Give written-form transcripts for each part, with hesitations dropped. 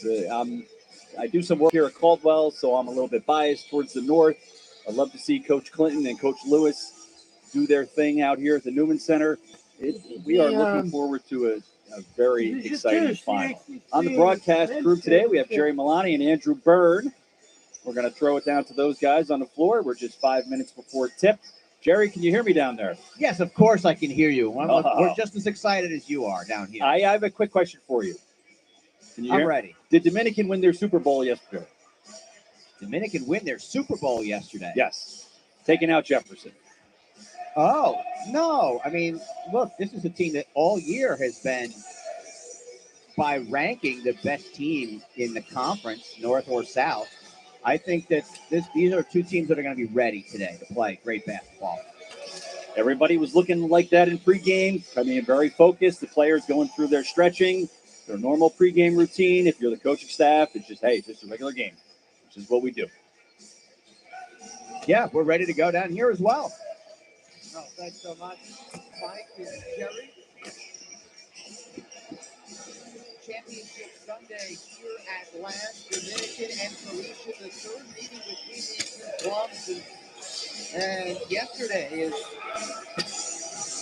I do some work here at Caldwell, so I'm a little bit biased towards the north. I love to see Coach Clinton and Coach Lewis do their thing out here at the Newman Center. We are looking forward to a very exciting final. On the broadcast crew today, we have Jerry Milani and Andrew Byrne. We're going to throw it down to those guys on the floor. We're just 5 minutes before tip. Jerry, can you hear me down there? Yes, of course I can hear you. We're just as excited as you are down here. I have a quick question for you. I'm ready. Did Dominican win their Super Bowl yesterday? Dominican win their Super Bowl yesterday? Yes. Taking out Jefferson. Oh, no. I mean, look, this is a team that all year has been, by ranking, the best team in the conference, north or south. I think that these are two teams that are going to be ready today to play great basketball. Everybody was looking like that in pregame. I mean, very focused. The players going through their stretching, their normal pregame routine. If you're the coaching staff, it's just, hey, it's just a regular game, which is what we do. Yeah, we're ready to go down here as well. Oh, thanks so much, Mike and Jerry. Championship Sunday here at last. Dominican and Felician, the third meeting between these two clubs. And yesterday, as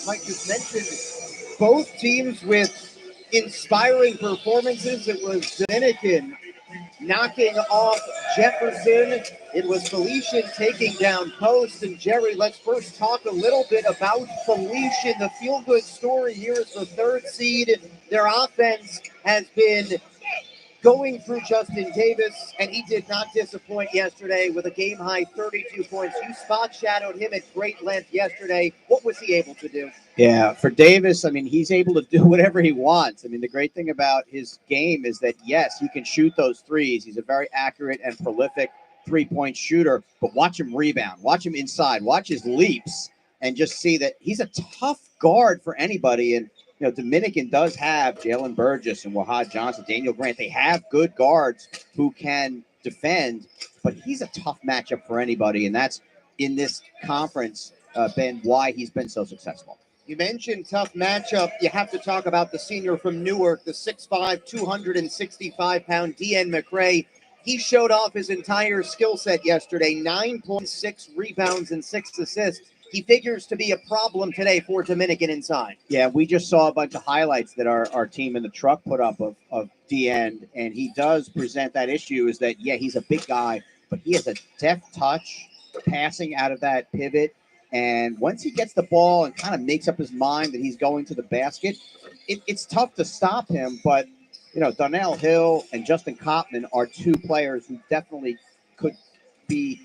Mike just mentioned, both teams with inspiring performances. It was Dominican knocking off Jefferson. It was Felician taking down Post. And Jerry, let's first talk a little bit about Felician. The feel-good story here is the third seed. Their offense has been going through Justin Davis, and he did not disappoint yesterday with a game-high 32 points. You spot-shadowed him at great length yesterday. What was he able to do? Yeah, for Davis, I mean, he's able to do whatever he wants. I mean, the great thing about his game is that, yes, he can shoot those threes. He's a very accurate and prolific three-point shooter, but watch him rebound. Watch him inside. Watch his leaps and just see that he's a tough guard for anybody. And, you know, Dominican does have Jalen Burgess and Wahad Johnson, Daniel Grant. They have good guards who can defend, but he's a tough matchup for anybody, and that's in this conference been why he's been so successful. You mentioned tough matchup. You have to talk about the senior from Newark, the 6'5", 265-pound DN McRae. He showed off his entire skill set yesterday, 9.6 rebounds and 6 assists. He figures to be a problem today for Dominican inside. Yeah, we just saw a bunch of highlights that our team in the truck put up of DN, and he does present that issue is that, yeah, he's a big guy, but he has a deft touch, passing out of that pivot. And once he gets the ball and kind of makes up his mind that he's going to the basket, it's tough to stop him. But, you know, Donnell Hill and Justin Kopman are two players who definitely could be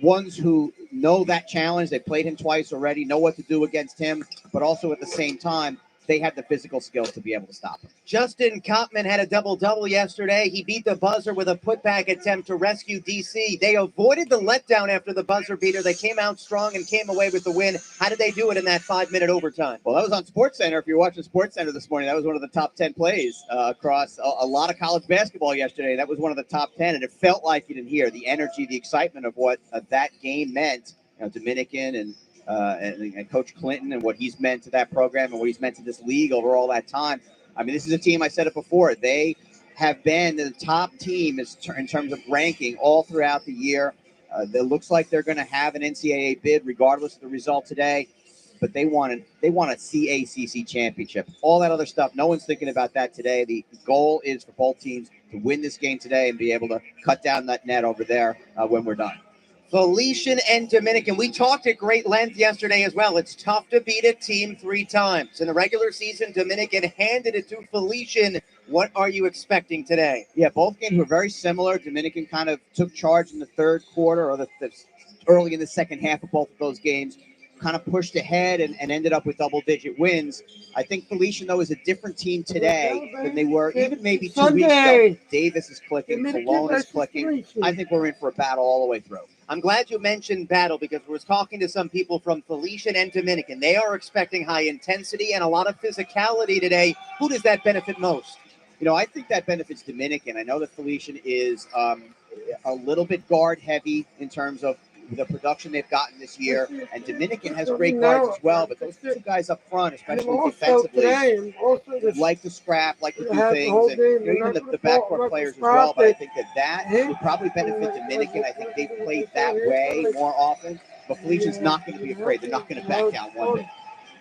ones who know that challenge. They played him twice already, know what to do against him, but also at the same time, they have the physical skills to be able to stop him. Justin Kopman had a double-double yesterday. He beat the buzzer with a putback attempt to rescue DC. They avoided the letdown after the buzzer beater. They came out strong and came away with the win. How did they do it in that 5-minute overtime? Well, that was on SportsCenter. If you're watching SportsCenter this morning, that was one of the top 10 plays across a lot of college basketball yesterday. That was one of the top 10, and it felt like you didn't hear the energy, the excitement of what that game meant. You know, Dominican and Coach Clinton and what he's meant to that program and what he's meant to this league over all that time. I mean, this is a team, I said it before, they have been the top team in terms of ranking all throughout the year. It looks like they're going to have an NCAA bid regardless of the result today, but they want a CACC championship. All that other stuff, no one's thinking about that today. The goal is for both teams to win this game today and be able to cut down that net over there when we're done. Felician and Dominican. We talked at great length yesterday as well. It's tough to beat a team 3 times. In the regular season, Dominican handed it to Felician. What are you expecting today? Yeah, both games were very similar. Dominican kind of took charge in the third quarter or the early in the second half of both of those games, kind of pushed ahead and ended up with double-digit wins. I think Felician, though, is a different team today than they were even maybe 2 weeks ago. Davis is clicking. Cologne is clicking. I think we're in for a battle all the way through. I'm glad you mentioned battle because we were talking to some people from Felician and Dominican. They are expecting high intensity and a lot of physicality today. Who does that benefit most? You know, I think that benefits Dominican. I know that Felician is a little bit guard heavy in terms of the production they've gotten this year. And Dominican has great guards as well, but those two guys up front, especially defensively, like to scrap, like to do things, and even the backcourt players as well. But I think that would probably benefit Dominican. I think they've played that way more often. But Felician's not going to be afraid. They're not going to back down one bit.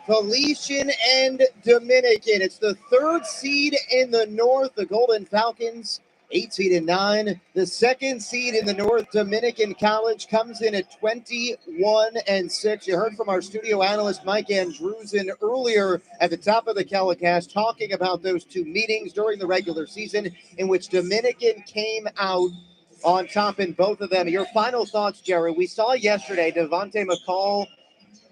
Felician and Dominican. It's the third seed in the North, the Golden Falcons, 18-9. The second seed in the North, Dominican College, comes in at 21-6. You heard from our studio analyst, Mike Andrewsen, earlier at the top of the telecast talking about those two meetings during the regular season in which Dominican came out on top in both of them. Your final thoughts, Jerry? We saw yesterday Devontae McCall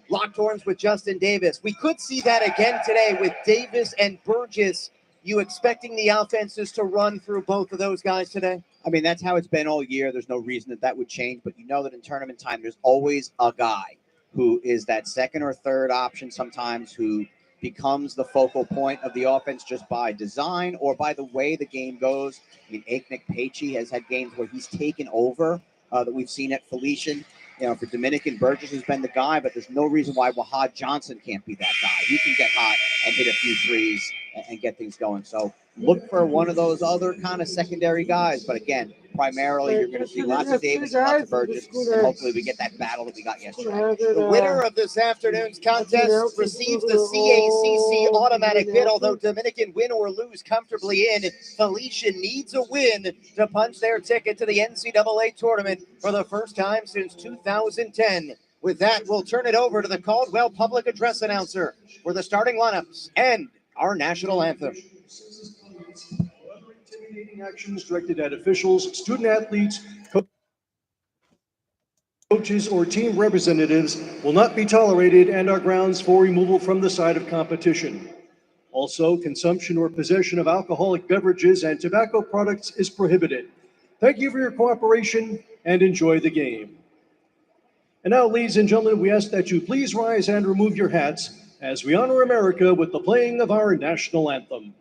locked horns with Justin Davis. We could see that again today with Davis and Burgess. You expecting the offenses to run through both of those guys today? I mean, that's how it's been all year. There's no reason that would change. But you know that in tournament time, there's always a guy who is that second or third option sometimes who becomes the focal point of the offense just by design or by the way the game goes. I mean, Aiknick Pacey has had games where he's taken over that we've seen at Felician. You know, for Dominican, Burgess has been the guy, but there's no reason why Wahad Johnson can't be that guy. He can get hot and hit a few threes and get things going. So look for one of those other kind of secondary guys. But again, primarily you're going to see lots of Davis and lots of Burgess. And hopefully we get that battle that we got yesterday. The winner of this afternoon's contest receives the CACC automatic bid, although Dominican win or lose comfortably in. Felician needs a win to punch their ticket to the NCAA tournament for the first time since 2010. With that, we'll turn it over to the Caldwell Public Address announcer for the starting lineups and our national anthem. Intimidating actions directed at officials, student athletes, coaches, or team representatives will not be tolerated and are grounds for removal from the side of competition. Also, consumption or possession of alcoholic beverages and tobacco products is prohibited. Thank you for your cooperation and enjoy the game. And now, ladies and gentlemen, we ask that you please rise and remove your hats as we honor America with the playing of our national anthem.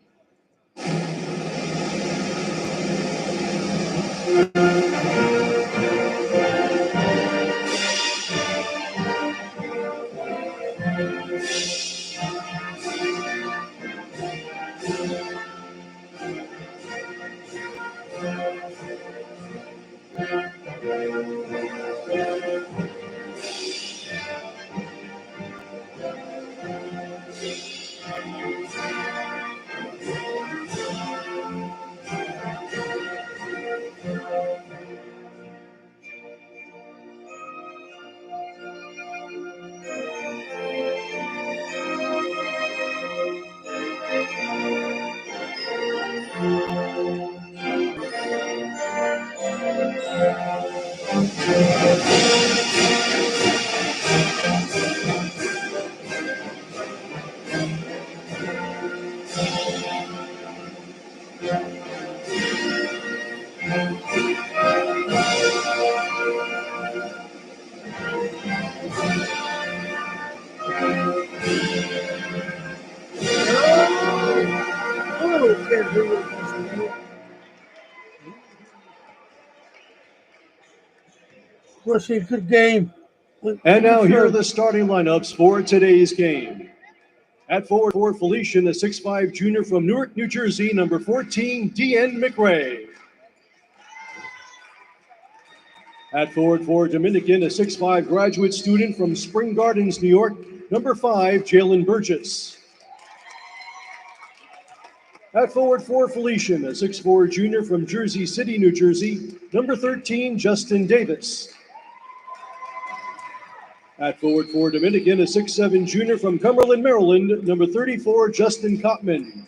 Was a good game. And now here are the starting lineups for today's game. At forward for Felician, a 6'5" junior from Newark, New Jersey, number 14, D.N. McRae. At forward for Dominican, a 6'5" graduate student from Spring Gardens, New York, number 5, Jalen Burgess. At forward for Felician, a 6'4" junior from Jersey City, New Jersey, number 13, Justin Davis. At forward for Dominican, a 6'7" junior from Cumberland, Maryland, number 34, Justin Kopman.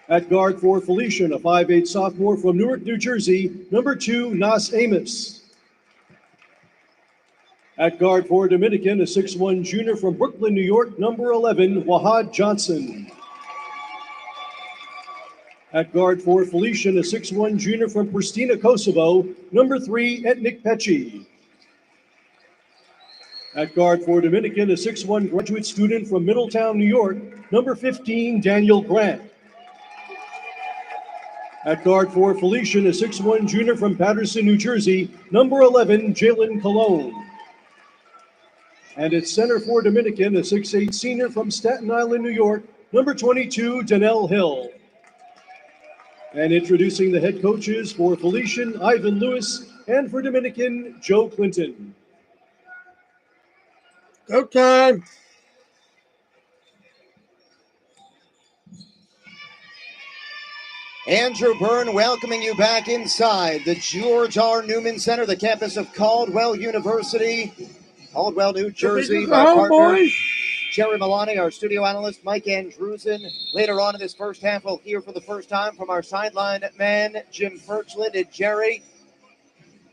At guard for Felician, a 5'8" sophomore from Newark, New Jersey, number 2, Nas Amos. At guard for Dominican, a 6'1" junior from Brooklyn, New York, number 11, Wahad Johnson. At guard for Felician, a 6'1" junior from Pristina, Kosovo, number 3, Anthem Pecci. At guard for Dominican, a 6'1" graduate student from Middletown, New York, number 15, Daniel Grant. At guard for Felician, a 6'1" junior from Paterson, New Jersey, number 11, Jalen Colon. And at center for Dominican, a 6'8" senior from Staten Island, New York, number 22, Danelle Hill. And introducing the head coaches for Felician, Ivan Lewis, and for Dominican, Joe Clinton. Go time. Andrew Byrne welcoming you back inside the George R. Newman Center, the campus of Caldwell University, Caldwell, New Jersey. My partner, Jerry Milani, our studio analyst, Mike Andrewson. Later on in this first half, we'll hear for the first time from our sideline man, Jim Furchland. And Jerry,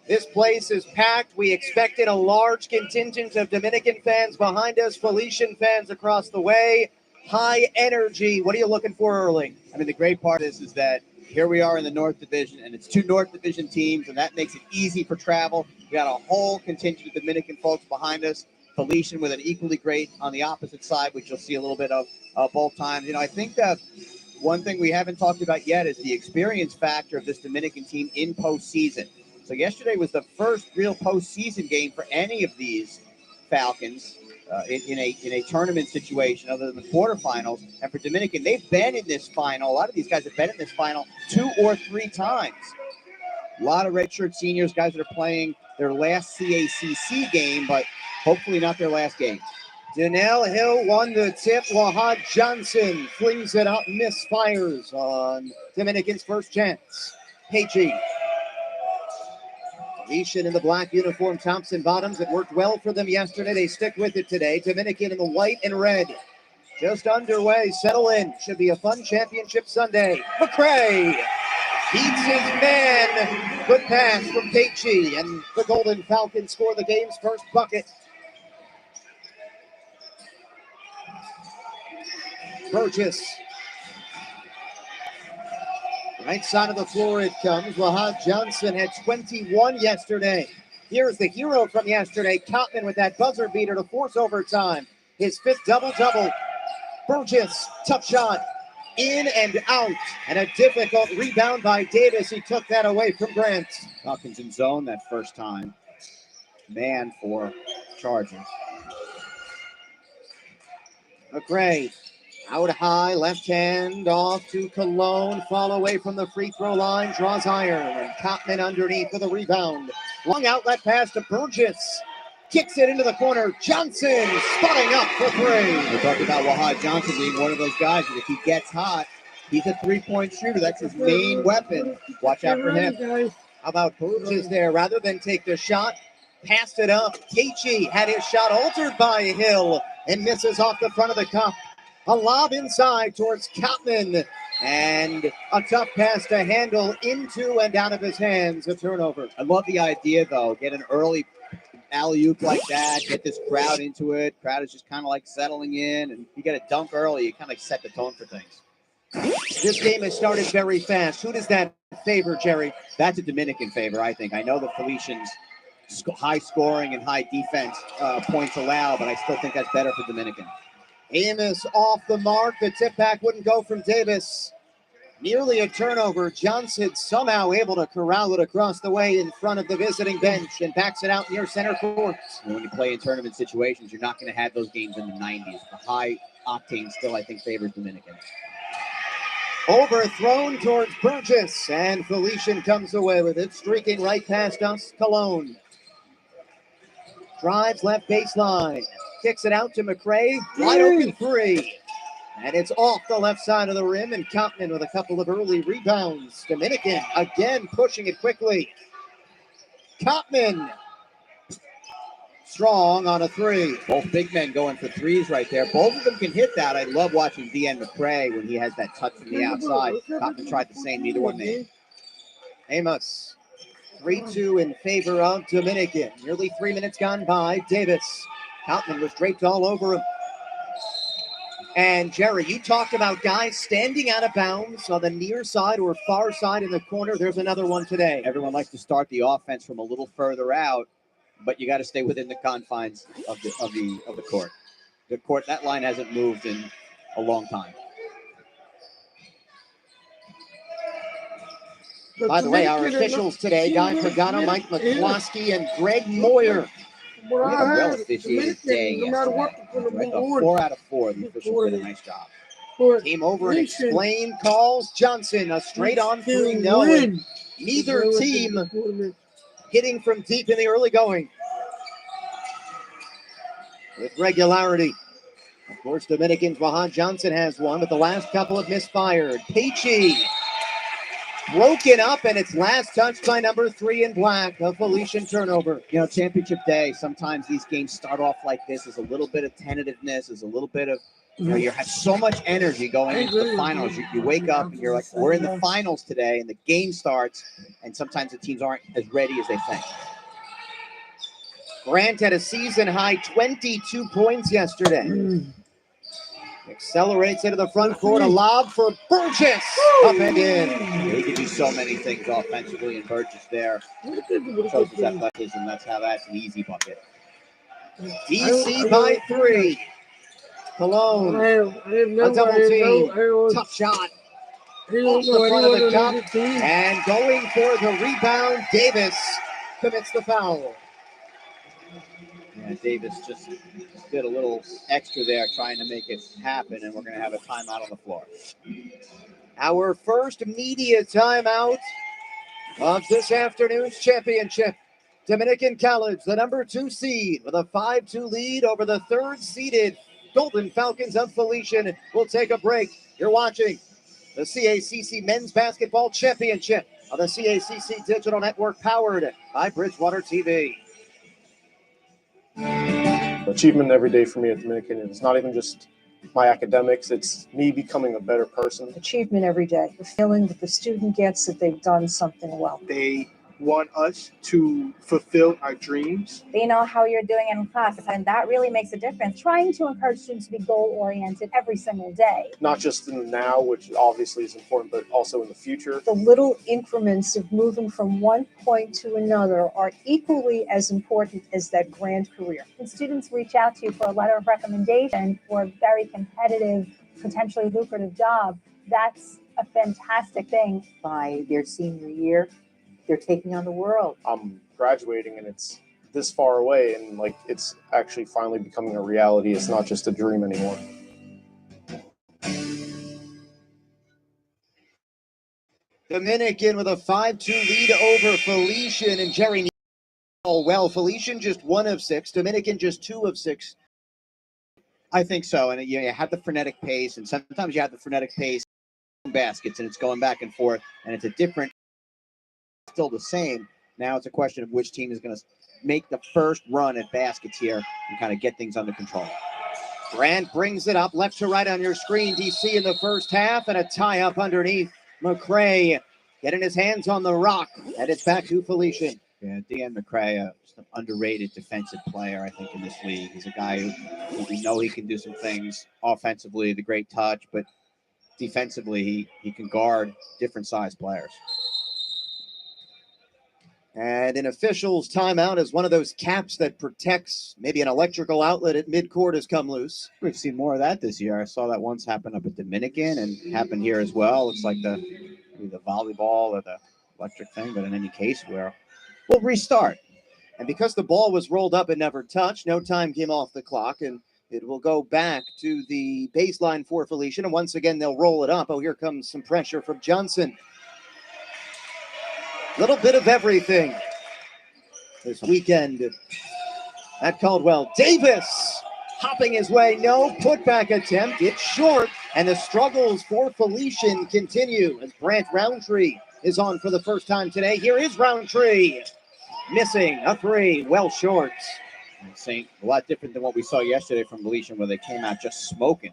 this place is packed. We expected a large contingent of Dominican fans behind us, Felician fans across the way. High energy. What are you looking for early? I mean, the great part is that here we are in the North Division, and it's two North Division teams, and that makes it easy for travel. We got a whole contingent of Dominican folks behind us. Felician with an equally great on the opposite side, which you'll see a little bit of both times. You know, I think that one thing we haven't talked about yet is the experience factor of this Dominican team in postseason. So yesterday was the first real postseason game for any of these Falcons. In a tournament situation other than the quarterfinals. And for Dominican, they've been in this final. A lot of these guys have been in this final 2 or 3 times. A lot of redshirt seniors, guys that are playing their last CACC game, but hopefully not their last game. Danelle Hill won the tip. Wahad Johnson flings it up, misfires on Dominican's first chance. Pagey. Felician in the black uniform, Thompson bottoms. It worked well for them yesterday. They stick with it today. Dominican in the white and red. Just underway. Settle in. Should be a fun championship Sunday. McCray beats his man. Good pass from Pagey. And the Golden Falcons score the game's first bucket. Burgess. Right side of the floor it comes. Wahad Johnson had 21 yesterday. Here's the hero from yesterday, Cotman, with that buzzer beater to force overtime. His 5th double-double. Burgess, tough shot, in and out. And a difficult rebound by Davis. He took that away from Grant. Falcons in zone that first time. Man for Chargers. McCray. Out high, left hand off to Cologne. Fall away from the free throw line. Draws iron. And Cotman underneath for the rebound. Long outlet pass to Burgess. Kicks it into the corner. Johnson spotting up for 3. We talked about Wahad Johnson being one of those guys that if he gets hot, he's a 3-point shooter. That's his main weapon. Watch out for him. How about Burgess there? Rather than take the shot, passed it up. Pagey had his shot altered by Hill and misses off the front of the cup. A lob inside towards Cotman, and a tough pass to handle into and out of his hands. A turnover. I love the idea, though. Get an early alley-oop like that. Get this crowd into it. Crowd is just kind of like settling in, and you get a dunk early. You kind of set the tone for things. This game has started very fast. Who does that favor, Jerry? That's a Dominican favor, I think. I know the Felicians high scoring and high defense points allowed, but I still think that's better for Dominican. Amos off the mark. The tip back wouldn't go from Davis. Nearly a turnover. Johnson somehow able to corral it across the way in front of the visiting bench and backs it out near center court. And when you play in tournament situations, you're not going to have those games in the 90s. The high octane still, I think, favors Dominican. Overthrown towards Burgess, and Felician comes away with it, streaking right past us. Cologne drives left baseline. Kicks it out to McCray. Wide open 3. And it's off the left side of the rim, and Cotman with a couple of early rebounds. Dominican again pushing it quickly. Cotman strong on a 3. Both big men going for 3s right there. Both of them can hit that. I love watching DN McCray when he has that touch from the outside. Cotman tried the same, neither one made. Amos, 3-2 in favor of Dominican. Nearly 3 minutes gone by. Davis. Cotman was draped all over him. And Jerry, you talked about guys standing out of bounds on the near side or far side in the corner. There's another one today. Everyone likes to start the offense from a little further out, but you got to stay within the confines of the court. The court, that line hasn't moved in a long time. By the way, our officials today, Guy Pagano, Mike McCloskey, and Greg Moyer. We had a well-officiated day yesterday. Right, 4 out of 4. The officials did a nice job. Came over and explained calls. Johnson, a straight-on 3, no. And neither team hitting from deep in the early going with regularity. Of course, Dominicans, Wahan Johnson has one, but the last couple have misfired. Peachy broken up, and it's last touched by number 3 in black, a Felician turnover. You know, championship day, sometimes these games start off like this. There's a little bit of tentativeness. There's a little bit of, you have so much energy going into the finals. You wake up and you're like, we're in the finals today, and the game starts, and sometimes the teams aren't as ready as they think. Grant had a season-high 22 points yesterday. Accelerates into the front court, a lob for Burgess. Up and in. He can do so many things offensively, and Burgess there shows his athleticism. That's an easy bucket. DC by 3. Cologne, a double team. Tough shot. Off the front of the cup. And going for the rebound, Davis commits the foul. Yeah, Davis just did a little extra there trying to make it happen, and we're going to have a timeout on the floor. Our first media timeout of this afternoon's championship. Dominican College, the number 2 seed, with a 5-2 lead over the 3rd-seeded Golden Falcons of Felician. We'll take a break. You're watching the CACC Men's Basketball Championship on the CACC Digital Network, powered by Bridgewater TV. Achievement every day for me at Dominican. It's not even just my academics, it's me becoming a better person. Achievement every day, the feeling that the student gets that they've done something well. They want us to fulfill our dreams. They know how you're doing in class, and that really makes a difference. Trying to encourage students to be goal-oriented every single day. Not just in the now, which obviously is important, but also in the future. The little increments of moving from one point to another are equally as important as that grand career. When students reach out to you for a letter of recommendation for a very competitive, potentially lucrative job, that's a fantastic thing. By their senior year, they're taking on the world. I'm graduating and it's this far away, and it's actually finally becoming a reality. It's not just a dream anymore. Dominican with a 5-2 lead over Felician, and Jerry well. Felician just 1 of 6. Dominican just 2 of 6. I think so. And you have the frenetic pace, and sometimes you have the frenetic pace baskets, and it's going back and forth, and it's a different, still the same. Now it's a question of which team is going to make the first run at baskets here and kind of get things under control. Grant brings it up left to right on your screen. DC in the first half, and a tie up underneath. McCray getting his hands on the rock, and it's back to Felician. Yeah, Dan McCray, just an underrated defensive player, I think, in this league. He's a guy who we know he can do some things offensively, the great touch, but defensively he can guard different size players. And an official's timeout is one of those caps that protects maybe an electrical outlet at midcourt has come loose. We've seen more of that this year. I saw that once happen up at Dominican and happened here as well. Looks like the volleyball or the electric thing, but in any case, we'll restart. And because the ball was rolled up and never touched, no time came off the clock, and it will go back to the baseline for Felician. And once again, they'll roll it up. Oh, here comes some pressure from Johnson. Little bit of everything this weekend at Caldwell. Davis hopping his way. No putback attempt. It's short. And the struggles for Felician continue as Brant Roundtree is on for the first time today. Here is Roundtree. Missing a 3. Well short. A lot different than what we saw yesterday from Felician, where they came out just smoking.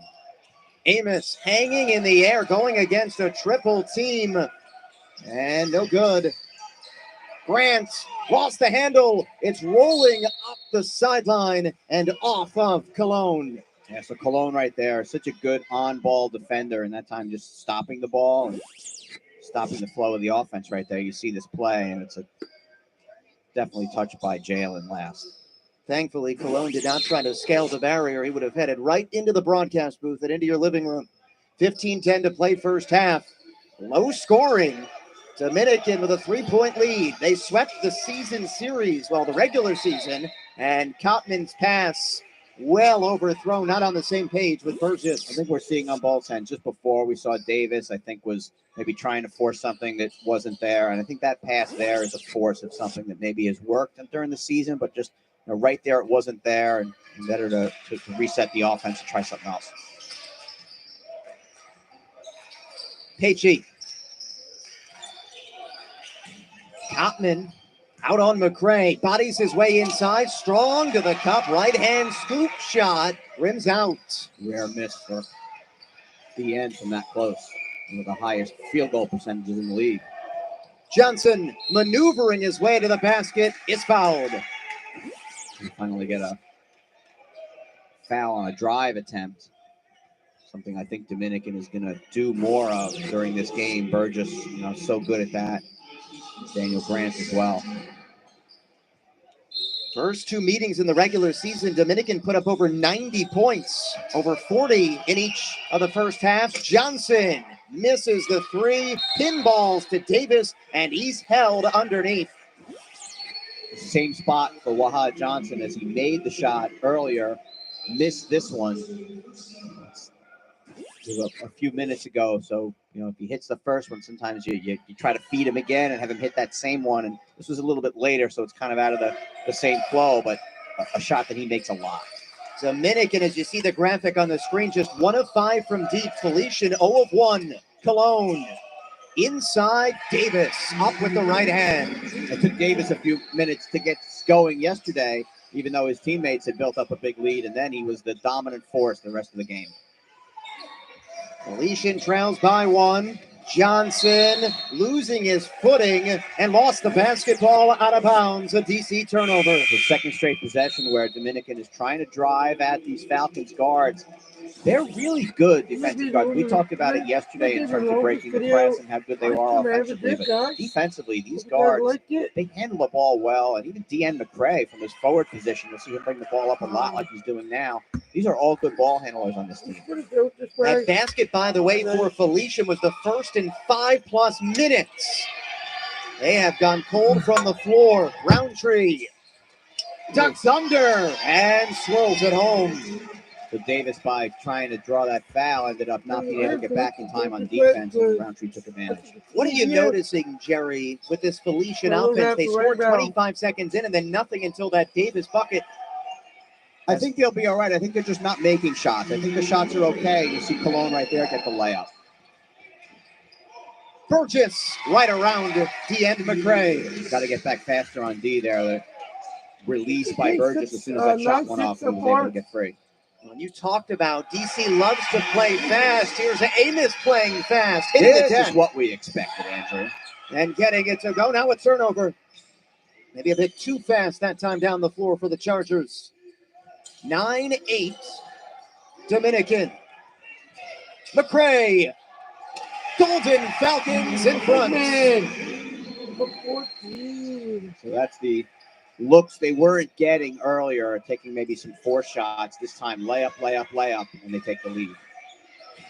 Amos hanging in the air, going against a triple team. And no good. Grant lost the handle. It's rolling up the sideline and off of Cologne. Yeah, so Cologne right there, such a good on-ball defender, and that time just stopping the ball and stopping the flow of the offense right there. You see this play, and it's definitely touched by Jalen last. Thankfully, Cologne did not try to scale the barrier. He would have headed right into the broadcast booth and into your living room. 15-10 to play first half. Low scoring. Dominican with a 3-point lead. They swept the season series, the regular season, and Kopman's pass well overthrown, not on the same page with Burgess. I think we're seeing on ball 10 just before we saw Davis, I think, was maybe trying to force something that wasn't there. And I think that pass there is a force of something that maybe has worked during the season, but just right there, it wasn't there, and better to reset the offense and try something else. Pacey. Kopman out on McCray, bodies his way inside, strong to the cup, right-hand scoop shot, rims out. Rare miss for the end from that close. One of the highest field goal percentages in the league. Johnson maneuvering his way to the basket, is fouled. We finally get a foul on a drive attempt. Something I think Dominican is going to do more of during this game. Burgess, so good at that. Daniel Grant as well. First two meetings in the regular season, Dominican put up over 90 points, over 40 in each of the first halves. Johnson misses the three, pinballs to Davis, and he's held underneath. Same spot for Wahad Johnson as he made the shot earlier, missed this one a few minutes ago. So, if he hits the first one, sometimes you try to feed him again and have him hit that same one. And this was a little bit later, so it's kind of out of the same flow, but a shot that he makes a lot. Dominican, as you see the graphic on the screen, just 1 of 5 from deep. Felician, 0 of 1. Cologne. Inside, Davis up with the right hand. It took Davis a few minutes to get going yesterday, even though his teammates had built up a big lead, and then he was the dominant force the rest of the game. Felician trails by 1. Johnson losing his footing and lost the basketball out of bounds. A DC turnover. The second straight possession where Dominican is trying to drive at these Falcons guards. They're really good defensive guards. We talked about it yesterday in terms of breaking the press and how good they are offensively. But defensively, these guards, they handle the ball well. And even DN McCray from his forward position, you'll see him bring the ball up a lot like he's doing now. These are all good ball handlers on this team. That basket, by the way, for Felician was the first in 5+ minutes. They have gone cold from the floor. Roundtree ducks under and swirls it home. So Davis, by trying to draw that foul, ended up not being able to get back in time on defense, and Roundtree took advantage. What are you noticing, Jerry, with this Felician offense? They scored 25 seconds in and then nothing until that Davis bucket. I think they'll be all right. I think they're just not making shots. I think the shots are okay. You see Cologne right there get the layup. Burgess right around DN McCray. Got to get back faster on D there. The release by Burgess as soon as that shot went off and was able to get free. When you talked about DC loves to play fast, here's Amos playing fast. This is what we expected, Andrew. And getting it to go. Now a turnover. Maybe a bit too fast that time down the floor for the Chargers. 9-8. Dominican. McCray. Golden Falcons in front. So that's the looks they weren't getting earlier, taking maybe some forced shots. This time, layup, and they take the lead.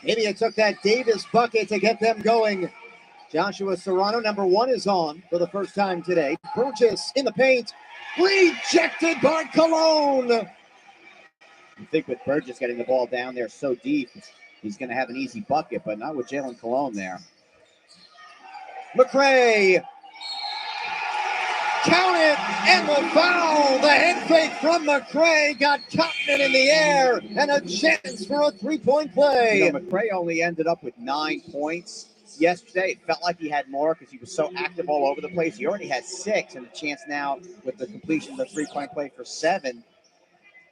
Maybe it took that Davis bucket to get them going. Joshua Serrano, number 1, is on for the first time today. Burgess in the paint. Rejected by Cologne. You think with Burgess getting the ball down there so deep, he's going to have an easy bucket, but not with Jalen Cologne there. McCray. Count it, and the foul. The head fake from McCray got Kopman in the air, and a chance for a 3-point play. McCray only ended up with 9 points yesterday. It felt like he had more because he was so active all over the place. He already had 6, and a chance now with the completion of the 3-point play for 7.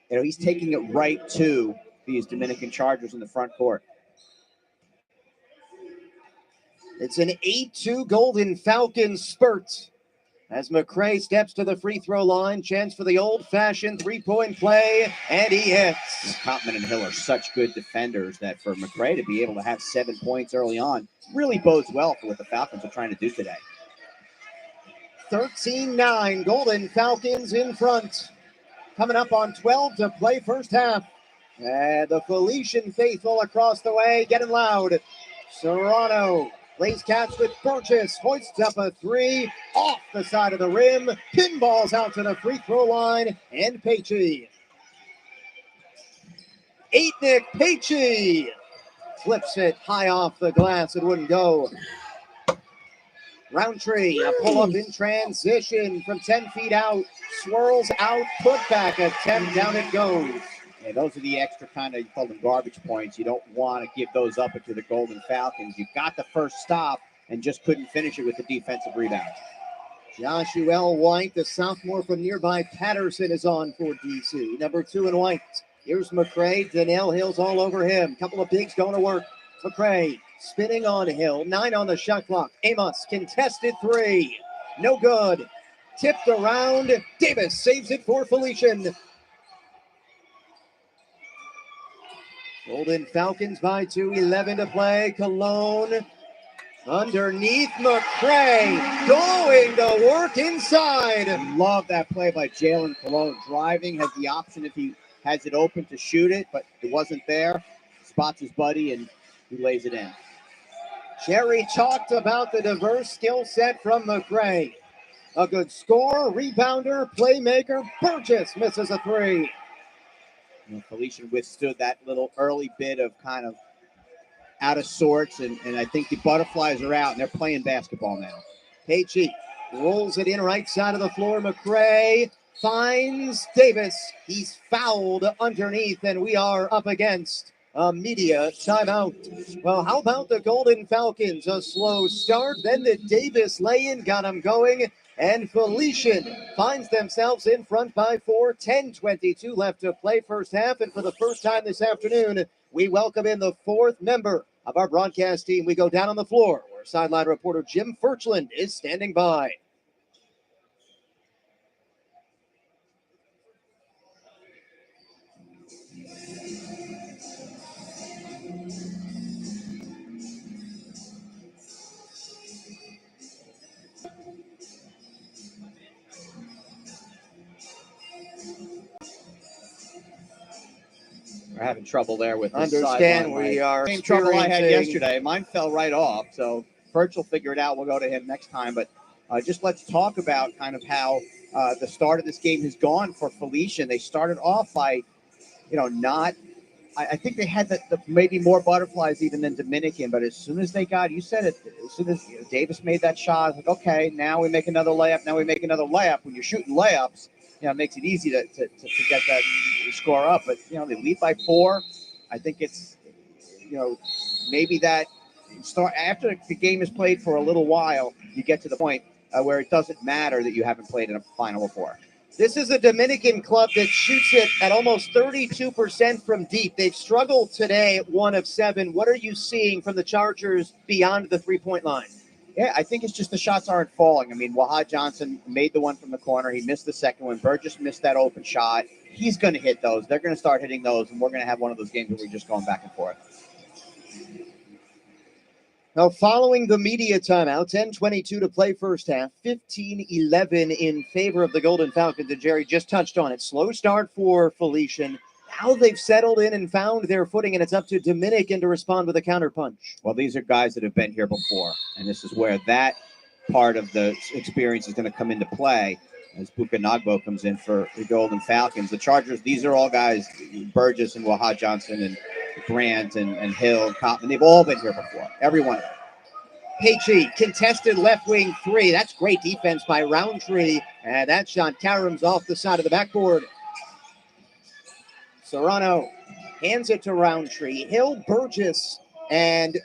He's taking it right to these Dominican Chargers in the front court. It's an 8-2 Golden Falcons spurt. As McCray steps to the free throw line, chance for the old-fashioned 3-point play, and he hits. Kopman and Hill are such good defenders that for McCray to be able to have 7 points early on really bodes well for what the Falcons are trying to do today. 13-9, Golden Falcons in front. Coming up on 12 to play first half. And the Felician faithful across the way, getting loud. Serrano Plays catch with Burgess, hoists up a three, off the side of the rim, pinballs out to the free throw line, and Pacey. Nick Pacey flips it high off the glass. It wouldn't go. Roundtree, a pull-up in transition from 10 feet out, swirls out, putback attempt, down it goes. Yeah, those are the extra kind of, you call them garbage points. You don't want to give those up to the Golden Falcons. You got the first stop and just couldn't finish it with the defensive rebound. Joshua White, the sophomore from nearby Patterson, is on for DC. Number 2 in White. Here's McCray. Donnell Hill's all over him. Couple of bigs going to work. McCray spinning on Hill. 9 on the shot clock. Amos, contested 3. No good. Tipped around. Davis saves it for Felician. Golden Falcons by 2. 11 to play. Cologne underneath. McCray going to work inside. Love that play by Jalen Cologne. Driving, has the option if he has it open to shoot it, but it wasn't there. Spots his buddy and he lays it in. Jerry talked about the diverse skill set from McCray. A good scorer, rebounder, playmaker. Burgess misses a 3. And Felician withstood that little early bit of kind of out of sorts, and I think the butterflies are out, and they're playing basketball now. Pacey rolls it in right side of the floor. McCray finds Davis. He's fouled underneath, and we are up against a media timeout. Well, how about the Golden Falcons? A slow start, then the Davis lay-in got them going, and Felician finds themselves in front by 4. 10:22 left to play first half, and for the first time this afternoon, we welcome in the 4th member of our broadcast team. We go down on the floor where sideline reporter Jim Furchland is standing by. We're having trouble there with this Understand sideline. we are Same trouble I had experiencing- yesterday. Mine fell right off, so Birch will figure it out. We'll go to him next time. But just let's talk about kind of how the start of this game has gone for Felician. They started off by, not. I think they had the maybe more butterflies even than Dominican. But as soon as they got, you said it, as soon as Davis made that shot, I was like, okay, now we make another layup. Now we make another layup. When you're shooting layups, it makes it easy to get that score up. But, they lead by 4. I think it's, maybe that start after the game is played for a little while, you get to the point where it doesn't matter that you haven't played in a final before. This is a Dominican club that shoots it at almost 32% from deep. They've struggled today at 1 of 7. What are you seeing from the Chargers beyond the 3-point line? Yeah, I think it's just the shots aren't falling. I mean, Wahad Johnson made the one from the corner. He missed the second one. Burgess missed that open shot. He's going to hit those. They're going to start hitting those, and we're going to have one of those games where we're just going back and forth. Now, following the media timeout, 10:22 to play first half, 15-11 in favor of the Golden Falcons, and Jerry just touched on it. Slow start for Felician. Now they've settled in and found their footing, and it's up to Dominican to respond with a counterpunch. Well, these are guys that have been here before, and this is where that part of the experience is going to come into play as Bukanagbo comes in for the Golden Falcons. The Chargers, these are all guys, Burgess and Wahad Johnson and Grant and Hill and Cotton. They've all been here before, every one of them. Pacey, contested left wing 3. That's great defense by Roundtree, and that shot caroms off the side of the backboard. Serrano hands it to Roundtree. Hill, Burgess, and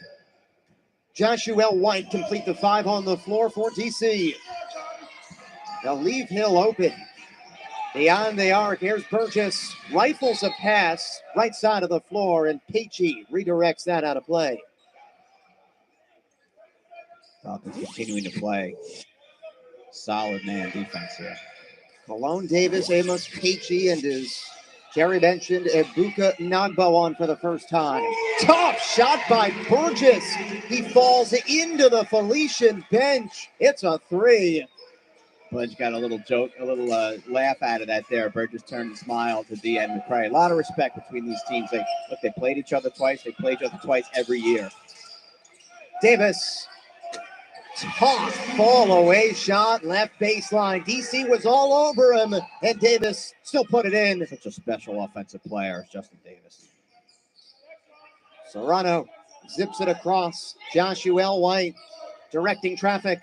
Joshua White complete the 5 on the floor for DC. They'll leave Hill open. Beyond the arc, here's Burgess. Rifles a pass right side of the floor, and Pacey redirects that out of play. Falcons continuing to play solid man defense here. Malone Davis, Amos Pacey, and as Jerry mentioned, Ebuka Nagbo on for the first time. Tough shot by Burgess. He falls into the Felician bench. It's a 3. Budge got a little joke, a little laugh out of that there. Burgess turned and smiled to D. and McCray. A lot of respect between these teams. They played each other twice. They play each other twice every year. Davis toss, fall away shot, left baseline. DC was all over him, and Davis still put it in. Such a special offensive player, Justin Davis. Serrano zips it across. Joshua White directing traffic.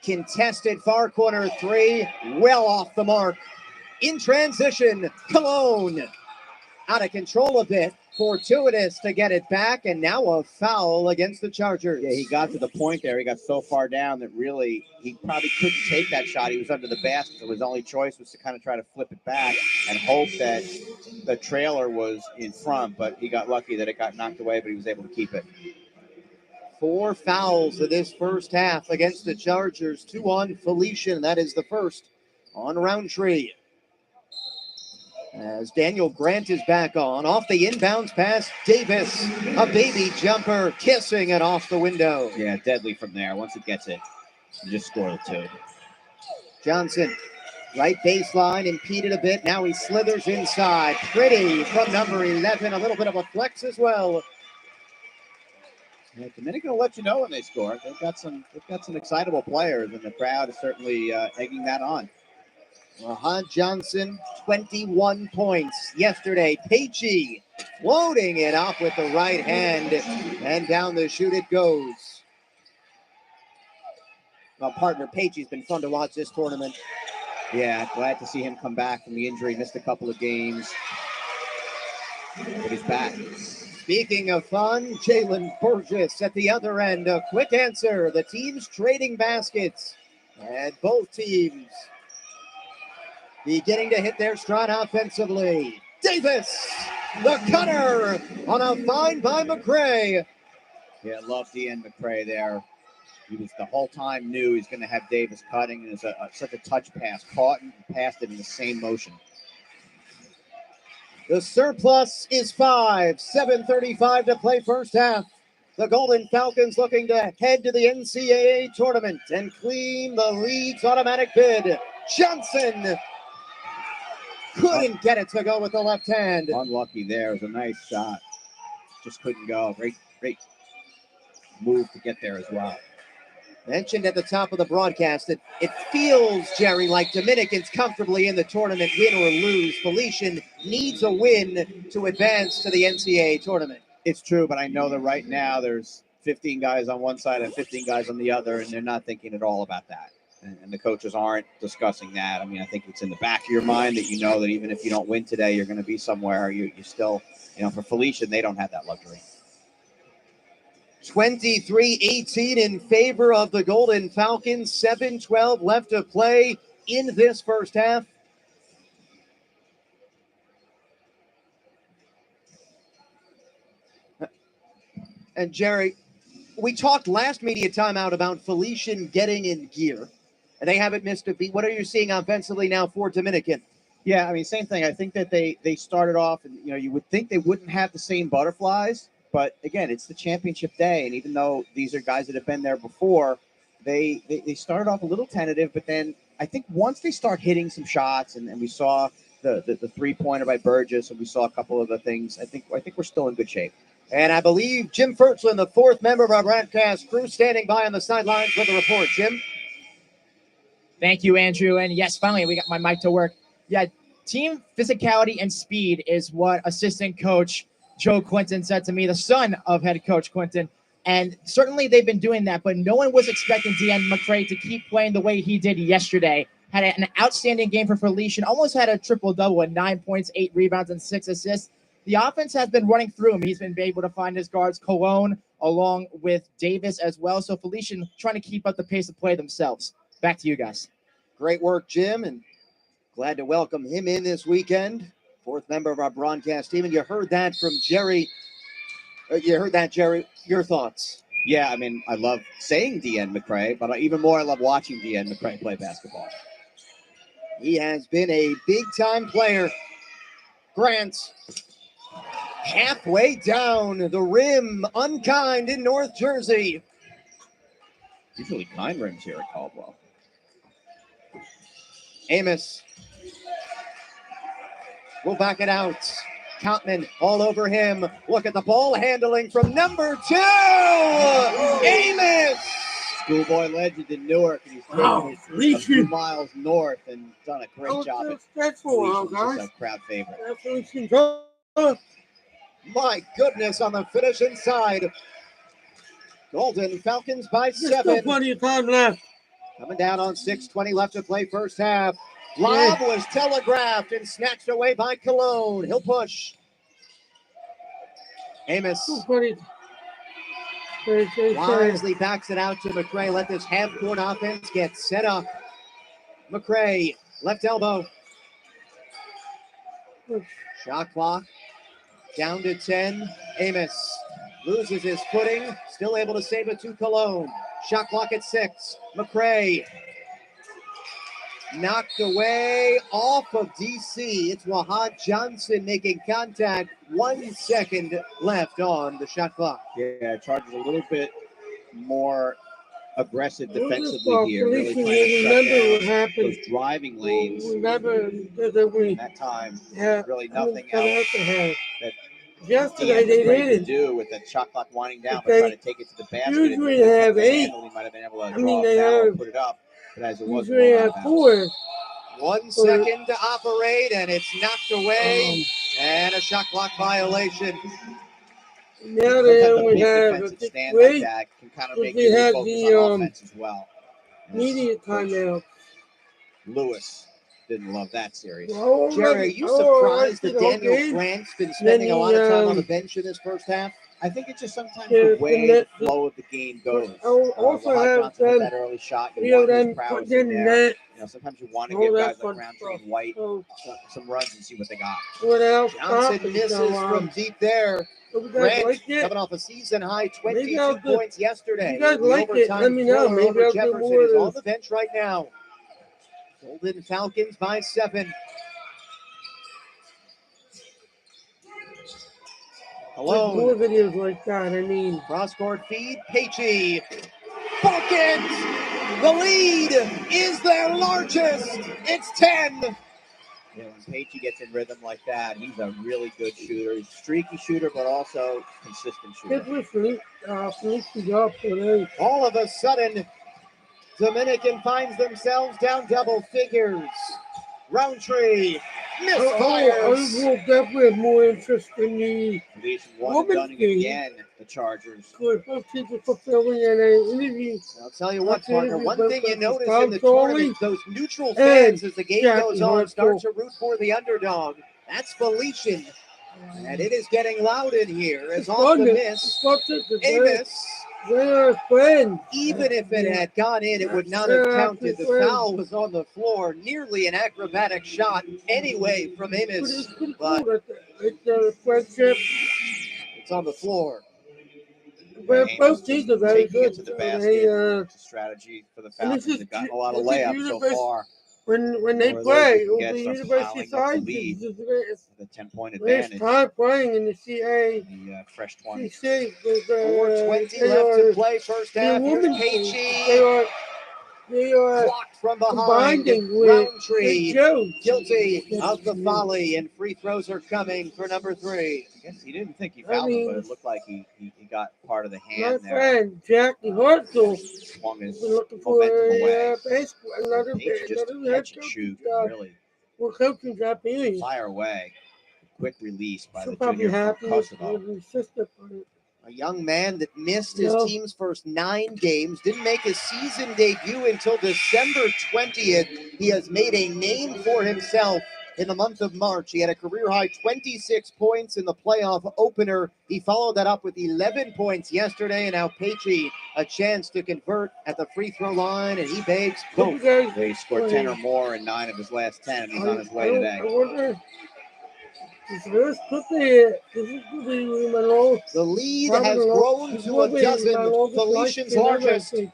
Contested far corner three, well off the mark. In transition, Cologne out of control a bit. Fortuitous to get it back, and now a foul against the Chargers. Yeah, he got to the point there. He got so far down that really he probably couldn't take that shot. He was under the basket, so his only choice was to kind of try to flip it back and hope that the trailer was in front, but he got lucky that it got knocked away, but he was able to keep it. 4 fouls in this first half against the Chargers. 2 on Felician. That is the first on Roundtree. As Daniel Grant is back on. Off the inbounds pass, Davis. A baby jumper, kissing it off the window. Yeah, deadly from there. Once it gets it, you just score the 2. Johnson, right baseline, impeded a bit. Now he slithers inside. Pretty from number 11. A little bit of a flex as well. Yeah, Dominican will let you know when they score. They've got some excitable players, and the crowd is certainly egging that on. Rahan Johnson, 21 points yesterday. Pagey floating it up with the right hand, and down the chute it goes. Well, partner Pagey's been fun to watch this tournament. Yeah, glad to see him come back from the injury. Missed a couple of games, but he's back. Speaking of fun, Jalen Burgess at the other end. A quick answer. The teams trading baskets, and both teams beginning to hit their stride offensively. Davis, the cutter, on a find by McCray. Yeah, love Dean McCray there. He was the whole time knew he's going to have Davis cutting, and it's such a touch pass. Caught and passed it in the same motion. The surplus is 5. 7:35 to play first half. The Golden Falcons looking to head to the NCAA tournament and clean the league's automatic bid. Johnson couldn't get it to go with the left hand. Unlucky there. It was a nice shot. Just couldn't go. Great move to get there as well. Mentioned at the top of the broadcast that it feels, Jerry, like Dominicans comfortably in the tournament, win or lose. Felician needs a win to advance to the NCAA tournament. It's true, but I know that right now there's 15 guys on one side and 15 guys on the other, and they're not thinking at all about that. And the coaches aren't discussing that. I mean, I think it's in the back of your mind that you know that even if you don't win today, you're going to be somewhere. You still, for Felician, they don't have that luxury. 23-18 in favor of the Golden Falcons. 7:12 left to play in this first half. And Jerry, we talked last media timeout about Felician getting in gear, and they haven't missed a beat. What are you seeing offensively now for Dominican? Yeah, I mean, same thing. I think that they started off, and you would think they wouldn't have the same butterflies. But again, it's the championship day, and even though these are guys that have been there before, they started off a little tentative. But then I think once they start hitting some shots, and we saw the 3-pointer by Burgess, and we saw a couple of the things, I think we're still in good shape. And I believe Jim Furchland, the fourth member of our broadcast crew, standing by on the sidelines with a report. Jim? Thank you, Andrew. And yes, finally, we got my mic to work. Yeah, team physicality and speed is what assistant coach Joe Quinton said to me, the son of head coach Quinton. And certainly they've been doing that, but no one was expecting Dean McCray to keep playing the way he did yesterday. Had an outstanding game for Felician, almost had a triple-double with 9 points, 8 rebounds, and 6 assists. The offense has been running through him. He's been able to find his guards, Cologne, along with Davis as well. So Felician trying to keep up the pace of play themselves. Back to you guys. Great work, Jim, and glad to welcome him in this weekend. Fourth member of our broadcast team, and you heard that from Jerry. Jerry. Your thoughts? Yeah, I mean, I love saying Dean McCray, but even more I love watching Dean McCray play basketball. He has been a big-time player. Grant, halfway down the rim, unkind in North Jersey. Usually kind rims here at Caldwell. Amos will back it out. Kottman all over him. Look at the ball handling from number 2. Amos! Schoolboy legend in Newark, and he's taken it a few miles north and done a great job at Felician. Just a crowd favorite. My goodness, on the Felician side. Golden Falcons by 7. Still plenty of time left. Coming down on 6:20 left to play first half. Lob was telegraphed and snatched away by Cologne. He'll push. Amos wisely backs it out to McRae. Let this half-court offense get set up. McRae, left elbow. Shot clock down to 10. Amos loses his footing. Still able to save it to Cologne. Shot clock at 6. McRae knocked away off of DC. It's Wahad Johnson making contact. 1 second left on the shot clock. Yeah, Chargers a little bit more aggressive defensively here. Really trying to Remember what shut down happened. those driving lanes. Remember that we In that time, had really nothing else that yesterday they tried to didn't. do with the shot clock winding down, But but they try to take it to the basket. usually and have the 8. handle, he might have been able to I draw mean, a they foul and have put it up. But as it was, usually have 4. 1 second to operate, and it's knocked away. And a shot clock violation. Now they Sometimes a only big have a defensive stand 6-3. like that can kind of But make they you had refocus the, on offense as well. Media timeout. Lewis didn't love that series. Jerry, are you surprised that Daniel Grant's been spending a lot of time on the bench in this first half? I think it's just sometimes Yeah, the way the flow of the game goes. Also Wahad have Johnson hit them, that early shot. You you know, want his them prowess put in in there. net. You know, sometimes you want to All give that guys fun like Roundtree stuff. and White So, some runs and see what they got. without Johnson stopping, misses so, from deep there. so you guys Grant like it? coming off a season-high Maybe 22 I'll do- points yesterday. you guys The like it, overtime let me know. thriller Maybe over I'll do Jefferson more is of on this. the bench right now. Golden Falcons by 7. More Alone. videos like that. I mean, Cross-court feed. Peachy. Falcons. The lead is their largest. It's 10. Yeah, when Peachy gets in rhythm like that, he's a really good shooter. He's a streaky shooter, but also consistent shooter. kids with Felician up today. All of a sudden, Dominican finds themselves down double figures. Roundtree I misfires. will definitely have more interest in the Felician one and women's done game. again, the Chargers. Both teams are fulfilling in an interview. I'll tell you what, partner, one thing you notice Tom in the Crowley tournament, those neutral fans, as the game Jackie goes on, start Hartzell. to root for the underdog. That's Felician. And it is getting loud in here as off the miss. Amos, They are friends. even if it had gone in, it would not have counted. The foul was on the floor. Nearly an acrobatic shot anyway from Amos. But It's a friendship. it's on the floor. But both teams are very Taking it good. to the So basket. they, It's a strategy for the and Falcons. this is- They've gotten a lot of this is layups so universe- far. when they Or play, those it who will can be get university some piling up sides. the lead. It's The 10-point Last advantage. time playing in the CA, The fresh 20. CC, 4:20 they left are to play first the half. Here's women's Peachy. team. They are Blocked from behind. combining with Roundtree Jones. guilty of the volley, and free throws are coming for number 3. I guess he didn't think he I fouled him, mean, but it looked like he got part of the My hand there. friend Jackie Hartzell Swung has his been looking for momentum away. another Peach just head catch and coaching shoot, job. really We're coaching job anyway. fire away. Quick release by She'll the probably junior from happy with Kosovo. the sister for it. A young man that missed his No. team's first 9 games, didn't make his season debut until December 20th. He has made a name for himself in the month of March. He had a career-high 26 points in the playoff opener. He followed that up with 11 points yesterday, and now Peachy a chance to convert at the free throw line, and he bakes boom. He scored 10 or more in 9 of his last 10, and he's on his way I today. wonder. This could be my lowest. The lead Probably has the grown lowest- to a probably dozen, my lowest Felician's life largest. I think.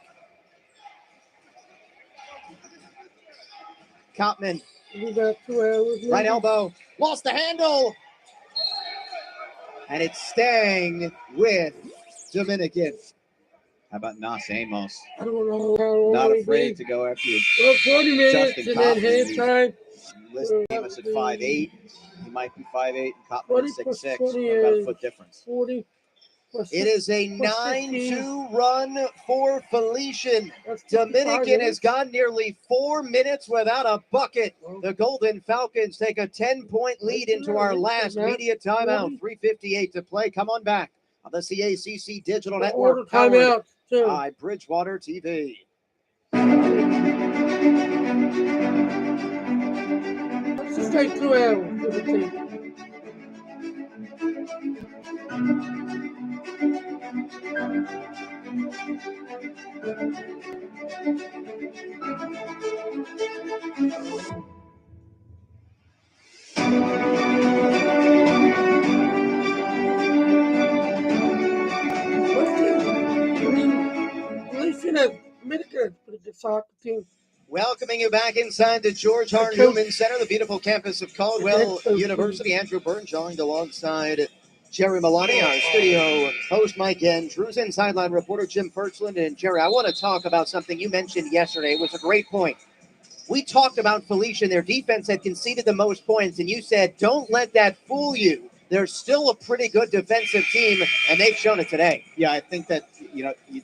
Kottman, We got 2 hours. right elbow, lost the handle. And it's staying with Dominican. How about Nas Amos? I don't know how long Not it'll afraid be. to go after you. Well, 40 minutes Justin and then Kaufman, halftime. List Amos at 5'8". He might be 5'8", and Kaufman 40 at plus 6'6". 40 About a is foot difference. 40 plus It is a 9-2 run for Felician. That's 55 Dominican has minutes. gone nearly 4 minutes without a bucket. The Golden Falcons take a 10-point lead into our last media timeout. 3:58 to play. Come on back on the CACC Digital Order Network, powered timeout, too. by Bridgewater TV. Let's just take 2 hours, give or take. Felician has Dominican has pretty good soccer team. Welcoming you back inside the George R. Newman Center, the beautiful campus of Caldwell University. Andrew Byrne joined alongside Jerry Milani, our studio host Mike Andrews, and sideline reporter Jim Ferchland. And Jerry, I want to talk about something you mentioned yesterday. It was a great point. We talked about Felician. Their defense had conceded the most points, and you said, don't let that fool you. They're still a pretty good defensive team, and they've shown it today. Yeah, I think that,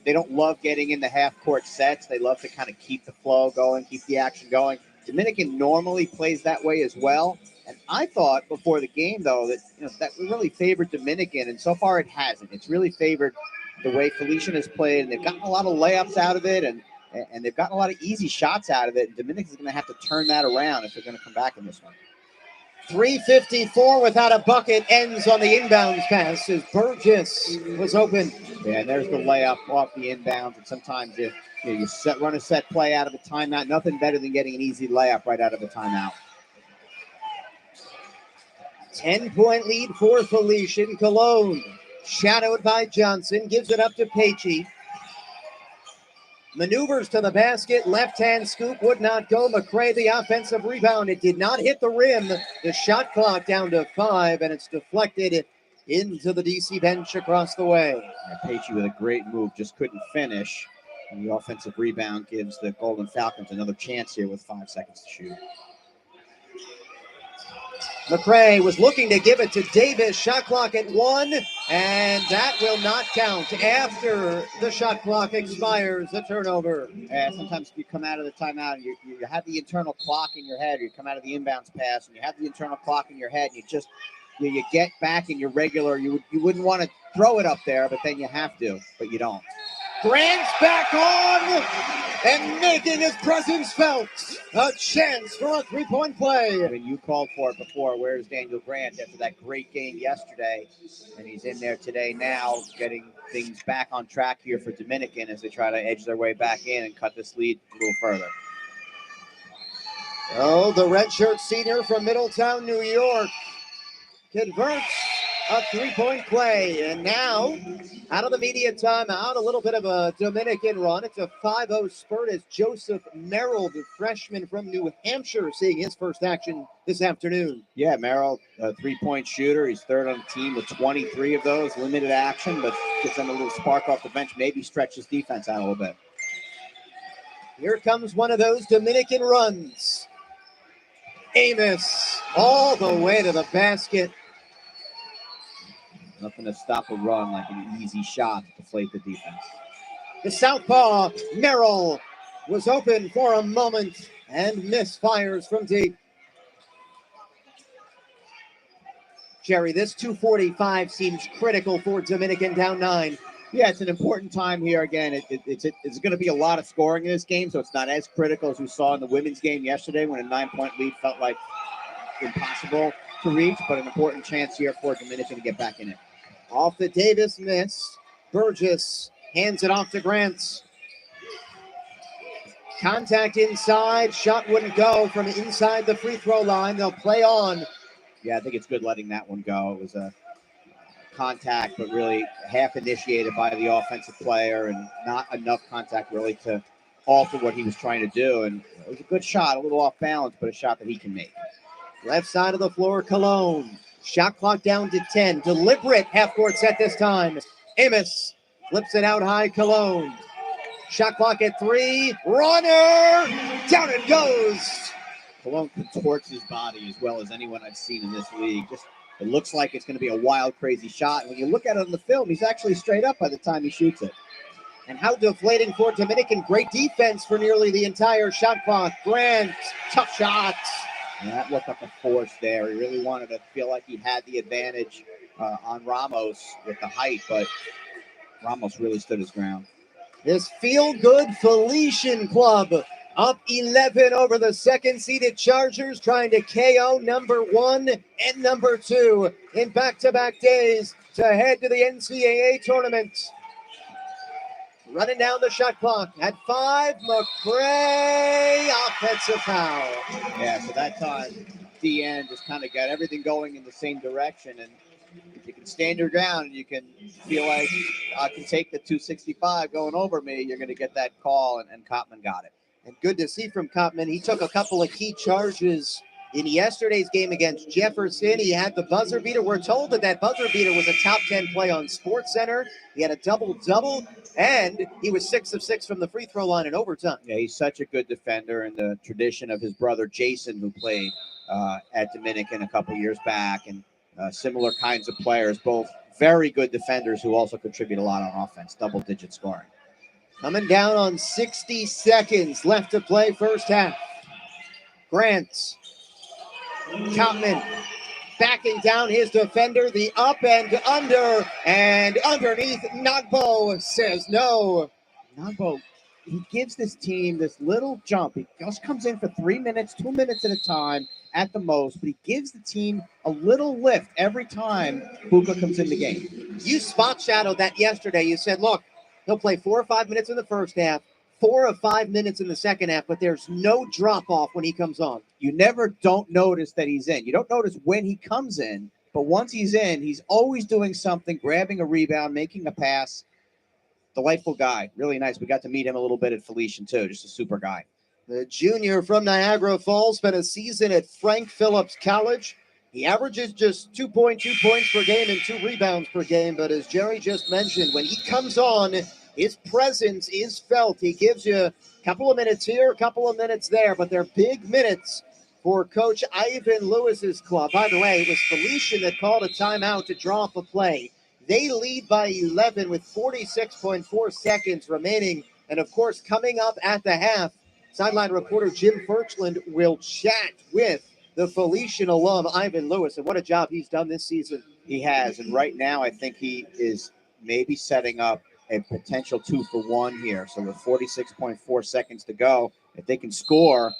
they don't love getting into half-court sets. They love to kind of keep the flow going, keep the action going. Dominican normally plays that way as well. And I thought before the game, though, that that really favored Dominican, and so far it hasn't. It's really favored the way Felician has played, and they've gotten a lot of layups out of it, and they've gotten a lot of easy shots out of it. And Dominican's going to have to turn that around if they're going to come back in this one. 3:54 without a bucket ends on the inbounds pass as Burgess was open. Yeah, and there's the layup off the inbounds. And sometimes you run a set play out of a timeout. Nothing better than getting an easy layup right out of a timeout. 10-point lead for Felician. Cologne, shadowed by Johnson, gives it up to Pacey. Maneuvers to the basket, left-hand scoop would not go. McCray, the offensive rebound. It did not hit the rim. The shot clock down to 5, and it's deflected into the DC bench across the way. Pacey with a great move, just couldn't finish. And the offensive rebound gives the Golden Falcons another chance here with 5 seconds to shoot. McCray was looking to give it to Davis. Shot clock at 1, and that will not count. After the shot clock expires, the turnover. Sometimes you come out of the timeout and you have the internal clock in your head, or you come out of the inbounds pass and you have the internal clock in your head, and you get back in your regular. You wouldn't want to throw it up there, but then you have to, but you don't. Grant's back on and making his presence felt. A chance for a three-point play. I mean, you called for it before. Where's Daniel Grant after that great game yesterday? And he's in there today now, getting things back on track here for Dominican as they try to edge their way back in and cut this lead a little further. Oh, the redshirt senior from Middletown, New York, converts a three-point play. And now, out of the media timeout, a little bit of a Dominican run. It's a 5-0 spurt as Joseph Merrill, the freshman from New Hampshire, seeing his first action this afternoon. Yeah, Merrill, a three-point shooter. He's third on the team with 23 of those. Limited action, but gets them a little spark off the bench. Maybe stretches defense out a little bit. Here comes one of those Dominican runs. Amos all the way to the basket. Nothing to stop a run like an easy shot to deflate the defense. The southpaw, Merrill, was open for a moment and misfires from deep. Jerry, this 2:45 seems critical for Dominican down 9. Yeah, it's an important time here. Again, it's going to be a lot of scoring in this game, so it's not as critical as we saw in the women's game yesterday when a 9-point lead felt like impossible to reach, but an important chance here for Dominican to get back in it. Off the Davis miss, Burgess hands it off to Grant. Contact inside, shot wouldn't go from inside the free throw line. They'll play on. Yeah, I think it's good letting that one go. It was a contact, but really half initiated by the offensive player and not enough contact really to alter what he was trying to do. And it was a good shot, a little off balance, but a shot that he can make. Left side of the floor, Cologne. Shot clock down to 10. Deliberate half-court set this time. Amos Flips it out high, Cologne. Shot clock at 3. Runner! Down it goes! Cologne contorts his body as well as anyone I've seen in this league. It looks like it's going to be a wild, crazy shot. And when you look at it on the film, he's actually straight up by the time he shoots it. And how deflating for Dominican. Great defense for nearly the entire shot clock. Grant, tough shots. And that looked like a force there. He really wanted to feel like he had the advantage on Ramos with the height, but Ramos really stood his ground. This feel-good Felician club up 11 over the second-seeded Chargers, trying to KO number 1 and number 2 in back-to-back days to head to the NCAA tournament. Running down the shot clock at 5, McCray, offensive foul. Yeah, so that time, DN just kind of got everything going in the same direction, and if you can stand your ground and you can feel like I can take the 265 going over me, you're going to get that call, and Kottman got it. And good to see from Kottman. He took a couple of key charges in yesterday's game against Jefferson. He had the buzzer beater. We're told that buzzer beater was a top 10 play on SportsCenter. He had a double-double, and he was 6 of 6 from the free throw line in overtime. Yeah, he's such a good defender in the tradition of his brother Jason, who played at Dominican a couple years back, and similar kinds of players, both very good defenders who also contribute a lot on offense, double-digit scoring. Coming down on 60 seconds left to play first half. Grant. Kottman backing down his defender, the up and under, and underneath. Nagbo says no. Nagbo, he gives this team this little jump. He just comes in for 3 minutes, 2 minutes at a time at the most, but he gives the team a little lift every time Buka comes in the game. You spot shadowed that yesterday. You said, look, he'll play 4 or 5 minutes in the first half, 4 or 5 minutes in the second half, but there's no drop-off when he comes on. You never don't notice that he's in. You don't notice when he comes in, but once he's in, he's always doing something, grabbing a rebound, making a pass. Delightful guy. Really nice. We got to meet him a little bit at Felician, too. Just a super guy. The junior from Niagara Falls spent a season at Frank Phillips College. He averages just 2.2 points per game and 2 rebounds per game, but as Jerry just mentioned, when he comes on, his presence is felt. He gives you a couple of minutes here, a couple of minutes there, but they're big minutes for Coach Ivan Lewis's club. By the way, it was Felician that called a timeout to draw up a play. They lead by 11 with 46.4 seconds remaining. And, of course, coming up at the half, sideline reporter Jim Furchland will chat with the Felician alum, Ivan Lewis. And what a job he's done this season. He has. And right now, I think he is maybe setting up a potential 2-for-1 here. So with 46.4 seconds to go, if they can score,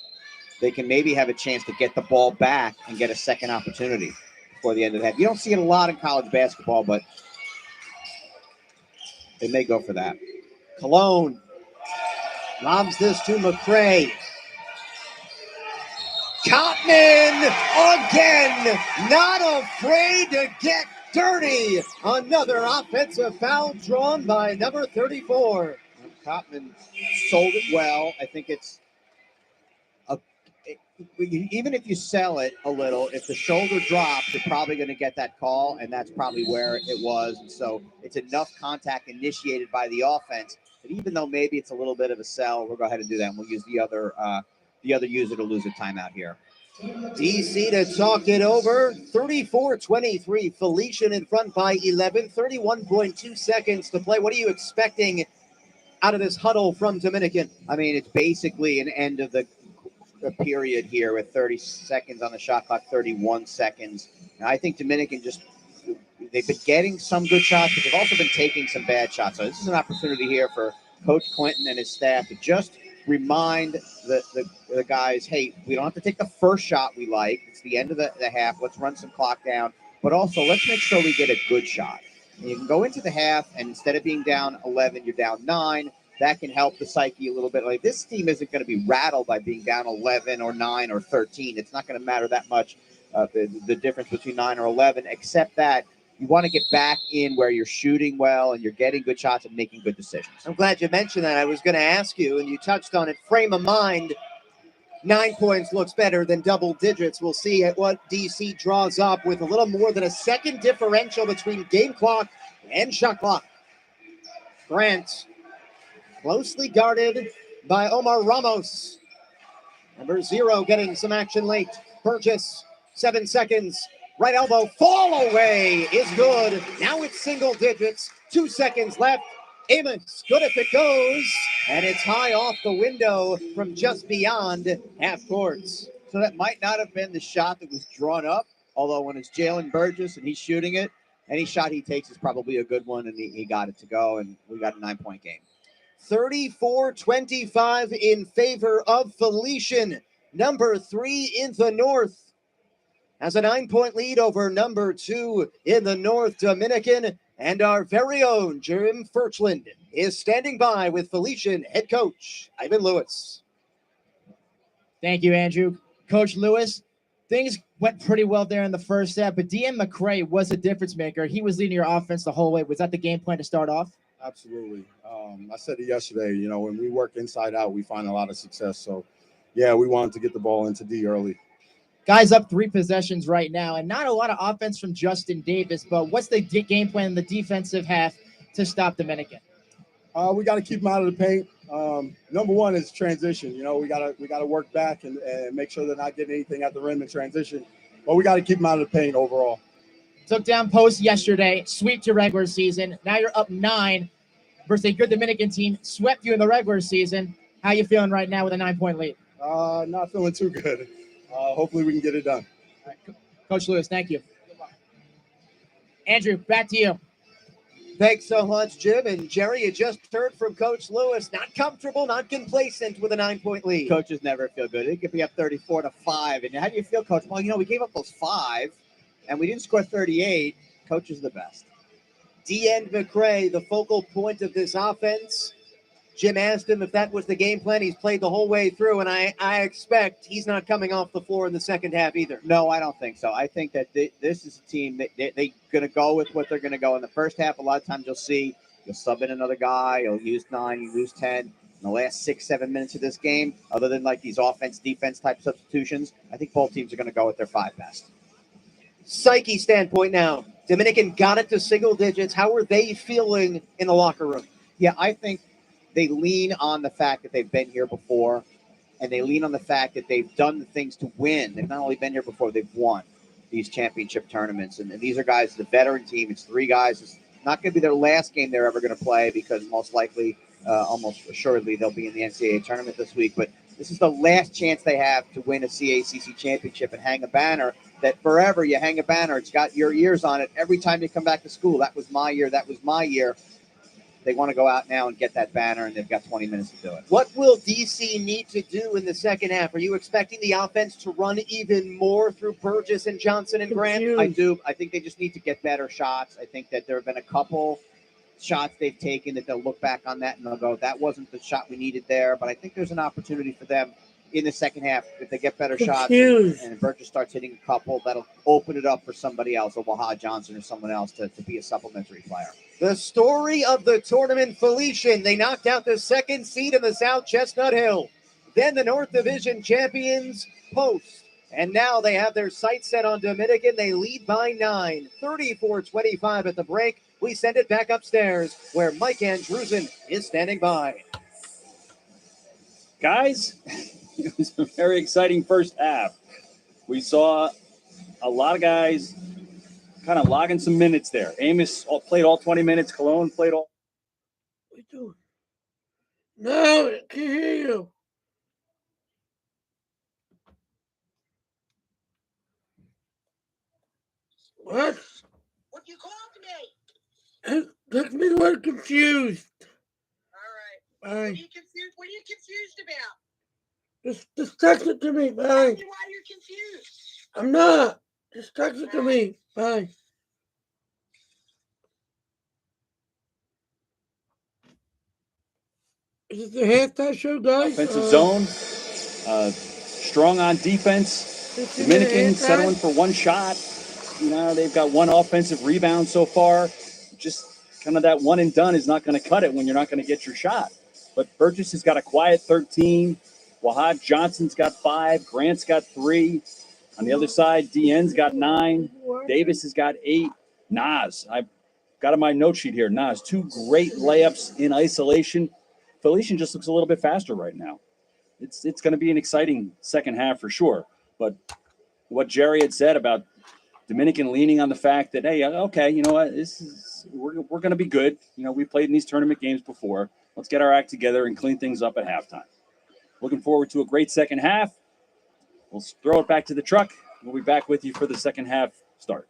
they can maybe have a chance to get the ball back and get a second opportunity before the end of the half. You don't see it a lot in college basketball, but they may go for that. Cologne lobs this to McCray. Kottman again, not afraid to get dirty. Another offensive foul drawn by number 34. Kottman sold it well. I think even if you sell it a little, if the shoulder drops, you're probably going to get that call, and that's probably where it was. And so it's enough contact initiated by the offense that even though maybe it's a little bit of a sell, we'll go ahead and do that, and we'll use the other user to lose a timeout here. DC to talk it over. 34-23. Felician in front by 11. 31.2 seconds to play. What are you expecting out of this huddle from Dominican? I mean, it's basically an end of the period here with 30 seconds on the shot clock, 31 seconds. And I think Dominican they've been getting some good shots, but they've also been taking some bad shots. So this is an opportunity here for Coach Clinton and his staff to just remind the guys, hey, we don't have to take the first shot we like. It's the end of the half. Let's run some clock down. But also, let's make sure we get a good shot. And you can go into the half, and instead of being down 11, you're down 9. That can help the psyche a little bit. Like, this team isn't going to be rattled by being down 11 or 9 or 13. It's not going to matter that much, the difference between 9 or 11, except that you want to get back in where you're shooting well and you're getting good shots and making good decisions. I'm glad you mentioned that. I was going to ask you, and you touched on it, frame of mind. 9 points looks better than double digits. We'll see at what DC draws up with a little more than a second differential between game clock and shot clock. Grant, closely guarded by Omar Ramos. Number 0 getting some action late. Burgess, 7 seconds. Right elbow, fall away is good. Now it's single digits. 2 seconds left. Amos, good if it goes. And it's high off the window from just beyond half courts. So that might not have been the shot that was drawn up, although when it's Jalen Burgess and he's shooting it, any shot he takes is probably a good one, and he got it to go, and we got a 9-point game. 34-25 in favor of Felician. Number 3 in the North has a 9-point lead over number 2 in the North, Dominican. And our very own Jim Furchland is standing by with Felician head coach Ivan Lewis. Thank you, Andrew. Coach Lewis, things went pretty well there in the first half, but Dean McCray was a difference maker. He was leading your offense the whole way. Was that the game plan to start off? Absolutely. I said it yesterday, when we work inside out, we find a lot of success. So, yeah, we wanted to get the ball into D early. Guys up 3 possessions right now, and not a lot of offense from Justin Davis, but what's the game plan in the defensive half to stop Dominican? We got to keep them out of the paint. Number 1 is transition. We got to work back and make sure they're not getting anything at the rim in transition. But we got to keep them out of the paint overall. Took down post yesterday, sweep your regular season. Now you're up 9 versus a good Dominican team, swept you in the regular season. How you feeling right now with a 9-point lead? Not feeling too good. Hopefully we can get it done. All right. Coach Lewis, thank you. Andrew, back to you. Thanks so much, Jim. And Jerry, you just heard from Coach Lewis. Not comfortable, not complacent with a 9-point lead. Coaches never feel good. It could be up 34-5. And how do you feel, Coach? Well, we gave up those 5, and we didn't score 38. Coach is the best. Dean McCray, the focal point of this offense. Jim asked him if that was the game plan. He's played the whole way through, and I expect he's not coming off the floor in the second half either. No, I don't think so. I think that this is a team that they're going to go with what they're going to go. In the first half, a lot of times you'll sub in another guy, you'll use 9, you lose 10. In the last 6-7 minutes of this game, other than like these offense-defense type substitutions, I think both teams are going to go with their 5 best. Psyche standpoint now. Dominican got it to single digits. How are they feeling in the locker room? Yeah, I think they lean on the fact that they've been here before, and they lean on the fact that they've done the things to win. They've not only been here before, they've won these championship tournaments. And these are guys, the veteran team. It's 3 guys. It's not going to be their last game they're ever going to play because most likely, almost assuredly, they'll be in the NCAA tournament this week. But this is the last chance they have to win a CACC championship and hang a banner that forever you hang a banner. It's got your years on it. Every time you come back to school, that was my year. That was my year. They want to go out now and get that banner, and they've got 20 minutes to do it. What will DC need to do in the second half? Are you expecting the offense to run even more through Burgess and Johnson and Grant? I do. I think they just need to get better shots. I think that there have been a couple shots they've taken that they'll look back on that and they'll go, that wasn't the shot we needed there. But I think there's an opportunity for them in the second half if they get better shots and Burgess starts hitting a couple, that'll open it up for somebody else, a Wahad Johnson or someone else to be a supplementary player. The story of the tournament, Felician. They knocked out the second seed in the South Chestnut Hill. Then the North Division champions, Post. And now they have their sights set on Dominican. They lead by 9, 34-25 at the break. We send it back upstairs where Mike Andrewsen is standing by. Guys, it was a very exciting first half. We saw a lot of guys kind of logging some minutes there. Amos played all 20 minutes. Cologne played all. What are you doing? No, I can't hear you. What? What you called me? That's me a little confused. All right. Bye. What are you confused about? Just text it to me. Bye. Tell me why you're confused. I'm not. Just text it to me. Bye. Is it the halftime show, guys? Offensive zone. Strong on defense. Dominican settling for one shot. They've got one offensive rebound so far. Just kind of that one and done is not going to cut it when you're not going to get your shot. But Burgess has got a quiet 13. Wahad Johnson's got 5. Grant's got 3. On the other side, DN's got 9. Davis has got 8. Nas, got on my note sheet here. Nas, 2 great layups in isolation. Felician just looks a little bit faster right now. It's going to be an exciting second half for sure. But what Jerry had said about Dominican leaning on the fact that, hey, okay, you know what, we're going to be good. You know, we played in these tournament games before. Let's get our act together and clean things up at halftime. Looking forward to a great second half. We'll throw it back to the truck. We'll be back with you for the second half start.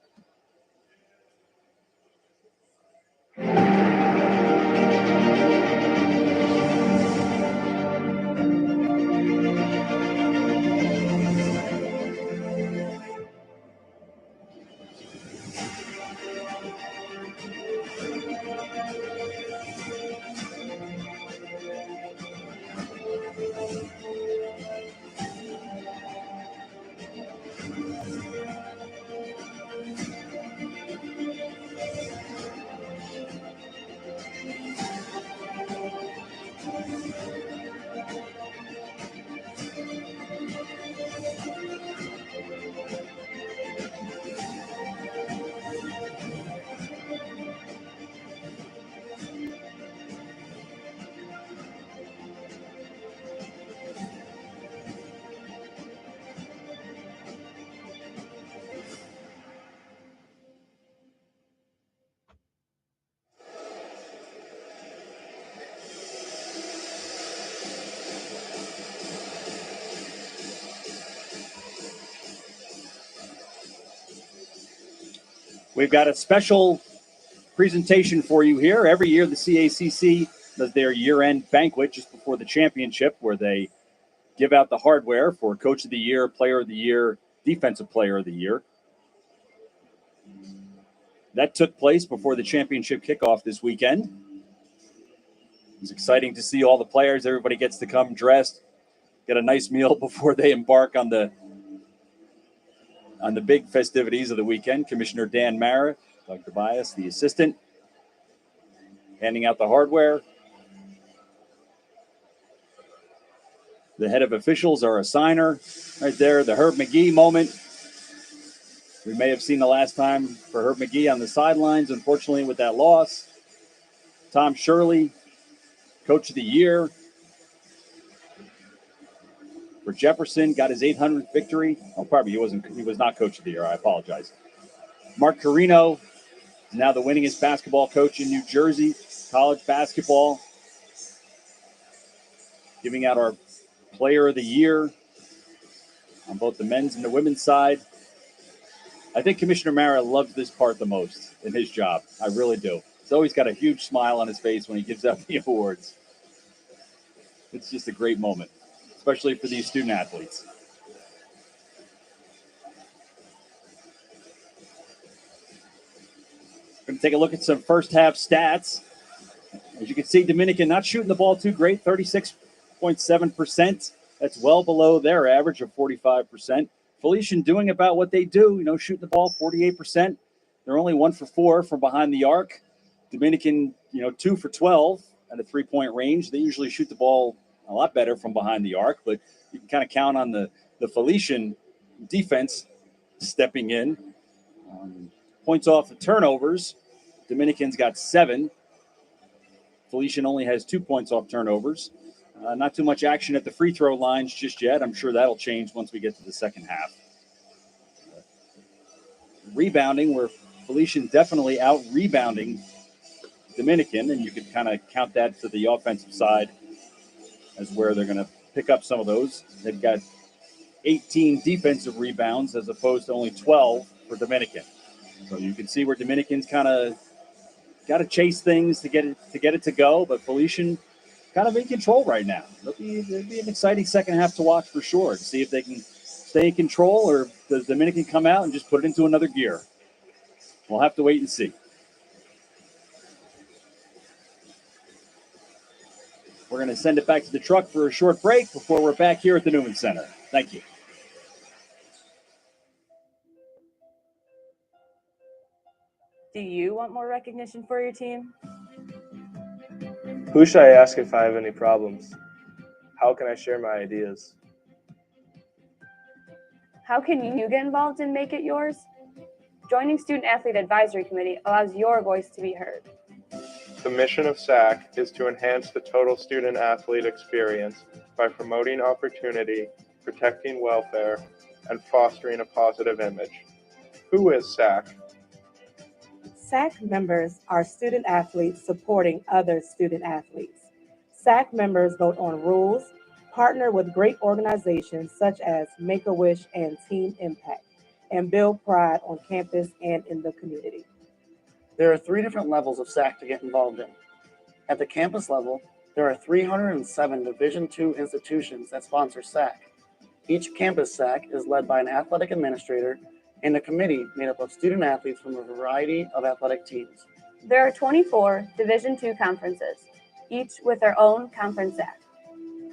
We've got a special presentation for you here. Every year, the CACC does their year-end banquet just before the championship, where they give out the hardware for Coach of the Year, Player of the Year, Defensive Player of the Year. That took place before the championship kickoff this weekend. It's exciting to see all the players. Everybody gets to come dressed, get a nice meal before they embark on the big festivities of the weekend. Commissioner Dan Mara, Dr. Bias, the assistant, handing out the hardware. The head of officials are a signer right there. The Herb McGee moment. We may have seen the last time for Herb McGee on the sidelines, unfortunately, with that loss. Tom Shirley, Coach of the Year. For Jefferson, got his 800th victory. Oh, pardon me, he was not Coach of the Year. I apologize. Mark Carino is now the winningest basketball coach in New Jersey, college basketball. Giving out our Player of the Year on both the men's and the women's side. I think Commissioner Mara loves this part the most in his job. I really do. He's always got a huge smile on his face when he gives out the awards. It's just a great moment, especially for these student athletes. We're going to take a look at some first half stats. As you can see, Dominican not shooting the ball too great, 36.7%. That's well below their average of 45%. Felician doing about what they do, shooting the ball 48%. They're only 1 for 4 from behind the arc. Dominican, 2 for 12 at a 3-point range. They usually shoot the ball a lot better from behind the arc, but you can kind of count on the Felician defense stepping in. Points off of turnovers. Dominican's got 7. Felician only has 2 points off turnovers. Not too much action at the free throw lines just yet. I'm sure that'll change once we get to the second half. Rebounding, where Felician definitely out-rebounding Dominican, and you could kind of count that to the offensive side as where they're going to pick up some of those. They've got 18 defensive rebounds as opposed to only 12 for Dominican. So you can see where Dominican's kind of got to chase things to get it to go, but Felician kind of in control right now. It'll be an exciting second half to watch for sure, to see if they can stay in control or does Dominican come out and just put it into another gear. We'll have to wait and see. We're going to send it back to the truck for a short break before we're back here at the Newman Center. Thank you. Do you want more recognition for your team? Who should I ask if I have any problems? How can I share my ideas? How can you get involved and make it yours? Joining Student Athlete Advisory Committee allows your voice to be heard. The mission of SAC is to enhance the total student athlete experience by promoting opportunity, protecting welfare, and fostering a positive image. Who is SAC? SAC members are student athletes supporting other student athletes. SAC members vote on rules, partner with great organizations such as Make-A-Wish and Team Impact, and build pride on campus and in the community. There are 3 different levels of SAC to get involved in. At the campus level, there are 307 Division II institutions that sponsor SAC. Each campus SAC is led by an athletic administrator and a committee made up of student athletes from a variety of athletic teams. There are 24 Division II conferences, each with their own conference SAC.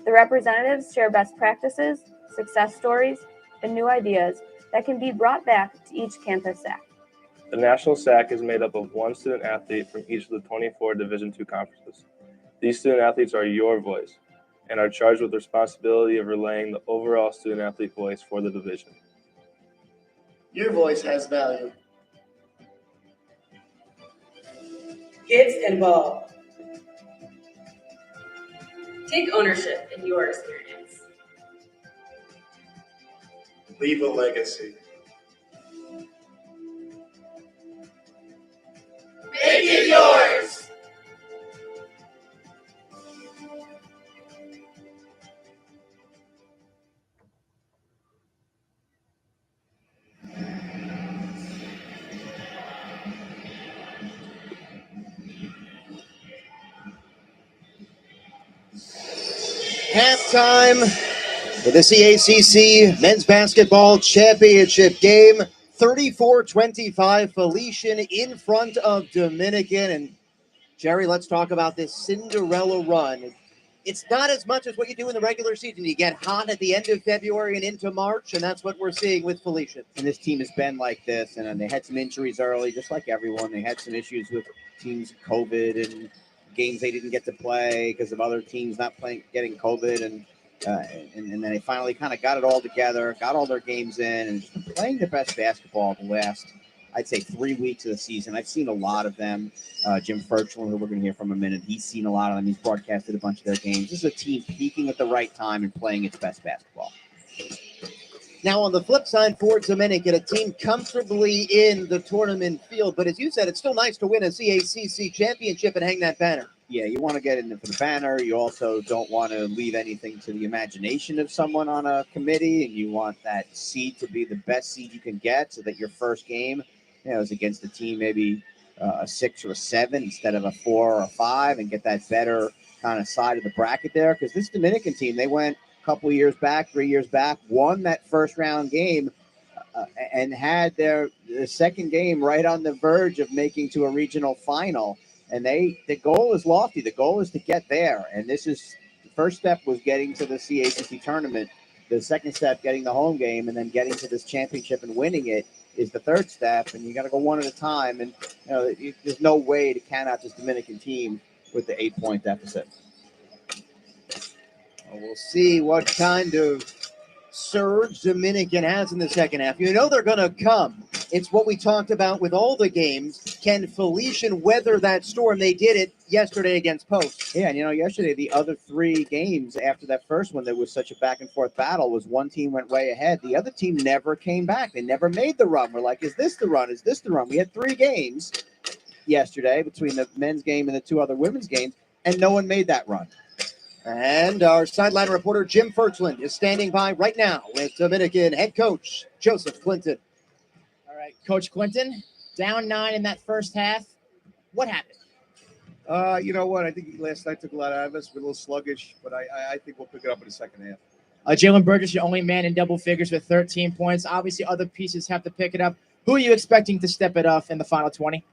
The representatives share best practices, success stories, and new ideas that can be brought back to each campus SAC. The National SAC is made up of 1 student athlete from each of the 24 Division II conferences. These student athletes are your voice and are charged with the responsibility of relaying the overall student athlete voice for the division. Your voice has value. Get involved. Take ownership in your experience. Leave a legacy. Make it yours! Halftime for the CACC Men's Basketball Championship game. 34-25, Felician in front of Dominican. And Jerry, let's talk about this Cinderella run. It's not as much as what you do in the regular season. You get hot at the end of February and into March, and that's what we're seeing with Felician. And this team has been like this, and they had some injuries early, just like everyone. They had some issues with teams' COVID and games they didn't get to play because of other teams not playing, getting COVID, and then they finally kind of got it all together, got all their games in, and just been playing their best basketball the last, I'd say, 3 weeks of the season. I've seen a lot of them. Jim Felician, who we're going to hear from in a minute, he's seen a lot of them. He's broadcasted a bunch of their games. This is a team peaking at the right time and playing its best basketball. Now, on the flip side for Dominican, a team comfortably in the tournament field. But as you said, it's still nice to win a CACC championship and hang that banner. Yeah, you want to get in for the banner. You also don't want to leave anything to the imagination of someone on a committee, and you want that seed to be the best seed you can get so that your first game, is against a team maybe a 6 or a 7 instead of a 4 or a 5, and get that better kind of side of the bracket there. Because this Dominican team, they went a couple of years back, 3 years back, won that first round game, and had their second game right on the verge of making to a regional final. And the goal is lofty. The goal is to get there. And this is the first step was getting to the CACC tournament. The second step, getting the home game, and then getting to this championship and winning it is the third step. And you got to go one at a time. And there's no way to count out this Dominican team with the 8-point deficit. We'll see what kind of surge Dominican has in the second half. You know they're going to come. It's what we talked about with all the games. Can Felician weather that storm? They did it yesterday against Post. Yeah, and yesterday the other 3 games after that first one, there was such a back-and-forth battle, was one team went way ahead. The other team never came back. They never made the run. We're like, is this the run? Is this the run? We had 3 games yesterday between the men's game and the 2 other women's games, and no one made that run. And our sideline reporter, Jim Felician, is standing by right now with Dominican head coach Joseph Clinton. All right, Coach Clinton, down 9 in that first half. What happened? You know what? I think last night took a lot out of us. We're a little sluggish, but I think we'll pick it up in the second half. Jalen Burgess, your only man in double figures with 13 points. Obviously, other pieces have to pick it up. Who are you expecting to step it off in the final 20?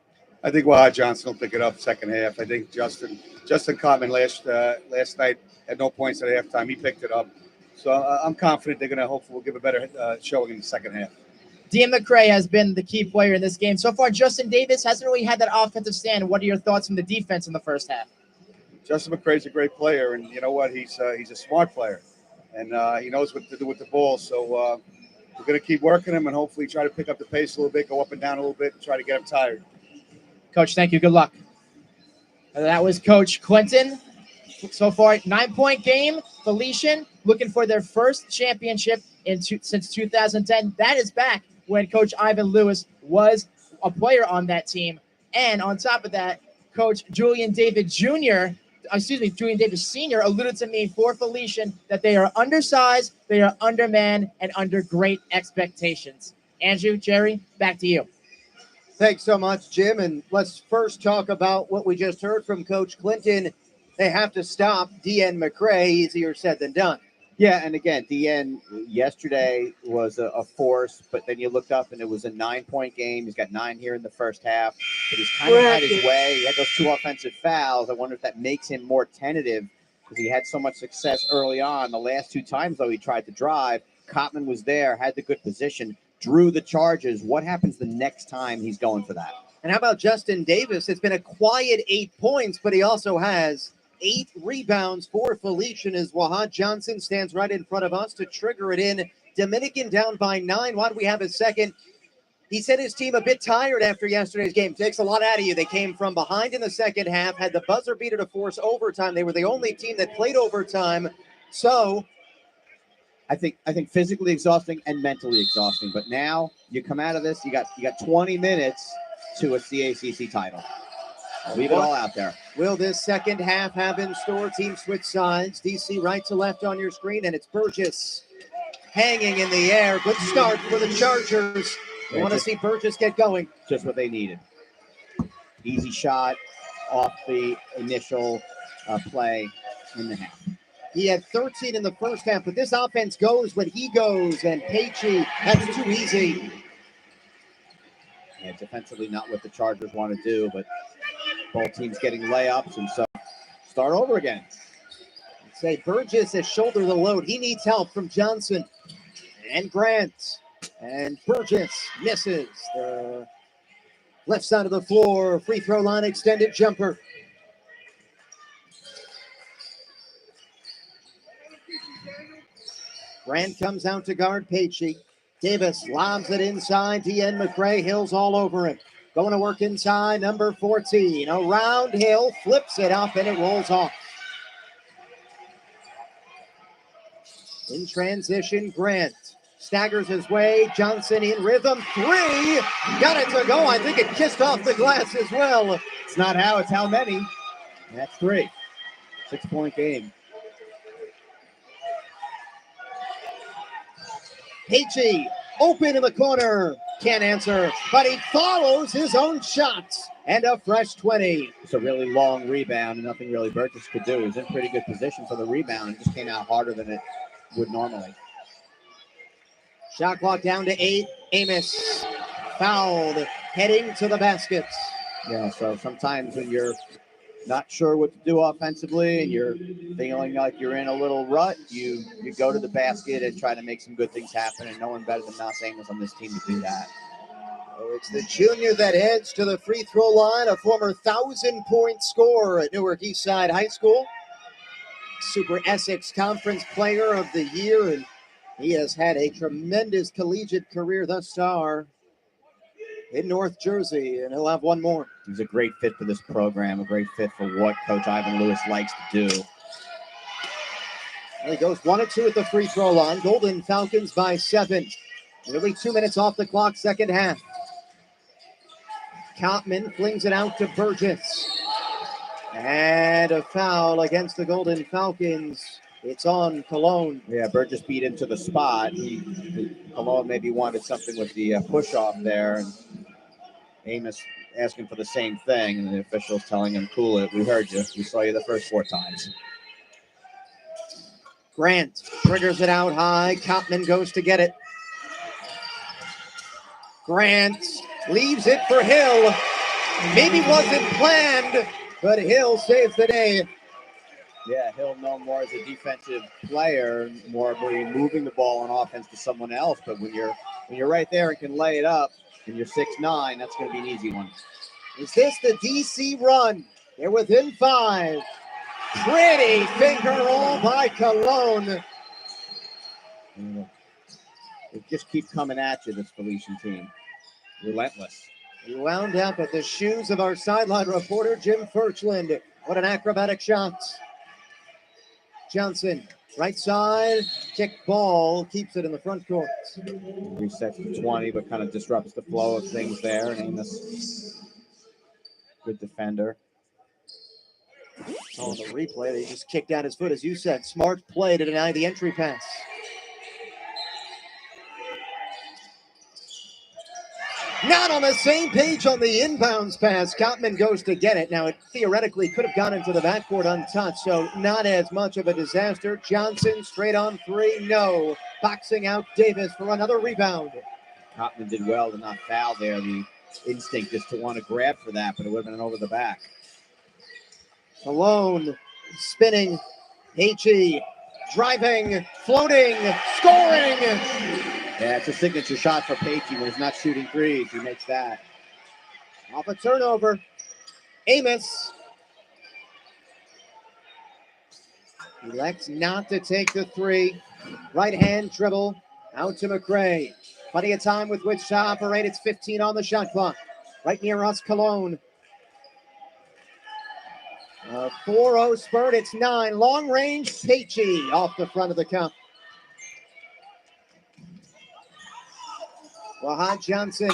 I think Wahad Johnson will pick it up second half. I think Justin Cotman last night had no points at halftime. He picked it up. So I'm confident they're going to hopefully give a better showing in the second half. Dean McCray has been the key player in this game. So far, Justin Davis hasn't really had that offensive stand. What are your thoughts from the defense in the first half? Justin McCray's a great player, and you know what? He's a smart player, and he knows what to do with the ball. So we're going to keep working them and hopefully try to pick up the pace a little bit, go up and down a little bit, and try to get them tired. Coach, thank you. Good luck. That was Coach Clinton. So far, 9-point game. Felician looking for their first championship since 2010. That is back when Coach Ivan Lewis was a player on that team. And on top of that, Coach Julian Davis Sr. alluded to me for Felician that they are undersized, they are undermanned, and under great expectations. Andrew, Jerry, back to you. Thanks so much, Jim. And let's first talk about what we just heard from Coach Clinton. They have to stop DN McCray. Easier said than done. Yeah, and again, DN yesterday was a force, but then you looked up and it was a 9-point game. He's got 9 here in the first half, but he's kind of had his way. He had those 2 offensive fouls. I wonder if that makes him more tentative because he had so much success early on. The last 2 times, though, he tried to drive. Cotman was there, had the good position, drew the charges. What happens the next time he's going for that? And how about Justin Davis? It's been a quiet 8 points, but he also has 8 rebounds for Felician as Wahad Johnson stands right in front of us to trigger it in. Dominican down by 9. Why do we have a second? He said his team a bit tired after yesterday's game. Takes a lot out of you. They came from behind in the second half, had the buzzer beater to force overtime. They were the only team that played overtime. So I think physically exhausting and mentally exhausting. But now you come out of this, you got 20 minutes to a CACC title. Leave it all out there. Will this second half have in store? Team switch sides. DC right to left on your screen, and it's Burgess hanging in the air. Good start for the Chargers. You want to see Burgess get going. Just what they needed. Easy shot off the initial play in the half. He had 13 in the first half, but this offense goes when he goes, and Pagey, that's too easy. Yeah, defensively not what the Chargers want to do, but both teams getting layups, and so start over again. Say Burgess has shouldered the load. He needs help from Johnson and Grant. And Burgess misses the left side of the floor. Free throw line extended jumper. Grant comes out to guard Pagey. Davis lobs it inside. DN McCray, Hill's all over him. Going to work inside, number 14. Around Hill, flips it up, and it rolls off. In transition, Grant staggers his way. Johnson in rhythm. 3. Got it to go. I think it kissed off the glass as well. It's not how, it's how many. That's 3. 6-point game. Pagey, open in the corner. Can't answer, but he follows his own shots. And a fresh 20. It's a really long rebound, and nothing really Burgess could do. He was in pretty good position for the rebound. It just came out harder than it would normally. Shot clock down to 8. Amos fouled, heading to the baskets. Yeah, so sometimes when you're not sure what to do offensively and you're feeling like you're in a little rut, you go to the basket and try to make some good things happen, and no one better than Nas Amos on this team to do that. Oh, it's the junior that heads to the free throw line, a former 1,000-point scorer at Newark Eastside High School. Super Essex Conference Player of the Year, and he has had a tremendous collegiate career thus far in North Jersey, and he'll have one more. He's a great fit for this program, a great fit for what Coach Ivan Lewis likes to do. Well, he goes 1 of 2 at the free throw line. Golden Falcons by 7. Nearly 2 minutes off the clock, second half. Cotman flings it out to Burgess. And a foul against the Golden Falcons. It's on Cologne. Yeah, Burgess beat him to the spot. Cologne maybe wanted something with the push-off there. And Amos asking for the same thing, and the officials telling him, cool it, we heard you. We saw you the first 4 times. Grant triggers it out high. Cotman goes to get it. Grant leaves it for Hill. Maybe wasn't planned, but Hill saves the day. Yeah, Hill known more as a defensive player, more moving the ball on offense to someone else. But when you're right there and can lay it up, and you're 6'9", that's going to be an easy one. Is this the DC run? They're within 5. Pretty finger roll by Cologne. They just keep coming at you, this Felician team. Relentless. We wound up at the shoes of our sideline reporter, Jim Furchland. What an acrobatic shot. Johnson, right side, kick ball, keeps it in the front court. Resets to 20, but kind of disrupts the flow of things there. And Amos, good defender. On the replay, they just kicked out his foot, as you said. Smart play to deny the entry pass. Not on the same page on the inbounds pass. Kottman goes to get it. Now, it theoretically could have gone into the backcourt untouched, so not as much of a disaster. Johnson straight on three, no. Boxing out Davis for another rebound. Kottman did well to not foul there. The instinct is to want to grab for that, but it would have been over the back. Alone, spinning, H.E. driving, floating, scoring. Yeah, it's a signature shot for Pagey when he's not shooting threes. He makes that. Off a turnover. Amos elects not to take the three. Right hand dribble out to McRae. Plenty of time with which to operate. It's 15 on the shot clock. Right near us, Cologne. 4-0 spurt. It's 9. Long range, Pagey off the front of the cup. Wahad Johnson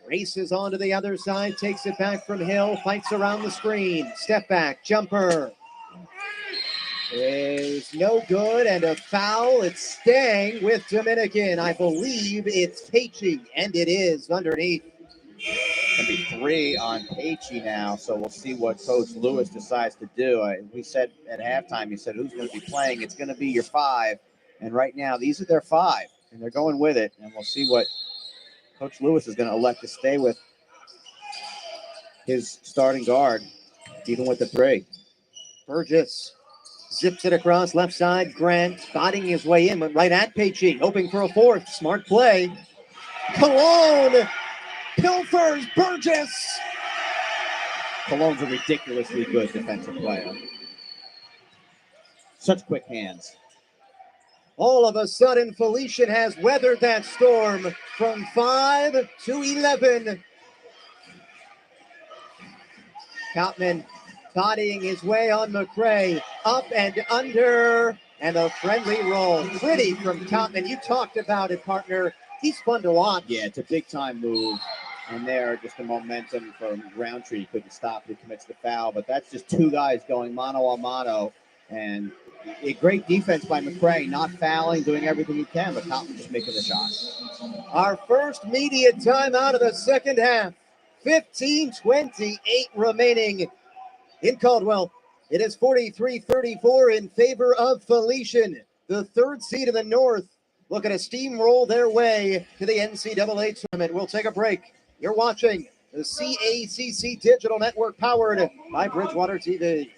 races onto the other side, takes it back from Hill, fights around the screen. Step back, jumper is no good, and a foul. It's staying with Dominican. I believe it's Pagey, and it is underneath. Going to be 3 on Pagey now, so we'll see what Coach Lewis decides to do. We said at halftime, he said, who's going to be playing? It's going to be your 5. And right now, these are their 5. And they're going with it, and we'll see what Coach Lewis is going to elect to stay with his starting guard, even with the 3. Burgess zips it across left side. Grant spotting his way in, but right at Pagey, hoping for a 4th. Smart play. Cologne pilfers Burgess. Cologne's a ridiculously good defensive player. Such quick hands. All of a sudden, Felician has weathered that storm from 5 to 11. Kottman bodying his way on McRae, up and under, and a friendly roll. Pretty from Kottman. You talked about it, partner. He's fun to watch. Yeah, it's a big-time move. And there, just the momentum from Roundtree. He couldn't stop. He commits the foul. But that's just 2 guys going mano a mano. And a great defense by McRae, not fouling, doing everything he can, but Kottman just making the shots. Our first media timeout of the second half. 15:28 remaining in Caldwell. It is 43-34 in favor of Felician, the 3rd seed in the North, looking to steamroll their way to the NCAA tournament. We'll take a break. You're watching the CACC Digital Network, powered by Bridgewater TV.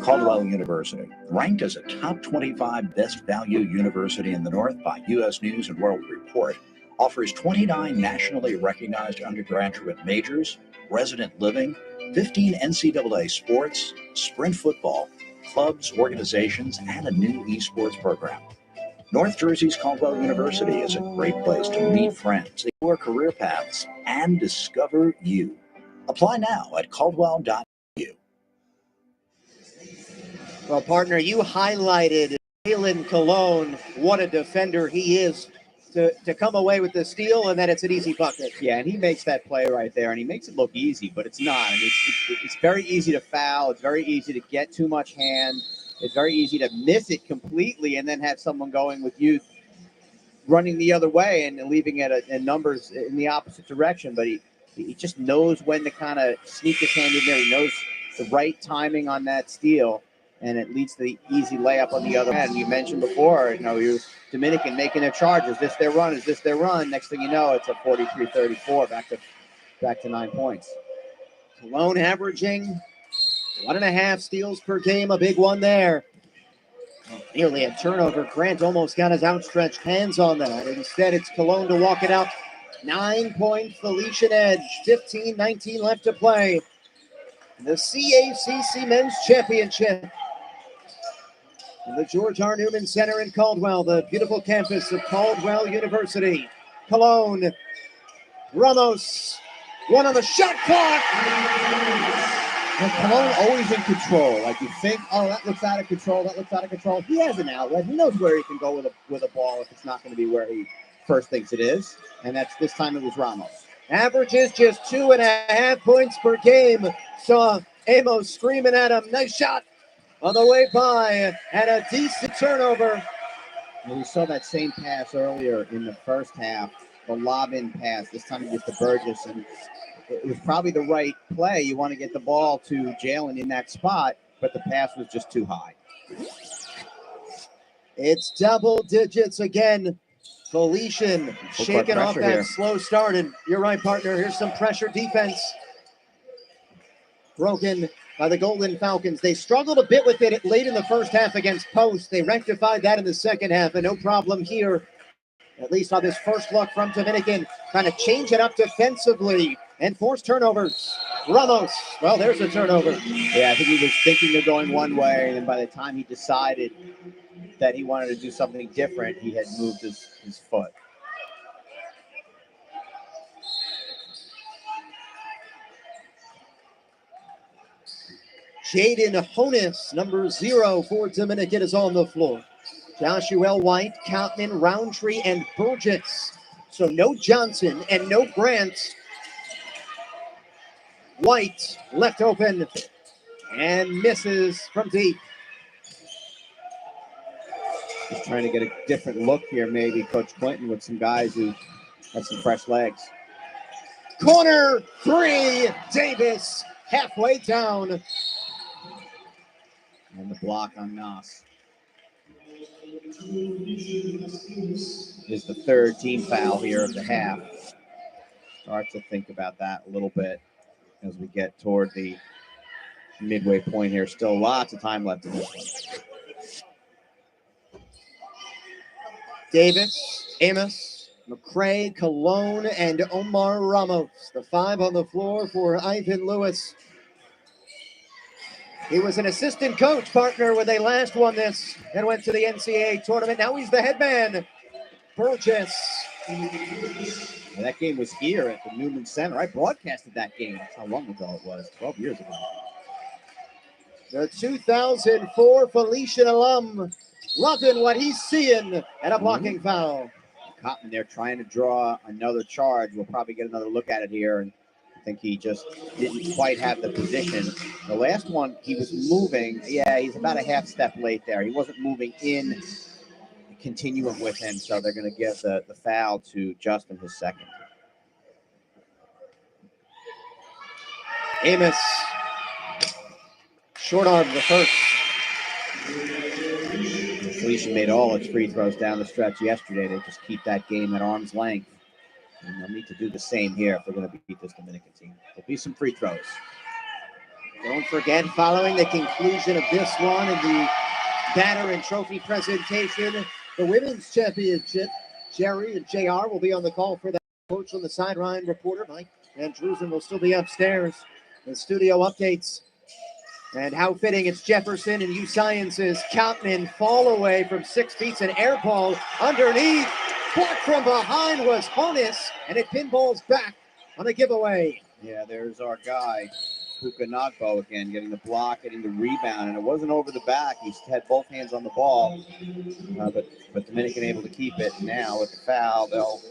Caldwell University, ranked as a top 25 best value university in the North by U.S. News and World Report, offers 29 nationally recognized undergraduate majors, resident living, 15 NCAA sports, sprint football, clubs, organizations, and a new esports program. North Jersey's Caldwell University is a great place to meet friends, explore career paths, and discover you. Apply now at caldwell.edu. Well, partner, you highlighted Jalen Cologne, what a defender he is, to come away with the steal, and then it's an easy bucket. Yeah, and he makes that play right there, and he makes it look easy, but it's not. I mean, it's very easy to foul. It's very easy to get too much hand. It's very easy to miss it completely and then have someone going with you running the other way and leaving it at numbers in the opposite direction. But he just knows when to kind of sneak his hand in there. He knows the right timing on that steal, and it leads to the easy layup on the other end. You mentioned before, you Dominican making a charge. Is this their run? Is this their run? Next thing you know, it's a 43-34, back to 9 points. Cologne averaging 1.5 steals per game, a big one there. Nearly a turnover. Grant almost got his outstretched hands on that. Instead, it's Cologne to walk it out. 9-point Felician edge. 15-19 left to play. The CACC Men's Championship. in the George R. Newman Center in Caldwell, the beautiful campus of Caldwell University. Cologne, Ramos, one on the shot clock. And Cologne always in control. Like you think, oh, that looks out of control. That looks out of control. He has an outlet. He knows where he can go with a ball if it's not going to be where he first thinks it is. And that's this time it was Ramos. Averages just 2.5 points per game. Saw Amos screaming at him. Nice shot on the way by and a decent turnover. And we saw that same pass earlier in the first half, the lob-in pass. This time it was to Burgess, and it was probably the right play. You want to get the ball to Jalen in that spot, but the pass was just too high. It's double digits again. Felician shaking off that here. slow start, and you're right, partner. Here's some pressure defense. Broken by the Golden Falcons. They struggled a bit with it late in the first half against Post. They rectified that in the second half, and no problem here, at least on this first look from Dominican. Trying to change it up defensively and force turnovers. Ramos, well, there's a turnover. Yeah, I think he was thinking of going one way, and then by the time he decided that he wanted to do something different, he had moved his foot. Jaden Honis, number 0 for Dominican, is on the floor. Joshua White, Coutman, Roundtree, and Burgess. So no Johnson and no Grant. White left open and misses from deep. Just trying to get a different look here, maybe Coach Clinton, with some guys who have some fresh legs. Corner 3, Davis halfway down. And the block on Nas is the third team foul here of the half. Start to think about that a little bit as we get toward the midway point here. Still lots of time left in this one. Davis, Amos, McCray, Cologne, and Omar Ramos. The 5 on the floor for Ivan Lewis. He was an assistant coach partner when they last won this and went to the NCAA tournament. Now he's the head man. Burgess. And that game was here at the Newman Center. I broadcasted that game. That's how long ago it was, 12 years ago. The 2004 Felician alum, loving what he's seeing, and a blocking foul. Cotton there trying to draw another charge. We'll probably get another look at it here. And I think he just didn't quite have the position. The last one, he was moving. Yeah, he's about a half step late there. He wasn't moving in the continuum with him, so they're going to give the foul to Justin, his second. Amos, short arm the first. Felician made all its free throws down the stretch yesterday. They just keep that game at arm's length. And they'll need to do the same here if we're going to beat this Dominican team. There'll be some free throws. Don't forget, following the conclusion of this one and the banner and trophy presentation, the women's championship, Jerry and JR will be on the call for that. Coach on the sideline, reporter Mike and Drusen will still be upstairs. The studio updates. And how fitting, it's Jefferson and U Sciences. Coutman fall away from 6 feet, an air ball underneath. Block from behind was Honis, and it pinballs back on a giveaway. Yeah, there's our guy, Puka Nagbo again, getting the block, getting the rebound, and it wasn't over the back. He's had both hands on the ball, but Dominican able to keep it. Now with the foul, they'll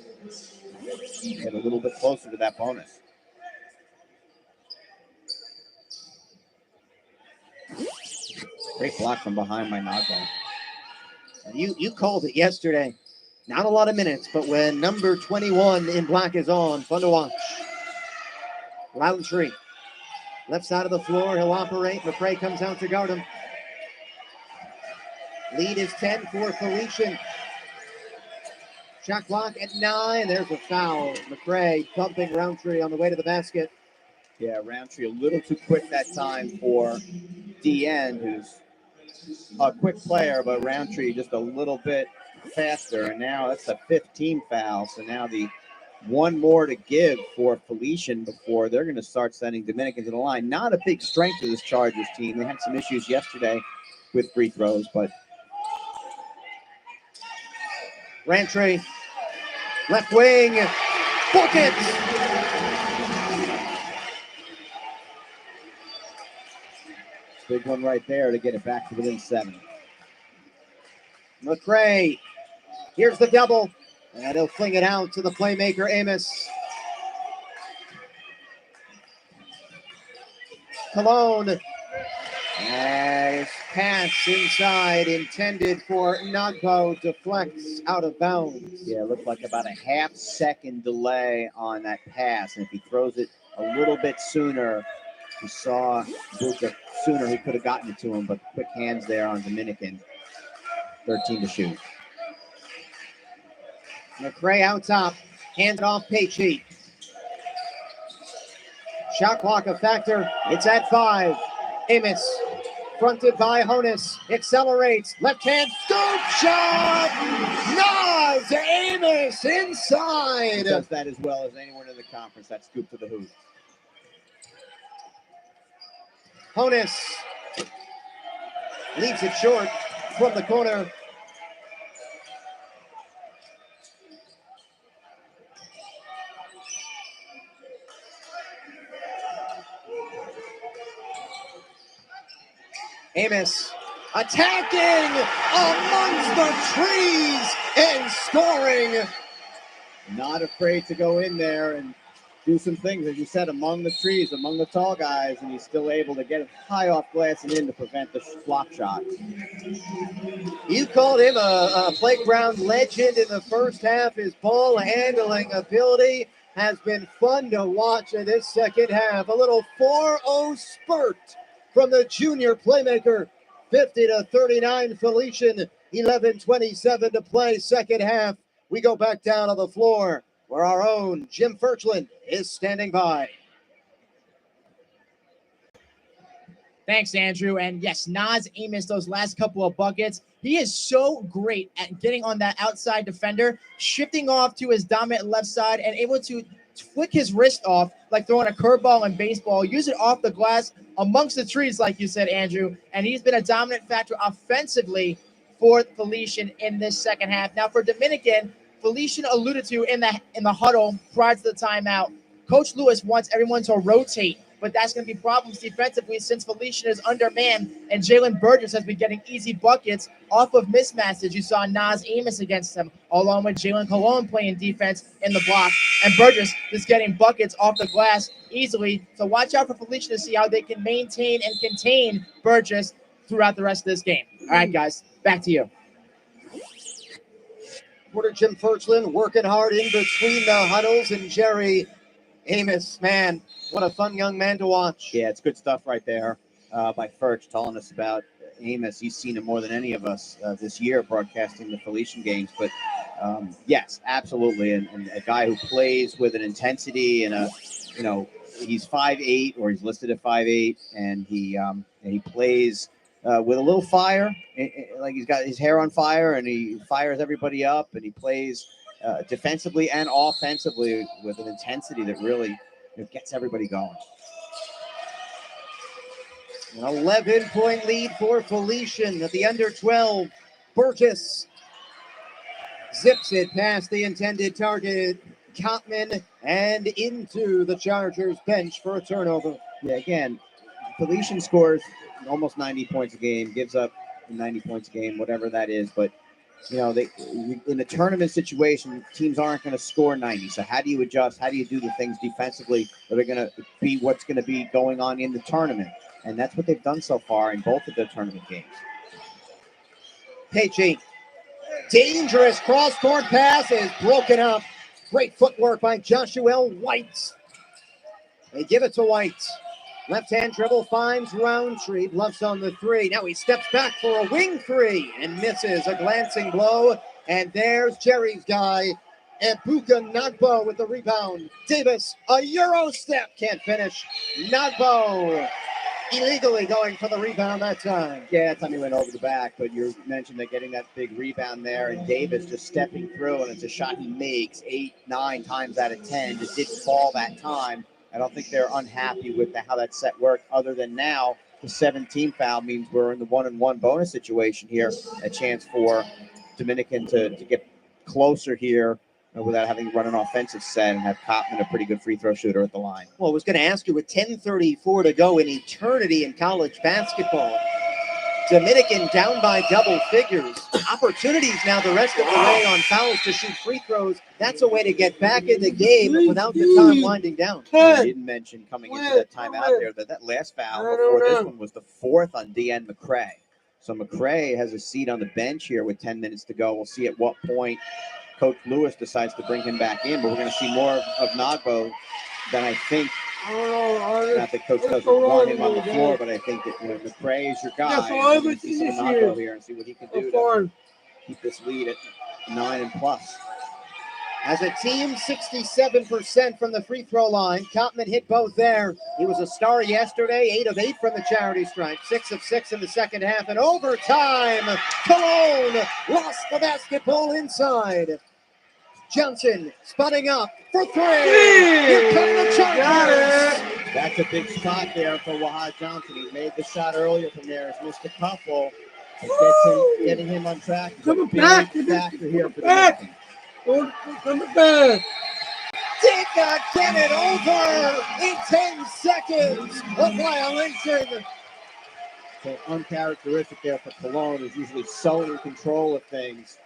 get a little bit closer to that bonus. Great block from behind by Nagbo. You called it yesterday. Not a lot of minutes, but when number 21 in black is on, fun to watch. Roundtree, left side of the floor, he'll operate. McCray comes out to guard him. Lead is 10 for Felician. Shot clock at 9. There's a foul. McCray bumping Roundtree on the way to the basket. Yeah, Roundtree a little too quick that time for DN, who's a quick player, but Roundtree just a little bit faster, and now that's a 15 foul. So now the one more to give for Felician before they're going to start sending Dominican to the line. Not a big strength of this Chargers team. They had some issues yesterday with free throws, but Rantry, left wing, book it! Big one right there to get it back to within 7. McCray, here's the double, and he'll fling it out to the playmaker, Amos. Cologne, as pass inside intended for Nagbo, deflects out of bounds. Yeah, it looked like about a half-second delay on that pass, and if he throws it a little bit sooner, we saw Buka sooner, he could have gotten it to him, but quick hands there on Dominican. 13 to shoot. McCray out top, hand it off Pacey. Shot clock a factor, it's at 5. Amos, fronted by Honus, accelerates, left hand scoop shot! Nas Amos inside! He does that as well as anyone in the conference, that scoop to the hoop. Honus leaves it short from the corner. Amos attacking amongst the trees and scoring. Not afraid to go in there and do some things, as you said, among the trees, among the tall guys, and he's still able to get it high off glass and in to prevent the block shot. You called him a playground legend in the first half. His ball handling ability has been fun to watch in this second half. A little 4-0 spurt from the junior playmaker. 50-39 Felician, 11:27 to play, second half. We go back down on the floor where our own Jim Furchland is standing by. Thanks, Andrew. And yes, Nas Amos, those last couple of buckets, he is so great at getting on that outside defender, shifting off to his dominant left side and able to flick his wrist off like throwing a curveball in baseball, use it off the glass amongst the trees, like you said, Andrew. And he's been a dominant factor offensively for Felician in this second half. Now for Dominican, Felician alluded to in the huddle prior to the timeout, Coach Lewis wants everyone to rotate, but that's going to be problems defensively since Felician is undermanned and Jalen Burgess has been getting easy buckets off of mismatches. You saw Nas Amos against him, along with Jalen Cologne playing defense in the block, and Burgess is getting buckets off the glass easily. So watch out for Felician to see how they can maintain and contain Burgess throughout the rest of this game. All right, guys, back to you. Reporter Jim Furchland working hard in between the huddles, and Jerry Amos, man, what a fun young man to watch. Yeah, it's good stuff right there by Furch telling us about Amos. He's seen him more than any of us this year broadcasting the Felician games. But yes, absolutely. And a guy who plays with an intensity and he's 5'8", or he's listed at 5'8", and he plays with a little fire, like he's got his hair on fire, and he fires everybody up, and he plays defensively and offensively with an intensity that really gets everybody going. An 11-point lead for Felician at the under 12. Burgess zips it past the intended target, Cotman, and into the Chargers bench for a turnover. Yeah, again, Felician scores almost 90 points a game, gives up 90 points a game, whatever that is. But, in a tournament situation, teams aren't going to score 90. So how do you adjust? How do you do the things defensively that are going to be what's going to be going on in the tournament? And that's what they've done so far in both of their tournament games. Pacey, dangerous cross-court pass is broken up. Great footwork by Joshua White. They give it to White. Left-hand dribble finds Roundtree, bluffs on the 3. Now he steps back for a wing 3 and misses a glancing blow. And there's Jerry's guy, Ebuka Nagbo with the rebound. Davis, a Euro step, can't finish. Nagbo illegally going for the rebound that time. Yeah, that time he went over the back, but you mentioned that getting that big rebound there, and Davis just stepping through, and it's a shot he makes 8-9 times out of 10. Just didn't fall that time. I don't think they're unhappy with how that set worked, other than now the 17 foul means we're in the 1-and-1 bonus situation here. A chance for Dominican to get closer here without having to run an offensive set and have Koppman a pretty good free throw shooter at the line. Well, I was going to ask you, with 10:34 to go, in eternity in college basketball, Dominican down by double figures. Opportunities now the rest of the way on fouls to shoot free throws. That's a way to get back in the game without the time winding down. I didn't mention coming into that timeout there that last foul before this one was the fourth on DN McCray. So McCray has a seat on the bench here with 10 minutes to go. We'll see at what point Coach Lewis decides to bring him back in, but we're going to see more of Nagbo than I think. Not that Coach doesn't want him on the floor, but I think that McCray is your guy. We're going to see some Nagbo here and see what he can do to keep this lead at 9 and plus. As a team, 67% from the free throw line. Koppman hit both there. He was a star yesterday, 8 of 8 from the charity stripe, 6 of 6 in the second half. And overtime, Cologne lost the basketball inside. Johnson spotting up for 3. Here come the Chargers. That's a big spot there for Wahad Johnson. He made the shot earlier from there. He's missed a couple. Getting him on track. Coming back. Factor here for the Coming back. Did not get it over in 10 seconds. A violation. So uncharacteristic there for Cologne, who's usually so in control of things.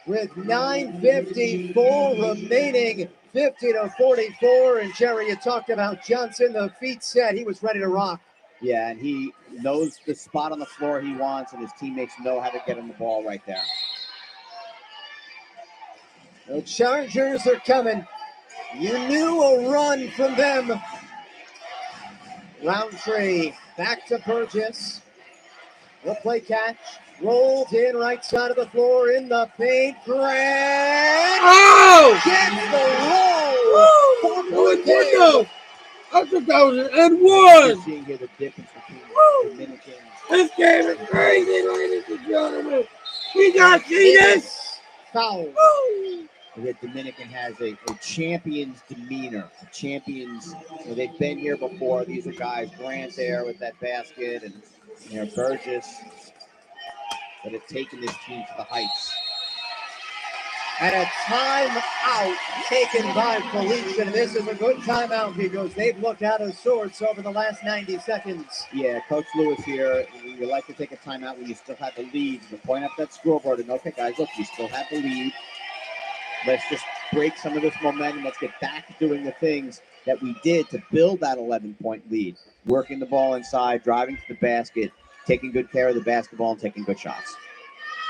With 9:54 remaining, 50-44. And Jerry, you talked about Johnson. The feet set. He was ready to rock. Yeah, and he knows the spot on the floor he wants, and his teammates know how to get him the ball right there. The Chargers are coming. You knew a run from them. Roundtree back to Burgess. He'll play catch. Rolled in right side of the floor in the paint. Grant gets the roll. I thought that was an N1. Seeing here the difference between Dominicans. This game is crazy, ladies and gentlemen. We got this. Foul. The Dominican has a champion's demeanor. A champion's, they've been here before. These are guys, Grant there with that basket, and Burgess, that have taken this team to the heights. And a timeout taken by Felician. And this is a good timeout because they've looked out of sorts over the last 90 seconds. Yeah, Coach Lewis here. You like to take a timeout when you still have the lead. You point up that scoreboard and, okay, guys, look, you still have the lead. Let's just break some of this momentum. Let's get back to doing the things that we did to build that 11-point lead. Working the ball inside, driving to the basket, taking good care of the basketball, and taking good shots.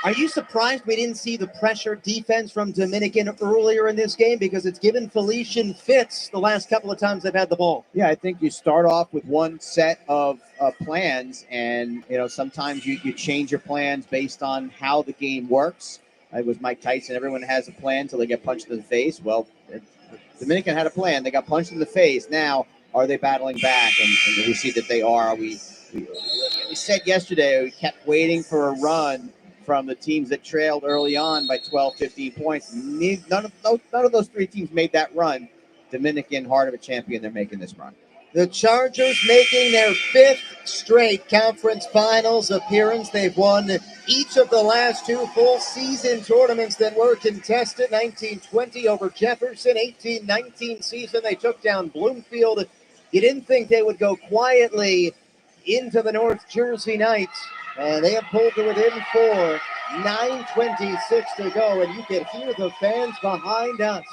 Are you surprised we didn't see the pressure defense from Dominican earlier in this game? Because it's given Felician fits the last couple of times they've had the ball. Yeah, I think you start off with one set of plans, and sometimes you change your plans based on how the game works. It was Mike Tyson. Everyone has a plan until they get punched in the face. Well, Dominican had a plan. They got punched in the face. Now, are they battling back? And we see that they are. We said yesterday we kept waiting for a run from the teams that trailed early on by 12, 15 points. None of those three teams made that run. Dominican, heart of a champion, they're making this run. The Chargers making their 5th straight conference finals appearance. They've won each of the last 2 full season tournaments that were contested. 1920 over Jefferson, 18-19 season. They took down Bloomfield. You didn't think they would go quietly into the North Jersey Knights. And they have pulled to within 4, 9:26 to go. And you can hear the fans behind us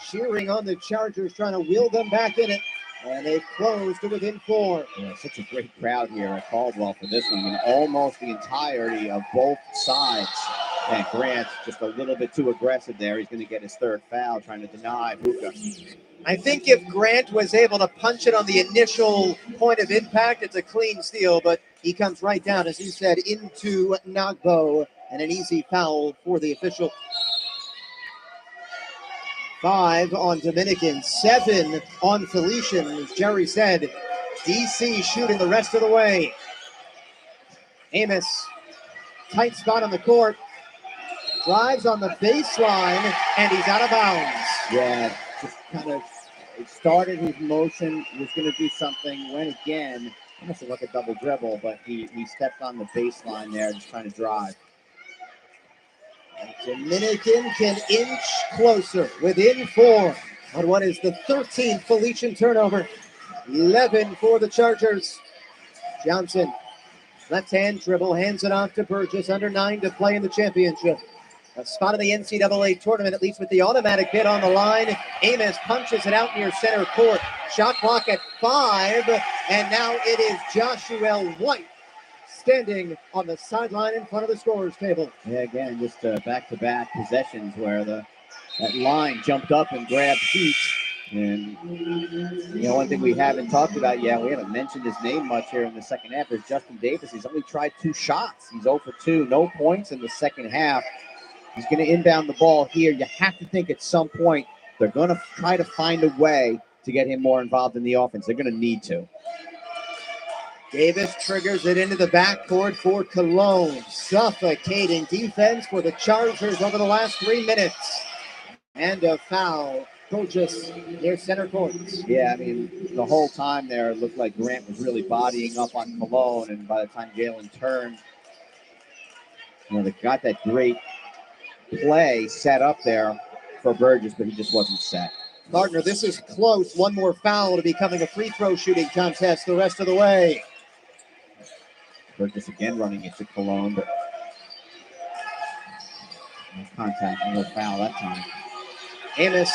cheering on the Chargers, trying to wheel them back in it. And they've closed to within 4. Yeah, such a great crowd here at Caldwell for this one. I mean, almost the entirety of both sides. And Grant just a little bit too aggressive there. He's going to get his 3rd foul, trying to deny Hookah. I think if Grant was able to punch it on the initial point of impact, it's a clean steal, but he comes right down, as you said, into Nagbo, and an easy foul for the official. 5 on Dominican, 7 on Felician. As Jerry said, DC shooting the rest of the way. Amos, tight spot on the court, drives on the baseline, and he's out of bounds. Yeah, just kind of started his motion, was going to do something, went again, almost like a double dribble, but he stepped on the baseline there, just trying to drive. Dominican can inch closer, within 4 on what is the 13th Felician turnover. 11 for the Chargers. Johnson, left-hand dribble, hands it off to Burgess, under 9 to play in the championship. A spot in the NCAA tournament, at least with the automatic bid on the line. Amos punches it out near center court. Shot clock at 5, and now it is Joshua White standing on the sideline in front of the scorer's table. Yeah, again, just back-to-back possessions where that line jumped up and grabbed feet. And, one thing we haven't talked about yet, we haven't mentioned his name much here in the second half, is Justin Davis. He's only tried 2 shots. He's 0 for 2, no points in the second half. He's going to inbound the ball here. You have to think at some point they're going to try to find a way to get him more involved in the offense. They're going to need to. Davis triggers it into the backcourt for Cologne. Suffocating defense for the Chargers over the last 3 minutes. And a foul. Burgess near center court. Yeah, the whole time there, it looked like Grant was really bodying up on Cologne. And by the time Jalen turned, they got that great play set up there for Burgess, but he just wasn't set. Partner, this is close. One more foul to becoming a free throw shooting contest the rest of the way. Burgess again running into Cologne, but no contact, no foul that time. Amos.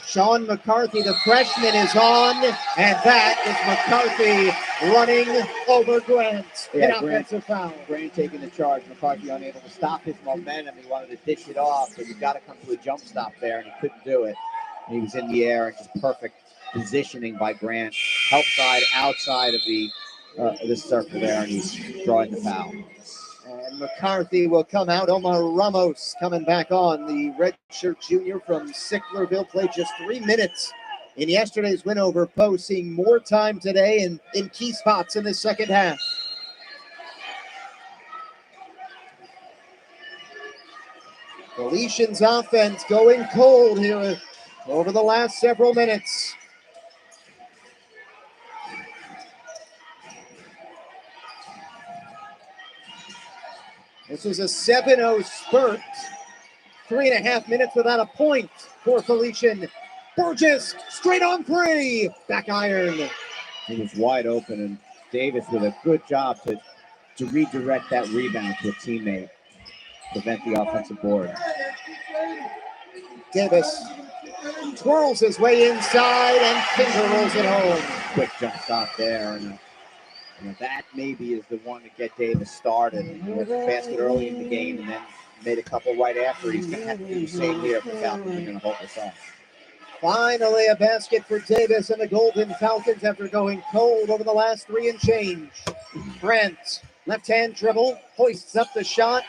Sean McCarthy, the freshman, is on, and that is McCarthy running over Grant. An offensive foul. Grant taking the charge. McCarthy unable to stop his momentum. He wanted to dish it off, so you've got to come to a jump stop there, and he couldn't do it. He was in the air, and just perfect positioning by Grant. Help side, outside of the circle there, and he's drawing the foul. And McCarthy will come out. Omar Ramos coming back on. The redshirt junior from Sicklerville played just 3 minutes in yesterday's win over Poe, seeing more time today and in key spots in the second half. Felician's offense going cold here over the last several minutes. This is a 7-0 spurt. 3.5 minutes without a point for Felician. Burgess, straight on 3. Back iron. He was wide open, and Davis with a good job to redirect that rebound to a teammate. Prevent the offensive board. Davis twirls his way inside and finger rolls it home. Quick jump stop there. And that maybe is the one to get Davis started. He had a basket early in the game and then made a couple right after. He's going to have to do the same here if the Falcons are going to hold this off. Finally, a basket for Davis and the Golden Falcons after going cold over the last 3 and change. Brent, left-hand dribble, hoists up the shot.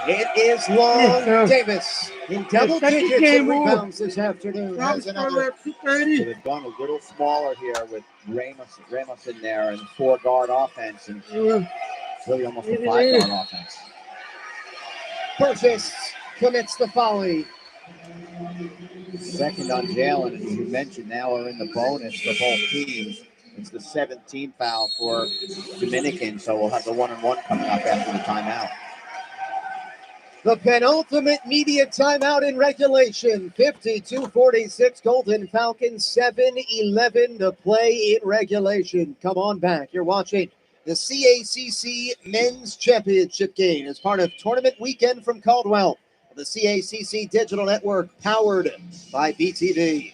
It is long. Davis in double digits in rebounds this afternoon. Has another. So they've gone a little smaller here with Ramos in there and 4-guard offense, and it's really almost a 5-guard offense. Burgess commits the volley. Second on Jalen, and as you mentioned, now are in the bonus for both teams. It's the 7th team foul for Dominican, so we'll have the 1-and-1 coming up after the timeout. The penultimate media timeout in regulation. 52-46, Golden Falcons, 7-11 to play in regulation. Come on back. You're watching the CACC Men's Championship game as part of Tournament Weekend from Caldwell. The CACC Digital Network, powered by BTV.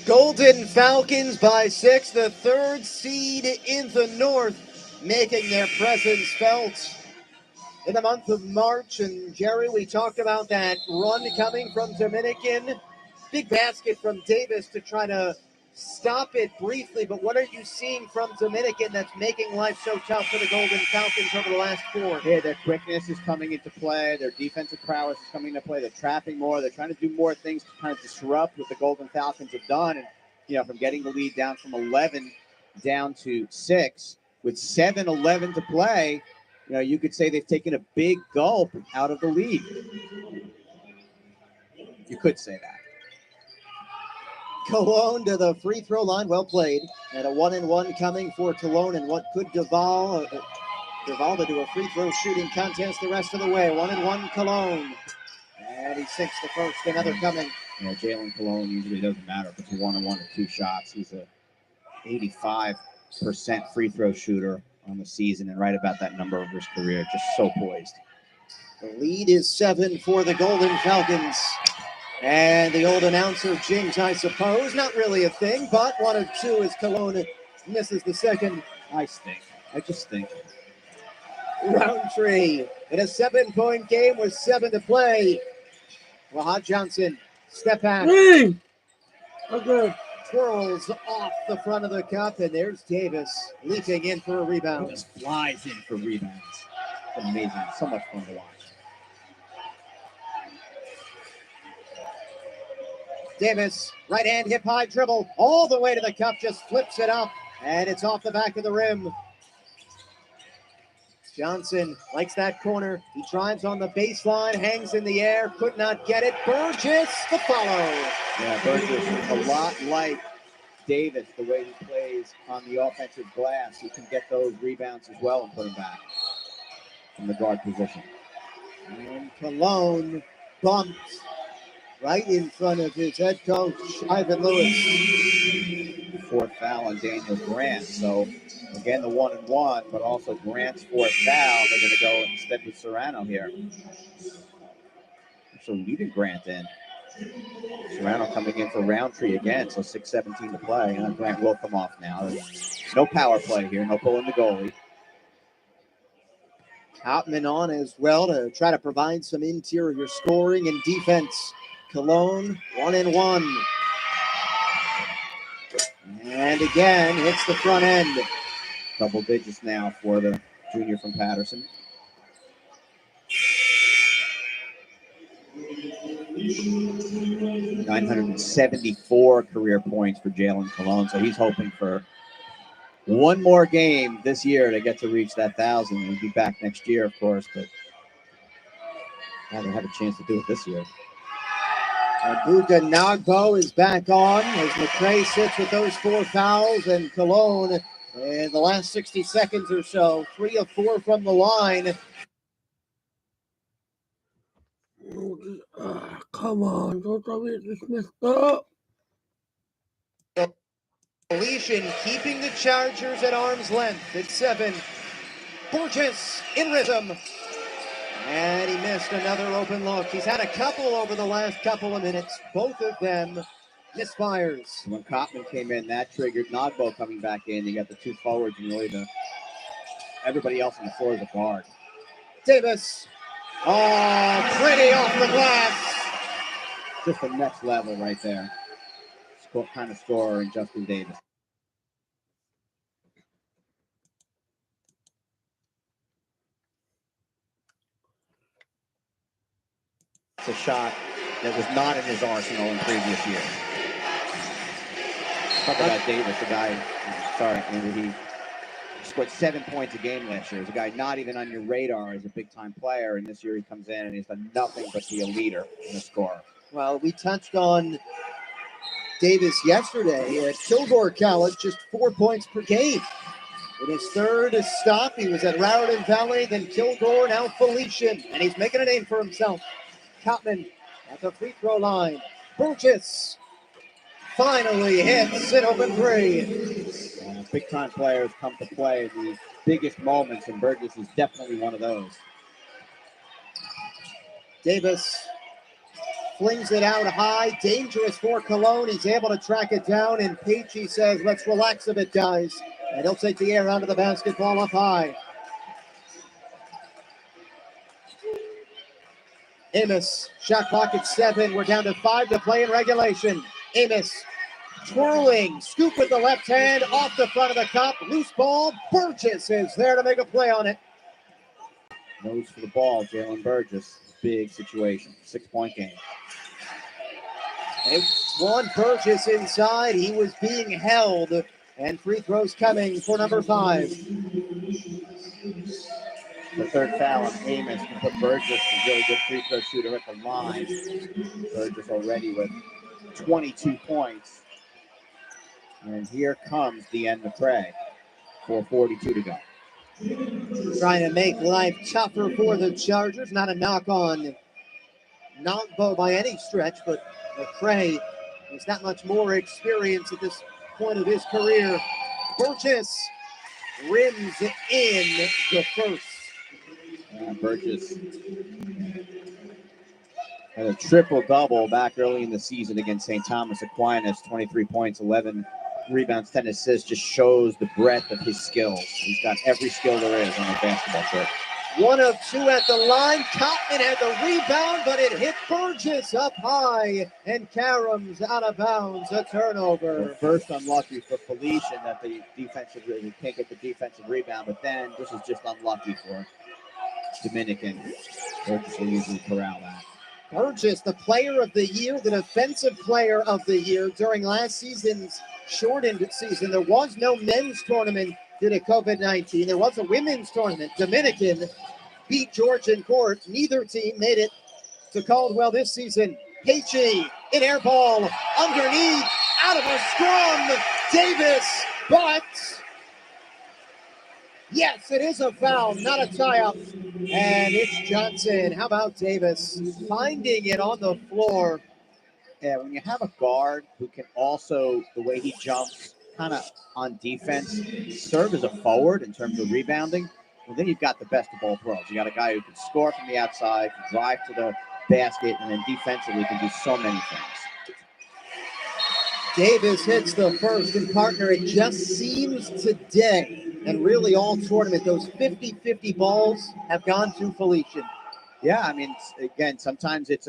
Golden Falcons by 6, the 3rd seed in the North, making their presence felt in the month of March. And Jerry, we talked about that run coming from Dominican. Big basket from Davis to try to stop it briefly, but what are you seeing from Dominican that's making life so tough for the Golden Falcons over the last 4? Yeah, their quickness is coming into play. Their defensive prowess is coming into play. They're trapping more. They're trying to do more things to kind of disrupt what the Golden Falcons have done. And, from getting the lead down from 11 down to 6 with 7:11 to play, you could say they've taken a big gulp out of the lead. You could say that. Cologne to the free throw line. Well played. And a 1-and-1 coming for Cologne, and what could devolve into a free throw shooting contest the rest of the way. 1-and-1 Cologne. And he sinks the first. Another coming. Jalen Cologne usually doesn't matter if it's a 1-on-1 or 2 shots. He's a 85% free throw shooter on the season and right about that number of his career. Just so poised. The lead is 7 for the Golden Falcons. And the old announcer jinx, I suppose. Not really a thing, but 1 of 2 as Cologne misses the second. I just think. Roundtree in a 7-point game with 7 to play. Wahad Johnson, step back. Okay. Twirls off the front of the cup, and there's Davis leaping in for a rebound. Just flies in for rebounds. It's amazing. So much fun to watch. Davis, right hand hip high dribble all the way to the cup, just flips it up, and it's off the back of the rim. Johnson likes that corner. He drives on the baseline, hangs in the air, could not get it. Burgess, the follow. Yeah, Burgess is a lot like Davis, the way he plays on the offensive glass. He can get those rebounds as well and put them back from the guard position. And Cologne bumped right in front of his head coach, Ivan Lewis. 4th foul on Daniel Grant. So, again, the 1-and-1, but also Grant's 4th foul. They're going to go instead with Serrano here. So leaving Grant in. Serrano coming in for Roundtree again, so 6:17 to play. Grant will come off now. No power play here, no pulling the goalie. Hauptman on as well to try to provide some interior scoring and defense. Cologne, 1-and-1. And again, hits the front end. Double digits now for the junior from Patterson. .974 career points for Jalen Cologne. So he's hoping for one more game this year to get to reach that 1,000. He'll be back next year, of course, but rather have a chance to do it this year. Buka Nagbo is back on as McCray sits with those 4 fouls, and Cologne in the last 60 seconds or so, 3 of 4 from the line. Come on, don't tell me it's messed up. Felician keeping the Chargers at arm's length at 7. Burgess in rhythm. And he missed another open look. He's had a couple over the last couple of minutes. Both of them misfires. When Kottman came in, that triggered Nagbo coming back in. You got the 2 forwards and really everybody else on the floor is a guard. Davis. Oh, pretty off the glass. Just the next level right there. Kind of scorer in Justin Davis. It's a shot that was not in his arsenal in previous years. Talk about Davis, the guy, he scored 7 points a game last year. He's a guy not even on your radar as a big-time player, and this year he comes in and he's done nothing but be a leader and a scorer. Well, we touched on Davis yesterday at Kilgore College, just 4 points per game. In his 3rd stop, he was at Raritan Valley, then Kilgore, now Felician, and he's making a name for himself. Kottman at the free throw line. Burgess finally hits an open 3. Big-time players come to play in the biggest moments, and Burgess is definitely one of those. Davis flings it out high, dangerous for Cologne. He's able to track it down, and Peachy says, let's relax a bit, guys. And he'll take the air onto the basketball up high. Amos, shot clock at 7. We're down to 5 to play in regulation. Amos Twirling, scoop with the left hand, off the front of the cup, loose ball. Burgess is there to make a play on it. Nose for the ball, Jalen Burgess. Big situation. 6-point game. They want Burgess inside. He was being held, and free throws coming for number 5. The third foul on Amos can put Burgess, a really good free throw shooter, at the line. Burgess already with 22 points. And here comes the end of play. 4:42 to go. Trying to make life tougher for the Chargers. Not a knock on Nongbo by any stretch, but McCray has not much more experience at this point of his career. Burgess rims in the first. Burgess had a triple-double back early in the season against St. Thomas Aquinas. 23 points, 11 rebounds, 10 assists. Just shows the breadth of his skills. He's got every skill there is on the basketball court. 1 of 2 at the line. Cotman had the rebound, but it hit Burgess up high, and Karam's out of bounds. A turnover. The first unlucky for Felician that the defensive can't get the defensive rebound, but then this is just unlucky for Dominican. Burgess will usually corral that. Burgess, the player of the year, the defensive player of the year during last season's shortened season. There was no men's tournament due to COVID-19. There was a women's tournament. Dominican beat Georgian Court. Neither team made it to Caldwell this season. Pacey, an air ball underneath, out of a scrum. Davis, but yes, it is a foul, not a tie-up. And it's Johnson. How about Davis finding it on the floor? Yeah, when you have a guard who can also, the way he jumps, kind of on defense, serve as a forward in terms of rebounding, well, then you've got the best of both worlds. You got a guy who can score from the outside, can drive to the basket, and then defensively can do so many things. Davis hits the first, and partner, it just seems today, and really all tournament, those 50-50 balls have gone to Felician. Yeah, I mean, again, sometimes it's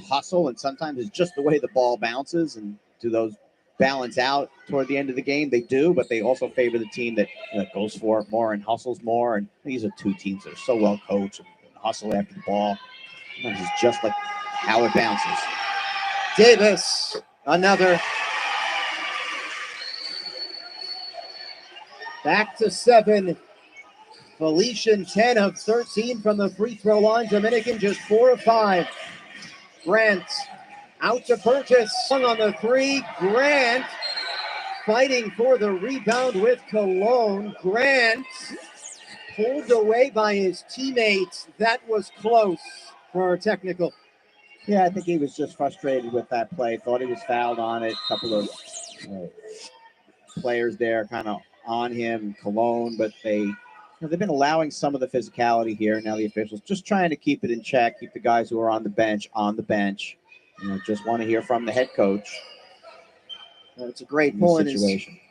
hustle, and sometimes it's just the way the ball bounces. And do those balance out toward the end of the game? They do, but they also favor the team that goes for it more and hustles more. And these are two teams that are so well coached and hustle after the ball. Sometimes it's just like how it bounces. Davis, another. Back to 7. Felician 10 of 13 from the free throw line. Dominican just 4 of 5. Grant out to Burgess. On the 3. Grant fighting for the rebound with Cologne. Grant pulled away by his teammates. That was close for a technical. Yeah, I think he was just frustrated with that play. Thought he was fouled on it. A couple of players there kind of on him, Cologne, but they've been allowing some of the physicality here. Now the officials just trying to keep it in check, keep the guys who are on the bench. Just want to hear from the head coach. It's a great point.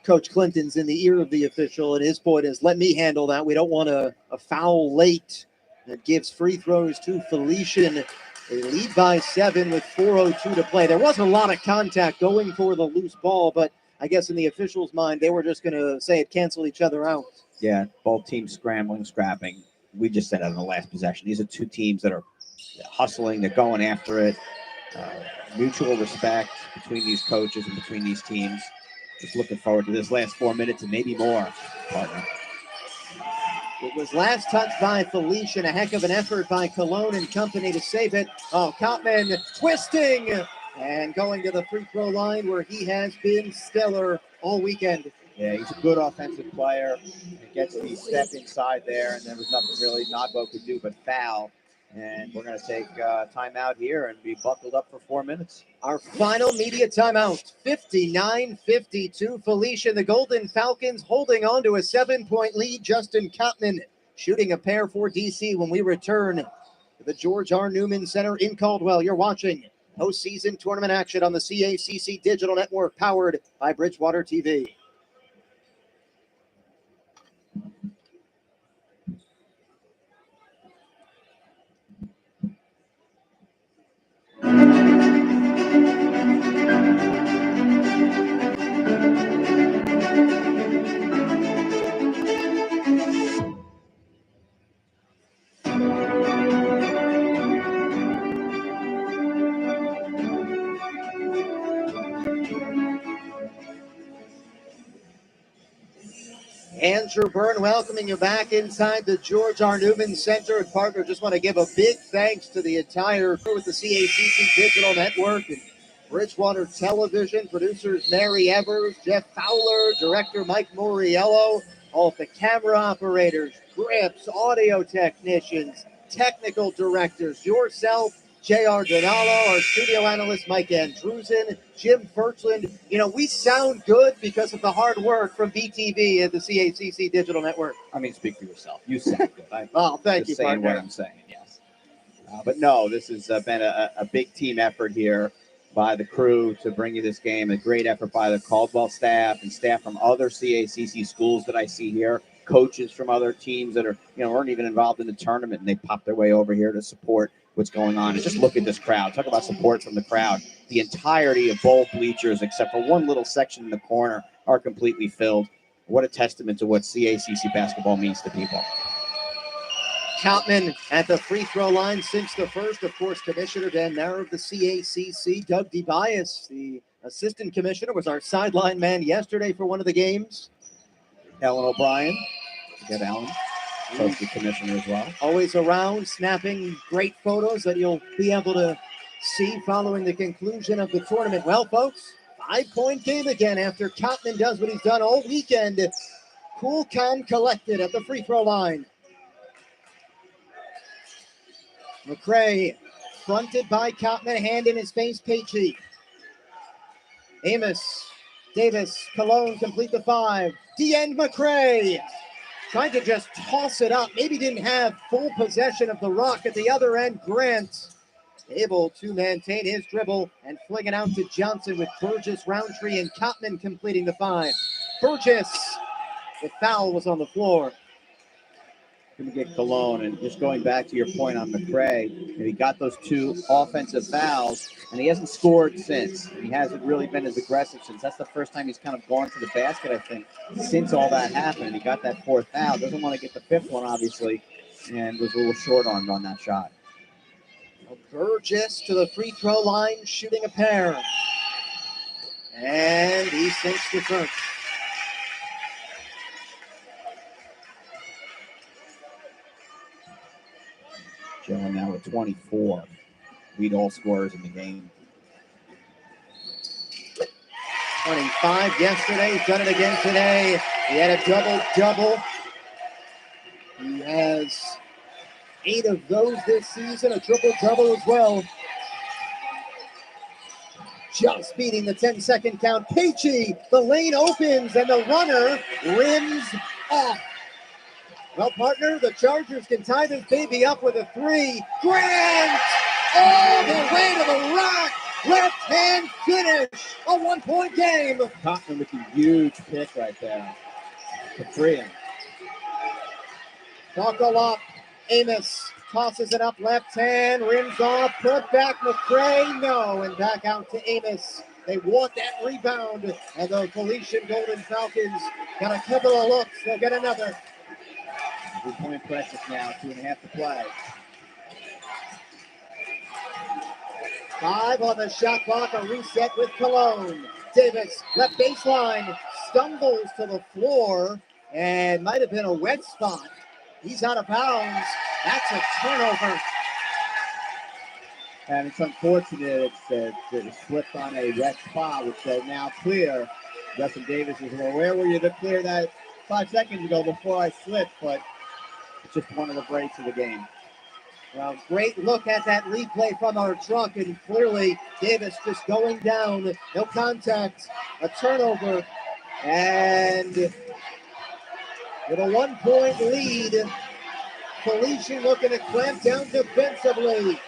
Coach Clinton's in the ear of the official, and his point is, let me handle that. We don't want a foul late. That gives free throws to Felician. They lead by 7 with 4:02 to play. There wasn't a lot of contact going for the loose ball, but I guess in the officials' mind, they were just going to say it canceled each other out. Yeah, both teams scrambling, scrapping. We just said that in the last possession. These are two teams that are hustling. They're going after it. Mutual respect between these coaches and between these teams. Just looking forward to this last 4 minutes and maybe more, partner. It was last touched by Felician. A heck of an effort by Cologne and company to save it. Oh, Kautman twisting and going to the free throw line where he has been stellar all weekend. Yeah, he's a good offensive player. He gets the step inside there, and there was nothing really Nagbo could do but foul. And we're going to take timeout here and be buckled up for 4 minutes. Our final media timeout, 59-52. Felician, the Golden Falcons holding on to a 7-point lead. Justin Kautman shooting a pair for DC when we return to the George R. Newman Center in Caldwell. You're watching postseason tournament action on the CACC Digital Network, powered by Bridgewater TV. Andrew Byrne welcoming you back inside the George R. Newman Center. And partner, just want to give a big thanks to the entire crew at the CACC Digital Network and Bridgewater Television, producers Mary Evers, Jeff Fowler, director Mike Moriello, all of the camera operators, grips, audio technicians, technical directors, yourself, J.R. Donalo, our studio analyst Mike Andrusen, Jim Furchland. You know, we sound good because of the hard work from BTV at the CACC Digital Network. I mean, speak for yourself. You sound good. Oh, thank you, Just saying partner. what I'm saying, yes. But no, this has been a big team effort here by the crew to bring you this game. A great effort by the Caldwell staff and staff from other CACC schools that I see here. Coaches from other teams that weren't even involved in the tournament, and they popped their way over here to support what's going on. And just look at this crowd. Talk about support from the crowd. The entirety of both bleachers, except for one little section in the corner, are completely filled. What a testament to what CACC basketball means to people. Koutman at the free throw line since the first. Of course, Commissioner Dan Nair of the CACC. Doug DeBias, the assistant commissioner, was our sideline man yesterday for one of the games. Ellen O'Brien. Get Alan. Coach the commissioner as well. Always around, snapping great photos that you'll be able to see following the conclusion of the tournament. Well, folks, 5-point game again after Koutman does what he's done all weekend. Cool, calm, collected at the free throw line. McCray fronted by Koutman, hand in his face, Peachy. Amos, Davis, Cologne complete the 5. DeAnd McCray trying to just toss it up. Maybe didn't have full possession of the rock at the other end. Grant able to maintain his dribble and fling it out to Johnson with Burgess, Roundtree, and Koutman completing the 5. Burgess, the foul was on the floor. Going to get Cologne, and just going back to your point on McCray, he got those 2 offensive fouls, and he hasn't scored since. He hasn't really been as aggressive since. That's the first time he's kind of gone to the basket, I think, since all that happened. He got that 4th foul. Doesn't want to get the 5th one, obviously, and was a little short-armed on that shot. Burgess to the free throw line, shooting a pair. And he sinks the first. Jalen now at 24. Lead all scorers in the game. 25 yesterday. He's done it again today. He had a double-double. He has 8 of those this season, a triple-double as well. Just beating the 10-second count. Peachy, the lane opens, and the runner rims off. Well, partner, the Chargers can tie this baby up with a 3. Grant all the way to the rock. Left-hand finish. A 1-point game. Koutman with a huge pick right there. Caprian. Buckle up. Amos tosses it up left hand, rims off, put back McCray, no, and back out to Amos. They want that rebound, and the Felician Golden Falcons got a couple of looks. They'll get another. 3-point pressure now, 2.5 to play. 5 on the shot clock, a reset with Cologne. Davis, left baseline, stumbles to the floor, and might have been a wet spot. He's out of bounds. That's a turnover. And it's unfortunate that it slipped on a wet spot, which is now clear. Justin Davis is, well, where were you to clear that 5 seconds ago before I slipped? But it's just one of the breaks of the game. Well, great look at that replay from our truck, and clearly Davis just going down. No contact, a turnover, and with a 1-point lead, Felician looking to clamp down defensively.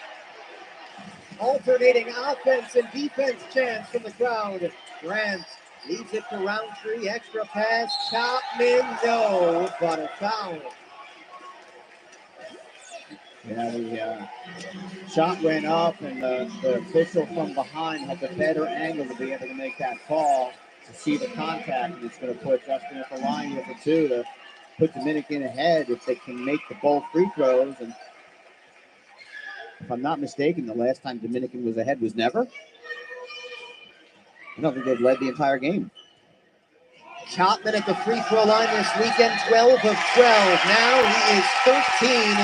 Alternating offense and defense chants from the crowd. Grant leaves it to Roundtree, extra pass, Koutman, no, but a foul. Yeah, the shot went up, and the official from behind had the better angle to be able to make that call to see the contact, and it's going to put Justin at the line here for 2 to put Dominican ahead if they can make the both free throws. And if I'm not mistaken, the last time Dominican was ahead was never. I don't think they've led the entire game. Chapman at the free throw line this weekend, 12 of 12. Now he is 13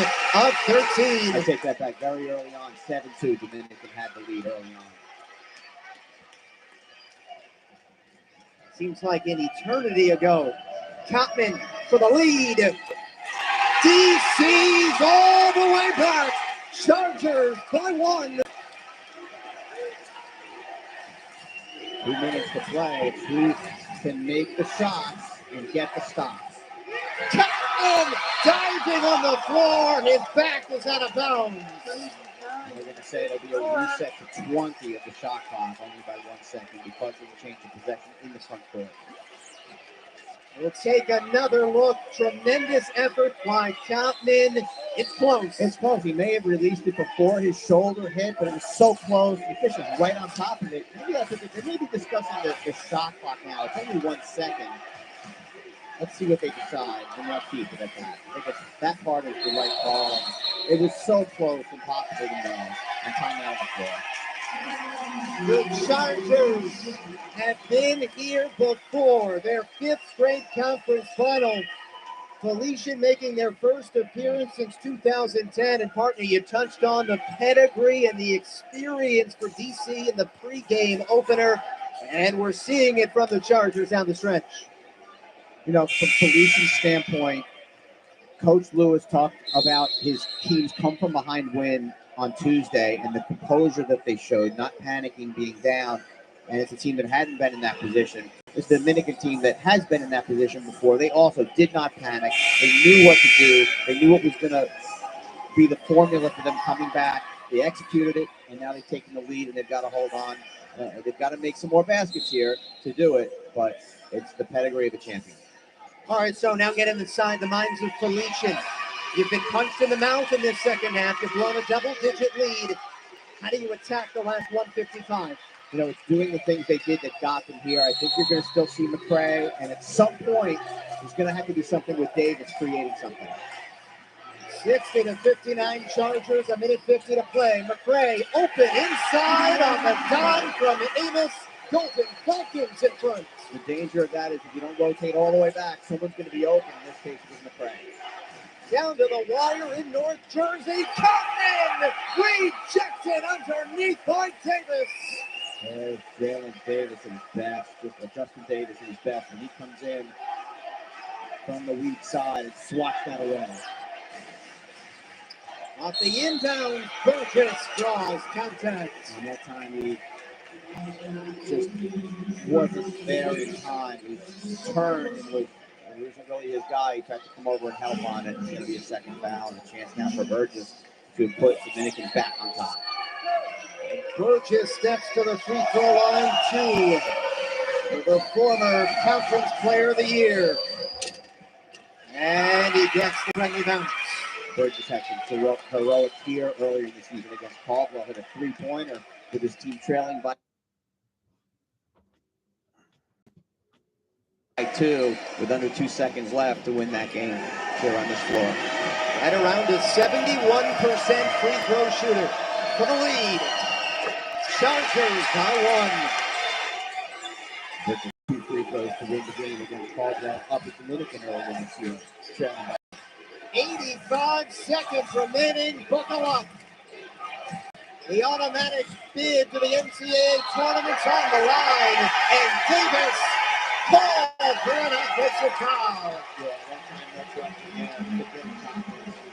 of 13. I take that back very early on. 7-2. Dominican had the lead early on. Seems like an eternity ago. Chapman for the lead. DC's all the way back. Chargers by 1. 2 minutes to play. Who can make the shots and get the stops? Chapman diving on the floor. His back is out of bounds. They're going to say it'll be a reset to 20 of the shot clock, only by 1 second, because of the change of possession in the front court. We'll take another look. Tremendous effort by Chapman. It's close. It's close. He may have released it before his shoulder hit, but it was so close. The fish is right on top of it. Maybe they may be discussing the shot clock now. It's only 1 second. Let's see what they decide, and they'll keep it at that. I think that part is the right call. It was so close, impossible to know. And timeout on the floor. The Chargers have been here before. Their 5th straight conference final. Felician making their first appearance since 2010. And partner, you touched on the pedigree and the experience for DC in the pregame opener. And we're seeing it from the Chargers down the stretch. You know, from Felician's standpoint, Coach Lewis talked about his team's come-from-behind win on Tuesday and the composure that they showed, not panicking, being down. And it's a team that hadn't been in that position. It's the Dominican team that has been in that position before. They also did not panic. They knew what to do. They knew what was going to be the formula for them coming back. They executed it, and now they've taken the lead, and they've got to hold on. They've got to make some more baskets here to do it, but it's the pedigree of the champion. All right, so now get inside the minds of Felician. You've been punched in the mouth in this second half. You've blown a double-digit lead. How do you attack the last 155? You know, it's doing the things they did that got them here. I think you're going to still see McCray, and at some point, there's going to have to be something with Davis creating something. 60-59 Chargers, 1:50 to play. McCray open inside on the dime from Amos. Golden Falcons in front. The danger of that is if you don't rotate all the way back, someone's going to be open. In this case, it was McCray. Down to the wire in North Jersey. Cotton rejected underneath by Davis. There's Jalen Davis at his best. Justin Davis at his best. When he comes in from the weak side and swats that away. Off the inbound, Burgess draws contact. And that time he just wasn't there in time. He turned and wasn't really his guy. He tried to come over and help on it. It's going to be a second foul and a chance now for Burgess to put Dominican back on top. Burgess steps to the free throw line, 2 for the former Conference Player of the Year. And he gets the friendly bounce. Burgess had some heroic here earlier in the season against Caldwell. Hit a three-pointer with his team trailing by 2 with under 2 seconds left to win that game here on this floor. At around a 71% free throw shooter for the lead. Chargers by 1. Burgess 2 free throws to win the game against Caldwell up at Dominican earlier this year. Trailing by 85 seconds remaining. Buckle up. The automatic bid to the NCAA tournament's on the line. And Davis called for an offensive foul. Yeah, that time that's right. Yeah,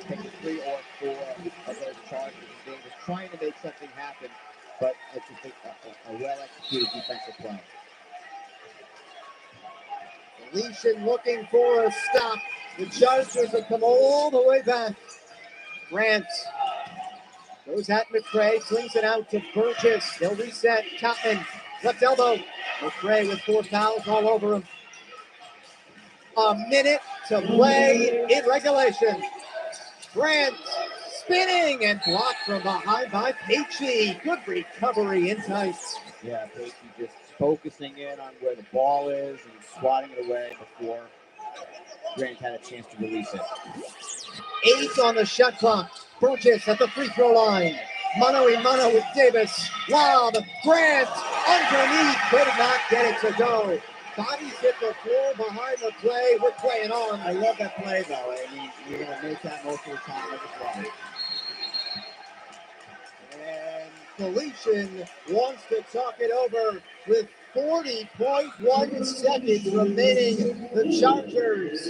taking 3 or 4 of those charges. Davis trying to make something happen, but it's just a well-executed defensive play. Felician looking for a stop. The Chargers have come all the way back. Grant goes at McCray, swings it out to Burgess. They'll reset. Chapman, left elbow. McCray with 4 fouls all over him. A minute to play in regulation. Grant spinning and blocked from behind by Pacey. Good recovery in tight. Yeah, Pacey just focusing in on where the ball is and swatting it away before Grant had a chance to release it. 8 on the shot clock. Burgess at the free throw line. Mano a mano with Davis. Wow, the Grant underneath could not get it to go. Bodies hit the floor behind the play. We're playing on. I love that play, though. I mean, you're going to make that most of the time. I just love it. And Felician wants to talk it over with 40.1 seconds remaining. The Chargers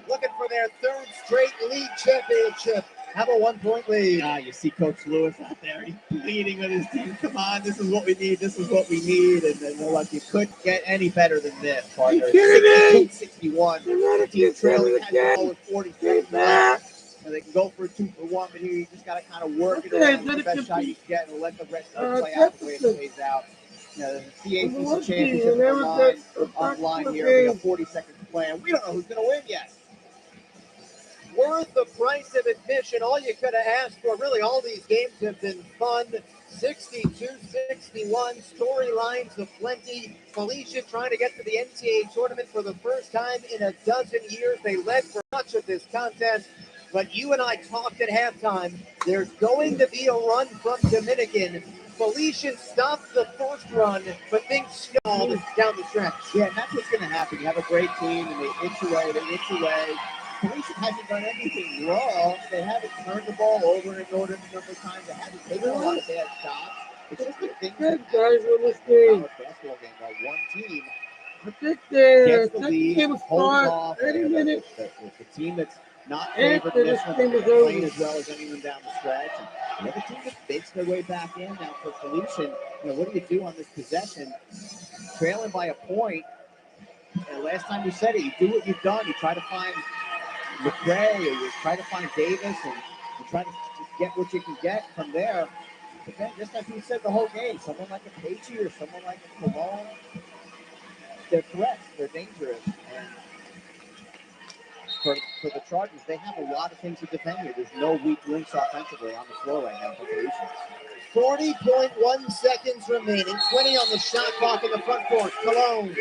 looking for their third straight league championship. Have a 1-point lead. You see Coach Lewis out there. He's pleading with his team. Come on, this is what we need. This is what we need. And then they're like, you couldn't get any better than this, partner. 62-61. The team trailing has the ball with 40 seconds left. And they can go for a 2-for-1, but here you just got to kind of work it around the best shot you can get and let the rest of it play out the way it plays out. You know, the CACC championship online here. We got 40 seconds to play, and we don't know who's going to win yet. Worth the price of admission. All you could have asked for. Really, all these games have been fun. 62-61. Storylines aplenty. Felician trying to get to the NCAA tournament for the first time in a dozen years. They led for much of this contest. But you and I talked at halftime. There's going to be a run from Dominican. Felician stopped the first run, but things stalled down the stretch. Yeah, and that's what's going to happen. You have a great team, and they itch away. Felician hasn't done anything wrong. They haven't turned the ball over and over a number of times. They haven't taken a lot of bad shots. It's just the things that guys on this game. Basketball game while one team I think the gets the lead, game will holds start off. any minute. The team that's not favored After in this this one, game they're is playing over. as well as anyone down the stretch. And the other team just bakes their way back in now for Felician. You know, what do you do on this possession? Trailing by a point. And last time you said it, you do what you've done. You try to find McRae, or you try to find Davis, and you try to get what you can get from there. But then, just like you said the whole game, someone like a Pacey or someone like a Cologne, they're threats, they're dangerous. And for the Chargers, they have a lot of things to defend here. There's no weak links offensively on the floor right now for Felician. 40.1 seconds remaining. 20 on the shot clock in the front court. Cologne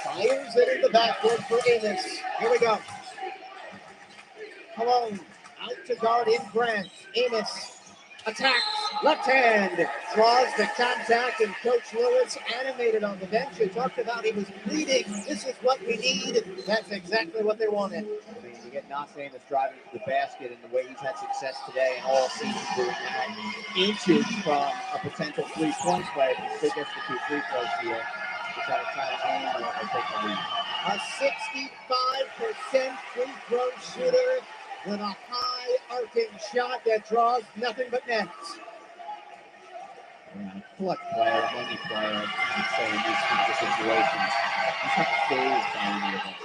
fires it in the backcourt for Amos. Here we go. Cologne out to guard in Grant. Amos attacks, left hand, draws the contact, and Coach Lewis animated on the bench. He talked about he was pleading. This is what we need. That's exactly what they wanted. I mean, you get Nas Amos driving to the basket, and the way he's had success today and all season doing that, inches from a potential 3-point play. If he gets the 2 free throws here, to try to tie the game or take the lead. A 65% free throw shooter with a high arcing shot that draws nothing but nets. Yeah, clutch player, money player, I'd say in these kinds of situations. He's not phased by any of this.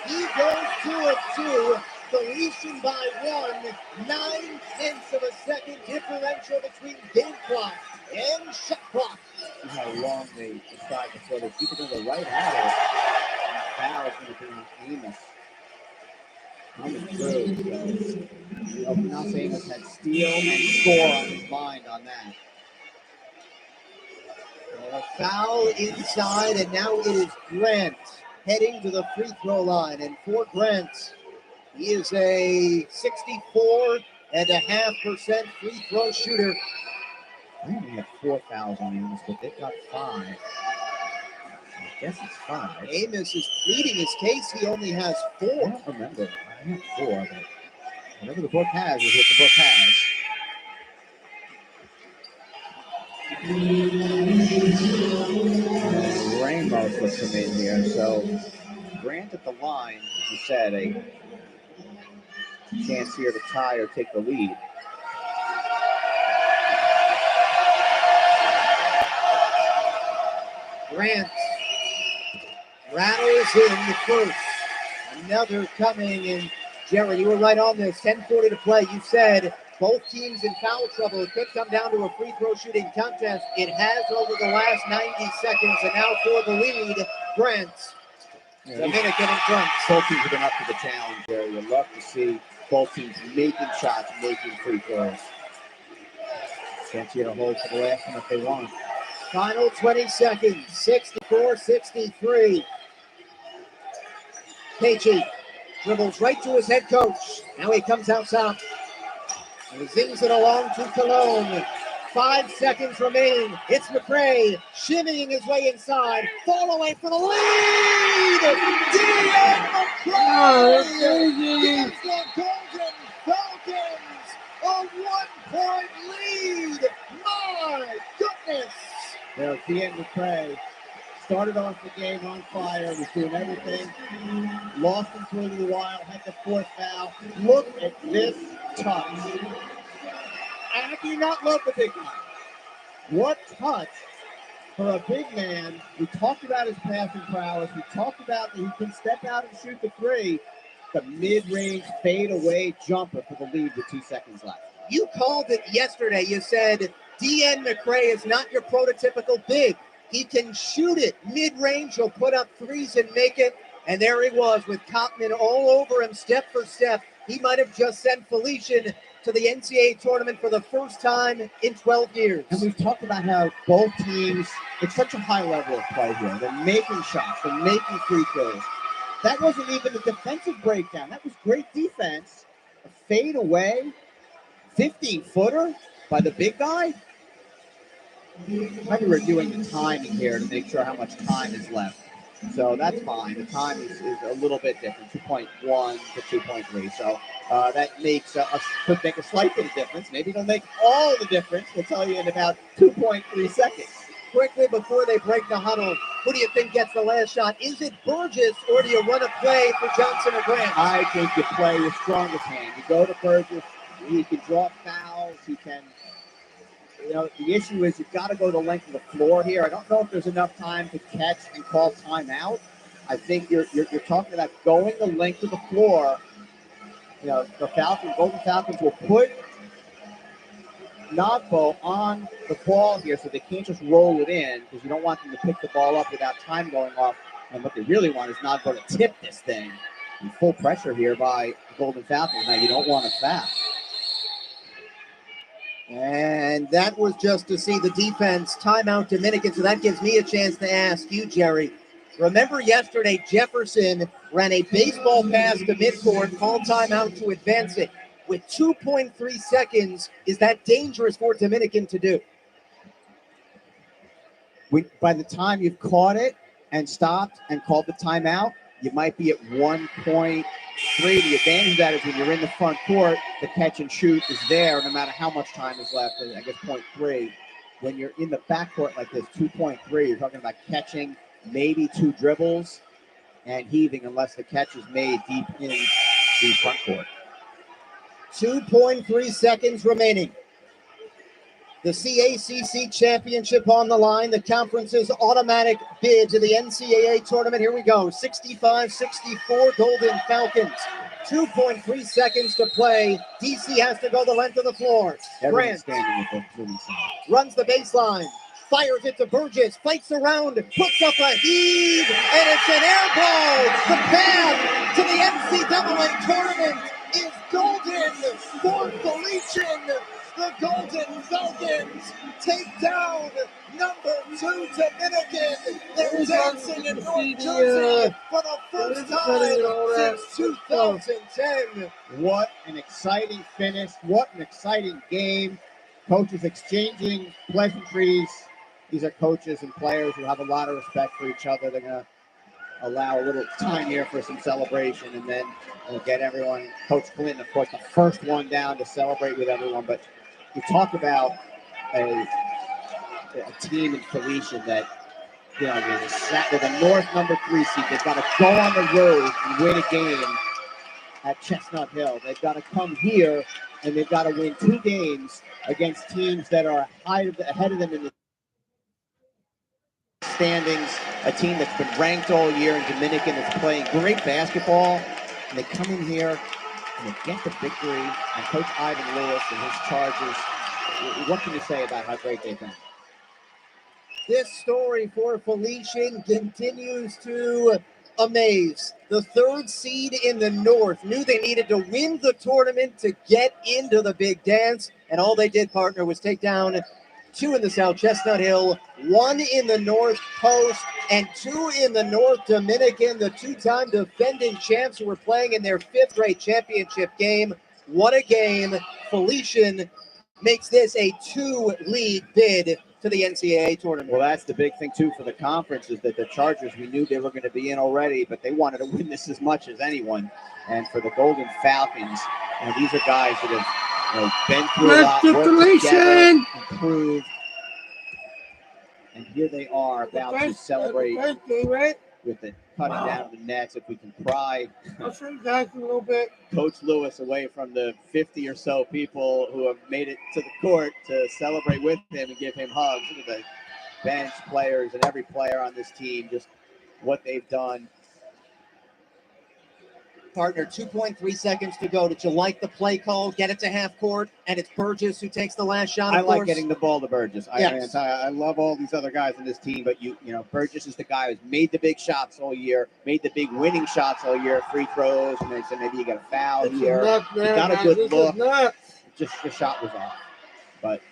He goes 2 of 2. Felician by 1. 9/10 of a second differential between game clock and shot clock. See how long they decide to throw. They keep it to the right at it. And foul is going to be on Amos. Coming through. So, Nas Amos had steal and score on his mind on that. A foul inside, and now it is Grant heading to the free throw line. And for Grant, he is a 64.5% free throw shooter. I only have 4 fouls on Amos, but they've got 5. I guess it's 5. Amos is pleading his case. He only has 4. I don't remember. I have 4, but whatever the book has is what the book has. Ramos looks come in here, so Grant at the line, as you said, a chance here to tie or take the lead. Grant rattles in the first. Another coming, and Jerry, you were right on this. 10:40 to play. You said both teams in foul trouble. It could come down to a free throw shooting contest. It has over the last 90 seconds, and now for the lead, Grant. Dominican in front. Both teams have been up to the challenge there. You'd love to see both teams making shots, making free throws. Chance to get a hold for the last one if they want. Final 20 seconds. 64-63. Pacey dribbles right to his head coach. Now he comes out top. And he zings it along to Cologne. 5 seconds remaining. It's McRae shimmying his way inside. Fall away for the lead. D.N. McRae gives the Golden Falcons a 1-point lead. My goodness. There's D.N. McRae. Started off the game on fire, was doing everything. Lost him for a little while, had the 4th foul. Look at this touch. I do not love the big guy. What touch for a big man. We talked about his passing prowess. We talked about that he can step out and shoot the 3. The mid-range fade-away jumper for the lead with 2 seconds left. You called it yesterday. You said D.N. McRae is not your prototypical big. He can shoot it mid-range. He'll put up 3s and make it. And there he was with Kopman all over him step for step. He might have just sent Felician to the NCAA tournament for the first time in 12 years. And we've talked about how both teams, it's such a high level of play here. They're making shots. They're making free throws. That wasn't even a defensive breakdown. That was great defense. A fade away, 15-footer by the big guy. Maybe we're doing the timing here to make sure how much time is left. So that's fine. The time is a little bit different, 2.1 to 2.3. So that makes could make a slight bit of difference. Maybe it'll make all the difference. We'll tell you in about 2.3 seconds. Quickly before they break the huddle, who do you think gets the last shot? Is it Burgess or do you run a play for Johnson or Grant? I think you play your strongest hand. You go to Burgess. He can draw fouls. He can. You know, the issue is you've got to go the length of the floor here. I don't know if there's enough time to catch and call timeout. I think you're talking about going the length of the floor. You know, the Golden Falcons will put Nagbo on the ball here so they can't just roll it in because you don't want them to pick the ball up without time going off. And what they really want is Nagbo to tip this thing. And full pressure here by the Golden Falcons. Now you don't want to foul. And that was just to see the defense timeout Dominican. So that gives me a chance to ask you, Jerry. Remember yesterday, Jefferson ran a baseball pass to midcourt, called timeout to advance it. With 2.3 seconds, is that dangerous for Dominican to do? By the time you've caught it and stopped and called the timeout, you might be at 1.3. The advantage of that is when you're in the front court, the catch and shoot is there no matter how much time is left. I guess 0.3. When you're in the backcourt like this, 2.3, you're talking about catching maybe 2 dribbles and heaving unless the catch is made deep in the front court. 2.3 seconds remaining. The CACC championship on the line. The conference's automatic bid to the NCAA tournament. Here we go. 65-64 Golden Falcons. 2.3 seconds to play. DC has to go the length of the floor. Grant runs the baseline. Fires it to Burgess. Fights around. Puts up a heave. And it's an air ball. The path to the NCAA tournament is golden for Felician. The Golden Falcons take down number 2 Dominican. They're dancing in North Jersey for the first time since 2010. What an exciting finish. What an exciting game. Coaches exchanging pleasantries. These are coaches and players who have a lot of respect for each other. They're going to allow a little time here for some celebration and then get everyone. Coach Clinton, of course, the first one down to celebrate with everyone. But you talk about a team in Felician that, you know, they're the North number 3 seed. They've got to go on the road and win a game at Chestnut Hill. They've got to come here and they've got to win 2 games against teams that are ahead of them in the standings. A team that's been ranked all year in Dominican that's playing great basketball. And they come in here and they get the victory. And Coach Ivan Lewis and his Chargers, what can you say about how great they've been? This story for Felician continues to amaze. The 3rd seed in the North knew they needed to win the tournament to get into the big dance. And all they did, partner, was take down 2 in the South Chestnut Hill, 1 in the North Coast, and 2 in the North Dominican, the 2-time defending champs who were playing in their 5th grade championship game. What a game. Felician makes this a 2-league bid to the NCAA tournament. Well, that's the big thing, too, for the conference is that the Chargers, we knew they were going to be in already, but they wanted to win this as much as anyone. And for the Golden Falcons, these are guys that have been through a lot, worked together, improved. And here they are about to celebrate with the cutting down of the nets. If we can pry I'll show you guys a little bit. Coach Lewis away from the 50 or so people who have made it to the court to celebrate with him and give him hugs. Look at the bench players and every player on this team, just what they've done. Partner, 2.3 seconds to go. Did you like the play call? Get it to half court, and it's Burgess who takes the last shot. I like getting the ball to Burgess. Yes. I love all these other guys on this team, but you know, Burgess is the guy who's made the big shots all year, made the big winning shots all year, free throws, and they said maybe you got a foul here. You got a good look. Just the shot was off. But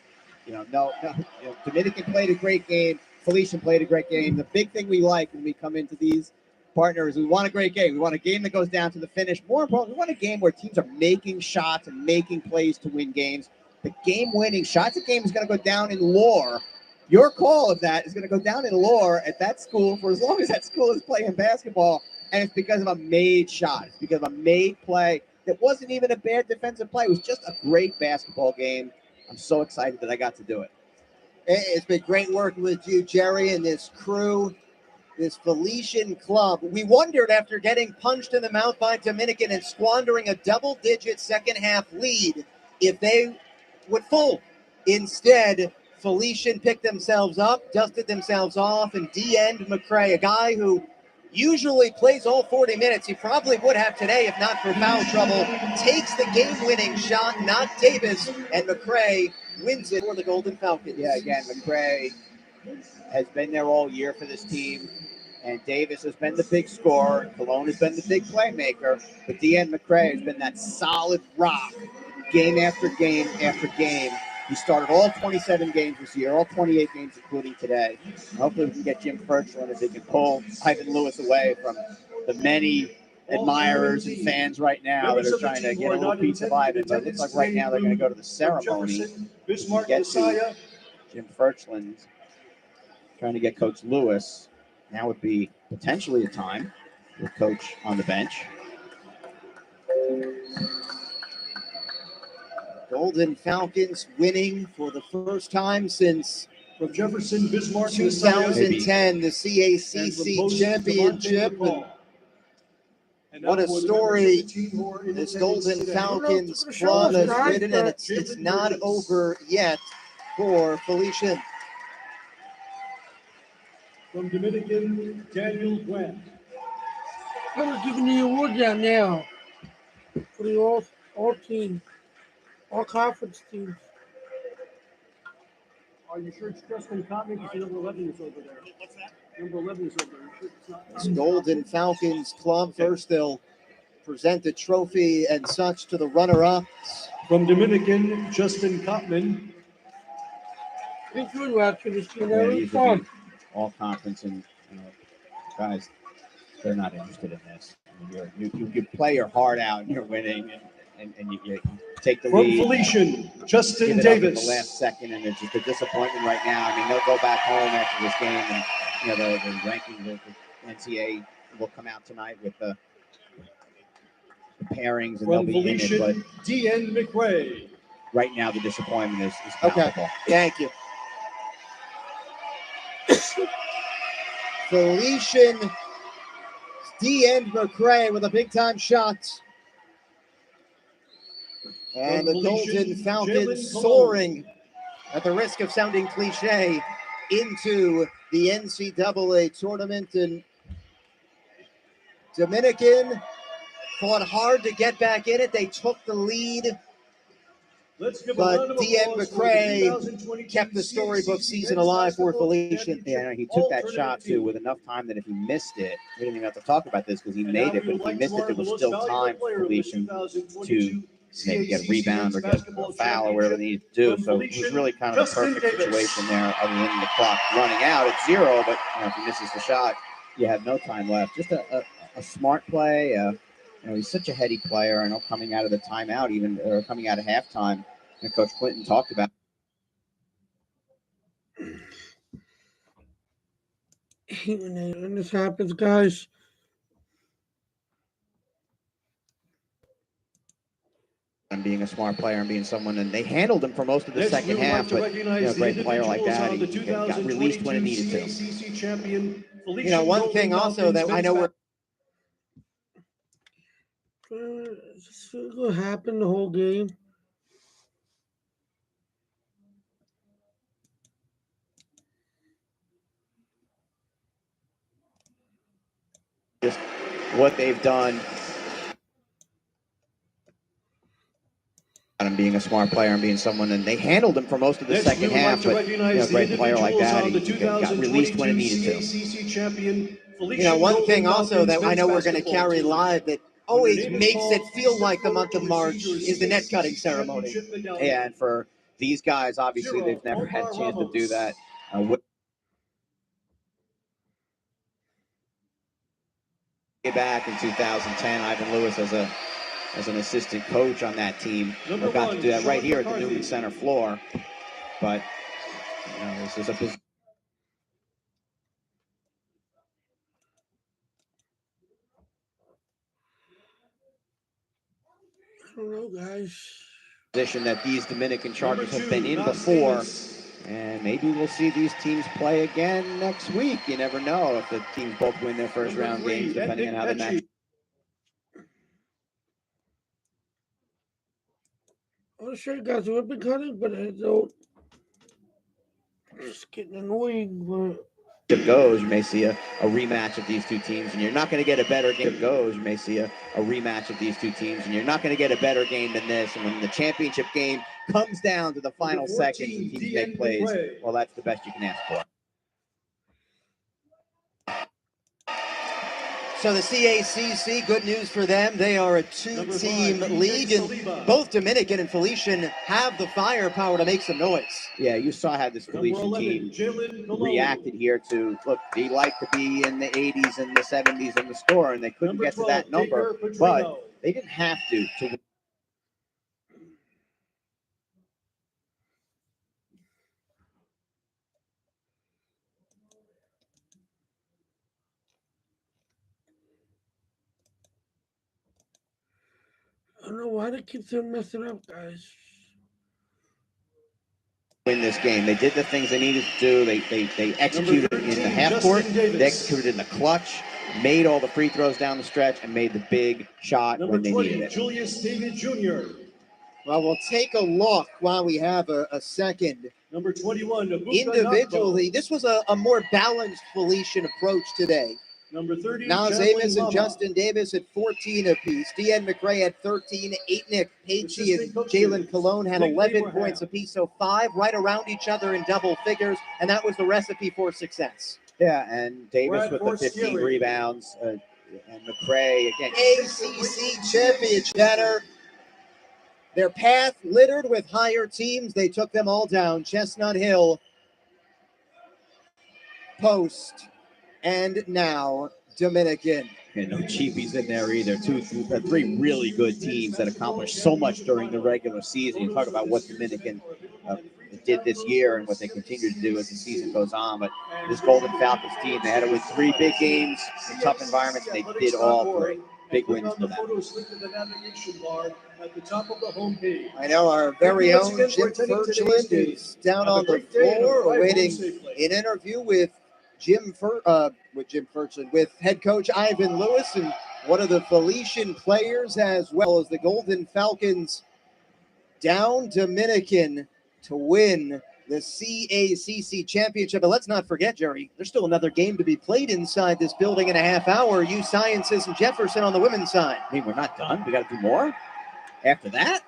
Dominican played a great game. Felician played a great game. The big thing we like when we come into these partners, we want a great game. We want a game that goes down to the finish. More importantly, we want a game where teams are making shots and making plays to win games. The game-winning shots, the game is going to go down in lore. Your call of that is going to go down in lore at that school for as long as that school is playing basketball, and it's because of a made shot. It's because of a made play that wasn't even a bad defensive play. It was just a great basketball game. I'm so excited that I got to do it. It's been great working with you, Jerry, and this crew. This Felician club. We wondered after getting punched in the mouth by Dominican and squandering a double-digit second-half lead if they would fold. Instead, Felician picked themselves up, dusted themselves off, and D-end McCray, a guy who usually plays all 40 minutes. He probably would have today if not for foul trouble. Takes the game-winning shot, not Davis, and McCray wins it for the Golden Falcons. Yeah, again, McCray has been there all year for this team. And Davis has been the big scorer. Cologne has been the big playmaker. But D.N. McCray has been that solid rock game after game after game. He started all 27 games this year, all 28 games, including today. Hopefully we can get Jim Ferchland if they can pull Ivan Lewis away from the many admirers and fans right now that are trying to get a little piece of Ivan. But it looks like right now they're going to go to the ceremony and get to Jim Ferchland trying to get Coach Lewis. Now would be potentially a time with Coach on the bench. Golden Falcons winning for the first time since from Jefferson Bismarck 2010, the CACC championship. And what a story this Golden Falcons club has written, and it's not over yet for Felician. From Dominican, Daniel Grant. I'm giving the award down now for the all team, all conference teams. Are you sure it's Justin Cotton? Because number 11 is over there. What's that? Number 11 is over there. Sure it's not. This Golden Falcons club, first they'll present the trophy and such to the runner-ups. From Dominican, Justin Cotman. It's good watching this team. Yeah, That was fun. All conference, and guys, they're not interested in this. I mean, you play your heart out and you're winning, and you take the lead. From Felician, Justin give it Davis. up at the last second, and it's just a disappointment right now. I mean, they'll go back home after this game, and the rankings of the NCAA will come out tonight with the pairings, and they'll From be in it. But Felician, D.N. McRae. right now, the disappointment is Okay, palpable. thank you. Felician D-end McCray with a big-time shot. And the Golden Falcons soaring, at the risk of sounding cliche, into the NCAA tournament. And Dominican fought hard to get back in it. They took the lead. But D.N. McCray kept the storybook season alive for Felician. Yeah, he took that shot too with enough time that if he missed it, we didn't even have to talk about this because he made it. But if he missed it, there was still time for Felician to maybe get a rebound or get a foul or whatever they needed to do. So it was really kind of the perfect situation there, other than the clock running out at 0. But if he misses the shot, you have no time left. Just a smart play. He's such a heady player. I know coming out of the timeout, even or coming out of halftime, And Coach Clinton talked about. I hate when this happens, guys. And being a smart player and being someone, and they handled him for most of the Next, second we would like half. to But recognize the great player like that, individuals he on the got released when it 2022 needed to. CACC champion, Felician. You know, one thing also that I know we're. This is gonna happen the whole game. Just what they've done. And being a smart player and being someone, and they handled him for most of the Next, second we would half. like to But recognize the great player like individuals that, on the he got released when it 2022 needed to. CACC champion, Felician. You know, one thing also that I men's know we're going to basketball carry team. live that always makes it feel like the month of March is the net cutting ceremony. And for these guys, obviously, they've never had a chance to do that. Way back in 2010, Ivan Lewis as an assistant coach on that team. I got to do that right here at the Newman Center floor. But this is a position. I don't know, guys. Position that these Dominican Chargers have been in before, and maybe we'll see these teams play again next week. You never know if the teams both win their first round games, depending on how they match. I want to show you guys the ribbon cutting, but I don't. It's getting annoying. But If it goes, you may see a rematch of these two teams, and you're not going to get a better game. If it goes, you may see a rematch of these two teams, and you're not going to get a better game than this. And when the championship game comes down to the final seconds and teams make plays, well, that's the best you can ask for. So the CACC, good news for them. They are a two-team league, and both Dominican and Felician have the firepower to make some noise. Yeah, you saw how this Felician team reacted here to, look, they like to be in the 80s and the 70s in the score, and they couldn't get to that number, but they didn't have to win. I don't know why they keep on messing up, guys. Win this game. They did the things they needed to do. They executed in the half court. They executed in the clutch, made all the free throws down the stretch, and made the big shot when they needed it. Julius David Jr. Well, we'll take a look while we have a second. Number 21, individually, this was a more balanced Felician approach today. Number 30, Niles Amos and Justin Davis at 14 apiece. Deanne McRae had 13. Nick Pacey and Jalen Colon had 11 points apiece. So 5 right around each other in double figures, and that was the recipe for success. Yeah, and Davis with the 15 rebounds, and McRae again. ACC championship better. Their path littered with higher teams. They took them all down. Chestnut Hill, Post, and now Dominican. And no cheapies in there either. 3 really good teams that accomplished so much during the regular season. You talk about what Dominican did this year and what they continue to do as the season goes on. But this Golden Falcons team, they had to win 3 big games in tough environments, and they did all 3. Big wins for them. I know our very own Jim Furchland is down on the floor awaiting an interview with Jim Furchland, with head coach Ivan Lewis and one of the Felician players, as well as the Golden Falcons down Dominican to win the CACC championship. But let's not forget, Jerry, there's still another game to be played inside this building in a half hour. U Sciences and Jefferson on the women's side. I mean, we're not done. We got to do more after that.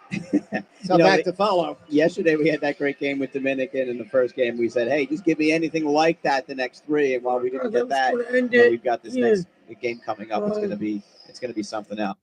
So back to follow. Yesterday we had that great game with Dominican. In the first game we said, hey, just give me anything like that the next 3. And while we didn't get that, we've got this next game coming up. It's going to be something else.